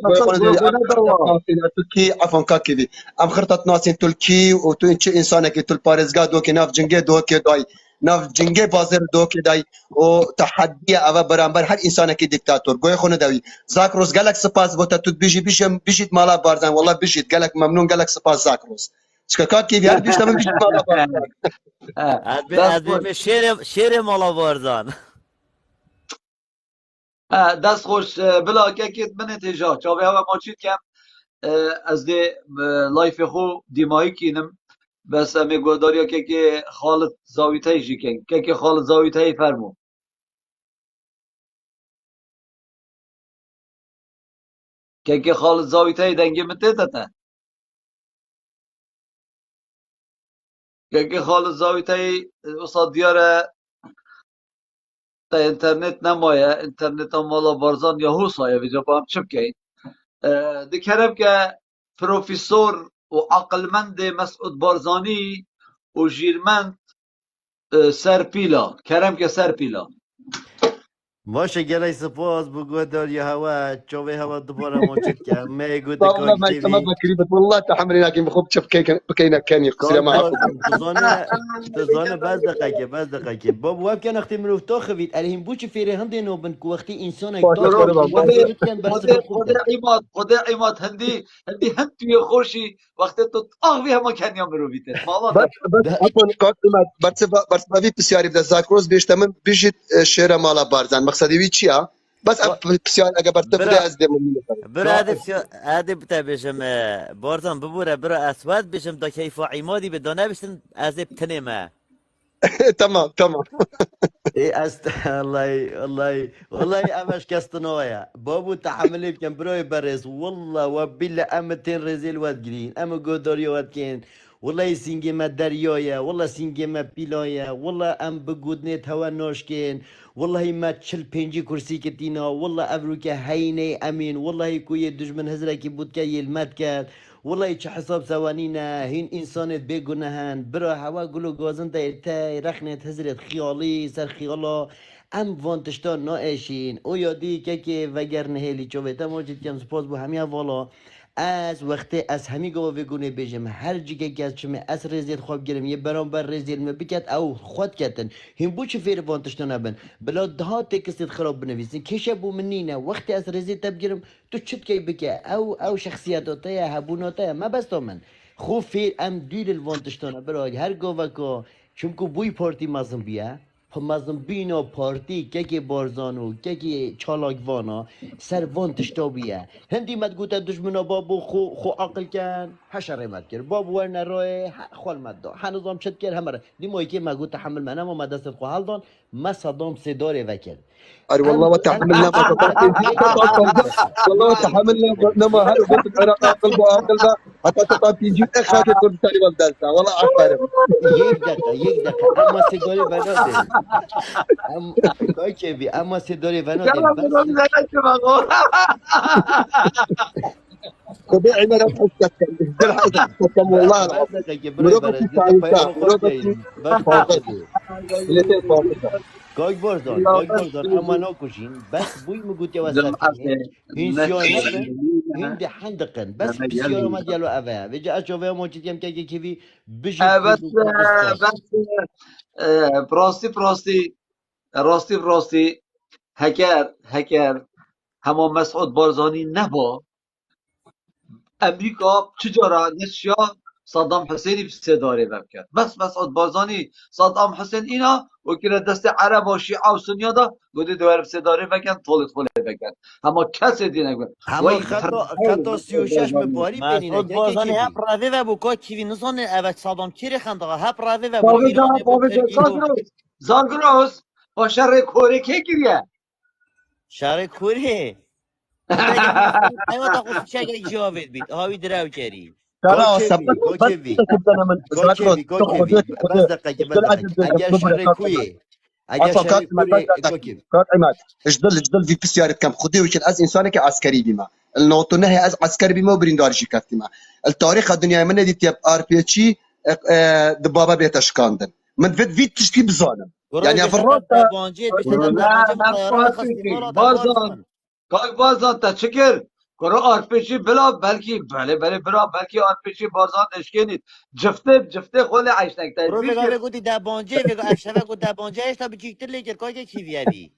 [SPEAKER 4] تركي عفوا كاكيبي ام خرطت ناسين تركي وتو انت انسانك تل بارزغا دوكي ناف جنگي دوكي داي ناف جنگي بازر دوكي داي او تحدي اوا برامبر هر انسانك ديكتاتور قوي خونه داوي زاكروس قالك سباس بوتا تو بيجي مالا بارزان والله بيجي قالك ممنون قالك سباس زاكروس كاكيبي هر بيجي تمام بيجي مالا بارزان
[SPEAKER 9] شیر مالا بارزان
[SPEAKER 2] دست خوش بلا که من تجا چاوه هوا ما چید کم از ده لایف خو دیمایی کینم بس امی گوداریا که خالد زاویتای جی کن که خالد زاویتای فرمو که خالد زاویتای دنگی مته دتا که خالد زاویتای اصاد دیاره تا اینترنت نمایه اینترنت هم مالا بارزان یا حوصایه ویجا با هم چپ کهین دکرم که پروفیسور و عقلمند مسعود بارزانی و جیرمند سرپیلا کرم که سرپیلا
[SPEAKER 3] باشه گلای سپاس بگو داری هوا چوبه هوا دوباره موجود که میگو
[SPEAKER 4] والله ما يسمى بكري والله تحملي لكن بخوب شوف بكينا كان يقصر ما
[SPEAKER 3] تزانه بس دقیقه باب واب كان اختي منو تاخذ الهیم بوچ فيري هندي نو بن وقتی انسان
[SPEAKER 2] خدا عماد هندی هم توی خوشی وقتی تو آخوی همه کنیا مرو بیته
[SPEAKER 4] بس بس ما في بسياري بدا زاكروز بيش تمن بيجي شيرا مالا بارزان مقصدي وي چيا بس بسياري اگه برت بدا از دم
[SPEAKER 9] برا هدف بتا بيشم بارزان ببوره برا اسود بيشم دا كيف عمادي بدانه بيشن از بتنمه
[SPEAKER 4] تمام
[SPEAKER 3] والله امش كاستنويا بابو تحملي بكم بروي برز والله وبالله امتين رزيل واد جرين ام قدري واد كين والله سينجي ما دريايا والله سينجي ما بيلايا والله ام بقودني هوا ناشكين والله ما تشل بينجي كرسي كتينا والله ابروك هيني امين والله كوي دجمن هزركي بودكا يلمات كان والله چه حساب سوانينا هين انسانت بگنهن برا هوا گلو گازن تا رخنت هزرت خيالي سر خيالا ام وانتشتان نائشين او یادی که وگر نهیلی چوبتا موجود کم سپاس بو همیا والا از وقتی از همی گوا وگونه بیجم هر جگه که از چمه از رزیل خواب گرم یه برانبر رزیل مبکت او خود کتن هم بو چه فیر وانتشتان نبن بلا دها تکستید خراب بنویسین کشه بو منینه وقتی از رزیل تب گرم تو چت کی بکه او شخصیتاتای هبوناتای ما بس من خوب فیر ام دیر الوانتشتانه برای هر گوا که چونکو بوی پارتی مازم بیا مازم بینا پارتی که بارزانو که چالاکوانا سر وانتش تابیه هندی مد گوته دشمنا بابو خو عقل کن حشره مد کرد بابو ورنه رای خوال مد دا هنوزم چت کرد همه دی مایی که مگو تحمل منم و مدست خو حل دان ما صدام سداره وکر
[SPEAKER 4] أي والله وتحملنا والله تحملنا نما هل قلت العراق قلبه حتى تطابي جيب اخاك تقول تاني والدلتا والله اعترف
[SPEAKER 3] یک دقیقه اما سیگاری بناده کاکیبی اما سیگاری بناده
[SPEAKER 4] خذي عمرك حسك والله العظيم
[SPEAKER 3] كاك بارزان اما ناكوشين بس بوي مقوتي وسافين هين سيانة هين دي حندقن بس بسيارة ما ديالو أفا بيجي أشوفها موجود يم كيفي بيجي
[SPEAKER 2] بس
[SPEAKER 3] كردستان
[SPEAKER 2] بس راستی هکر همون مسعود بارزانی نبا امریکا چجورا نشیا صدام حسینی بسیداری بکرد بس مسعود بارزانی صدام حسین اینا و که دست عرب و شیعه و سنیا دا گودی دوار بسیداری بکن طولت بکن اما کسی دی نگوید
[SPEAKER 3] هما خطا 36 مباري بيننا
[SPEAKER 9] مسعود بارزاني
[SPEAKER 3] كيفي
[SPEAKER 9] هب راوي و بوكا كيفي نصان اوك صدام كيري خندقه هب راوي و بو
[SPEAKER 2] بابا
[SPEAKER 9] ایران بو ترکی بو
[SPEAKER 2] زاگروس با شر کوره که گریه
[SPEAKER 9] شارك كوري انت اگه مسعود ايوه تاخذ شاكر جاوید بيت هاوي دراو كاري
[SPEAKER 4] ترى سبت بس كنت انا من زاكروس
[SPEAKER 3] كوكيفي بس دقيقة اجا شركوي اجا
[SPEAKER 4] اصلا كانت
[SPEAKER 3] شركوي كوكيفي
[SPEAKER 4] كانت عماد جدل في بسيارة كم خدي وكل از انسانك عسكري بما النوتو نهي از عسكري بما وبرين شي كاتما التاريخ الدنيا من دي تياب ار بي اتشي دبابه بيت اشكاندن من فيت تشكي بزانم يعني في الرابط
[SPEAKER 2] بارزان کاک بارزان تا چکر کرو آرپیچی بلا بلکی بله برا بلکی آرپیچی بارزان اشکنید جفته خول عیشنک تا
[SPEAKER 9] برو
[SPEAKER 2] بیش
[SPEAKER 9] بگا گوتی دبانجه بگا افشفه گو دبانجه اش تا بچیکتر لیکر کاکه کیویوی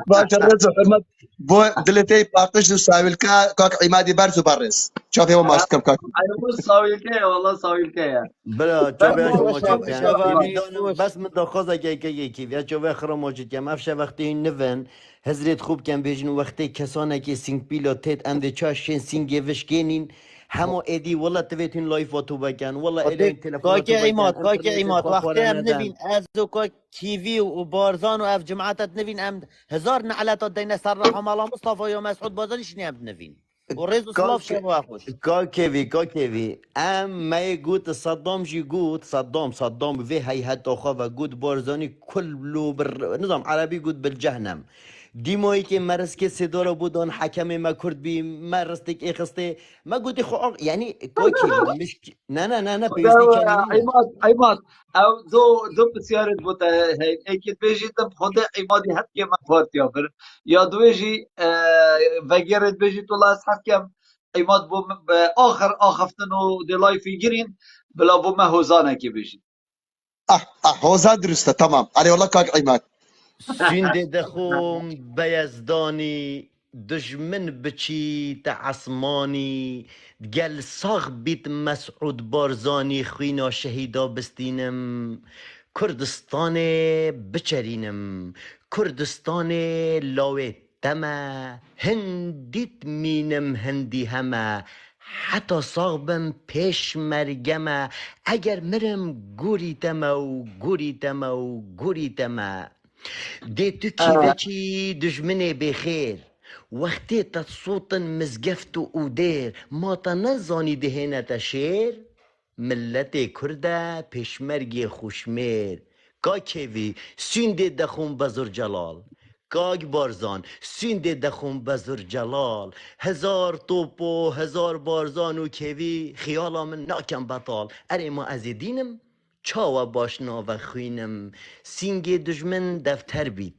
[SPEAKER 4] باش الرزق محمد بو دلتي باقش وساوي كاك عمادي برزو برز شوف هو ماسك كم كاك
[SPEAKER 2] ايوه ساويلكه والله ساويلكه
[SPEAKER 3] بلا چوبه شو موجود
[SPEAKER 9] شبه
[SPEAKER 3] كان بس من دخوزه كيف يا چوبه خرا موجود كان افش وقتی نون حضرت خوب کن بیشن وقتی کسانه که سینگ پیلوتت اند چاشین سینگ وشکنین همو ادی والله تویتین لایف واتو بکن والله الین تلفن
[SPEAKER 9] کاکه ایمات وقتی هم نبین از و کیوی و بارزان و اف جماعتت نبین ام هزار نعلت دین سر رحم الله مصطفى یا مسعود بارزانی شنی هم نبین و ریز و سلاف شما خوش
[SPEAKER 3] كوكيفي ما يقول صدام جي قوت صدام في هي حتى خافا قوت بارزاني كله نظام عربي قوت بالجهنم دیمایی که مرز که صدا رو بودن حکم ما کرد بی مرز تک اخسته ما گوتی خو یعنی کوکی مش نه پیوستی کنی
[SPEAKER 2] عماد او دو بسیارت بوده هی اکید بیجیتم خود عمادی حد که من پارتیا بر یا دویجی وگرت بیجیت والله از حد کم عماد بو آخر آخفتن و دلای فیگرین بلا بو ما هوزانه که بیجید
[SPEAKER 4] هوزان درسته تمام علي والله كاك عماد
[SPEAKER 3] سند دخوم بيزداني دجمن بچی تعصمانی گل ساغ بیت مسعود بارزانی خوینا شهیدا بستینم کردستان بچرینم کردستان لاوه تما هندیت مینم هندی همه حتی صاغبم پیش مرگمه اگر مرم گوری تما دي تكي دجمني بخير وقتی تصوت مزگفت و دیر ما تنزانی دهنه تشیر ملت کرده پیشمرگ خوشمیر کاکیوی سینده دخون بزر جلال کاک بارزان سینده دخون بزر جلال هزار توپ و هزار بارزان و کیوی خیالا من ناکم بطال اره ما از دینم چاوا باشنا و خوینم سینگ دجمن دفتر بید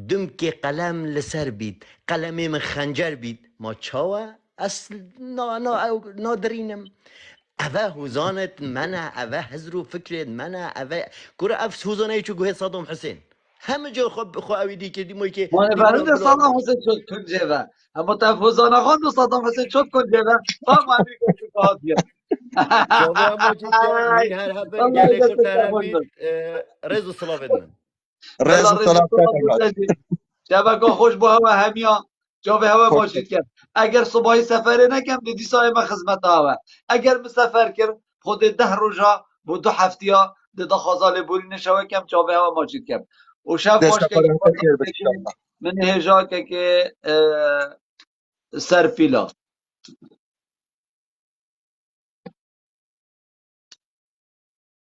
[SPEAKER 3] دم که قلم لسر بید قلم من خنجر بید ما چاوا اصل نادرینم اوه هوزانت منه اوه هزرو فکرت منه اوه گره افس هوزانه چو گوه صدام حسین همه جا خو اویدی کردی موی که
[SPEAKER 2] مانه فرنده صدام حسین شد کنجه و اما تفوزانه خان دو صدام حسین شد کنجه و فهم امریکا شکاهات بیاد
[SPEAKER 3] شما هم چیز که هر هبن گله کرده بید رز و صلافت من
[SPEAKER 4] رز و صلافت
[SPEAKER 2] شبکه خوش با هوا همیا جا به هوا باشید کرد اگر صبحی سفره نکم دیدی سای ما خدمت هوا اگر مسافر کرد خود 10 روزا و 2 هفتیا دیدا خازال بوری نشوه کم جا به هوا ماشید کرد و شب باش که من هجا که سرپیلا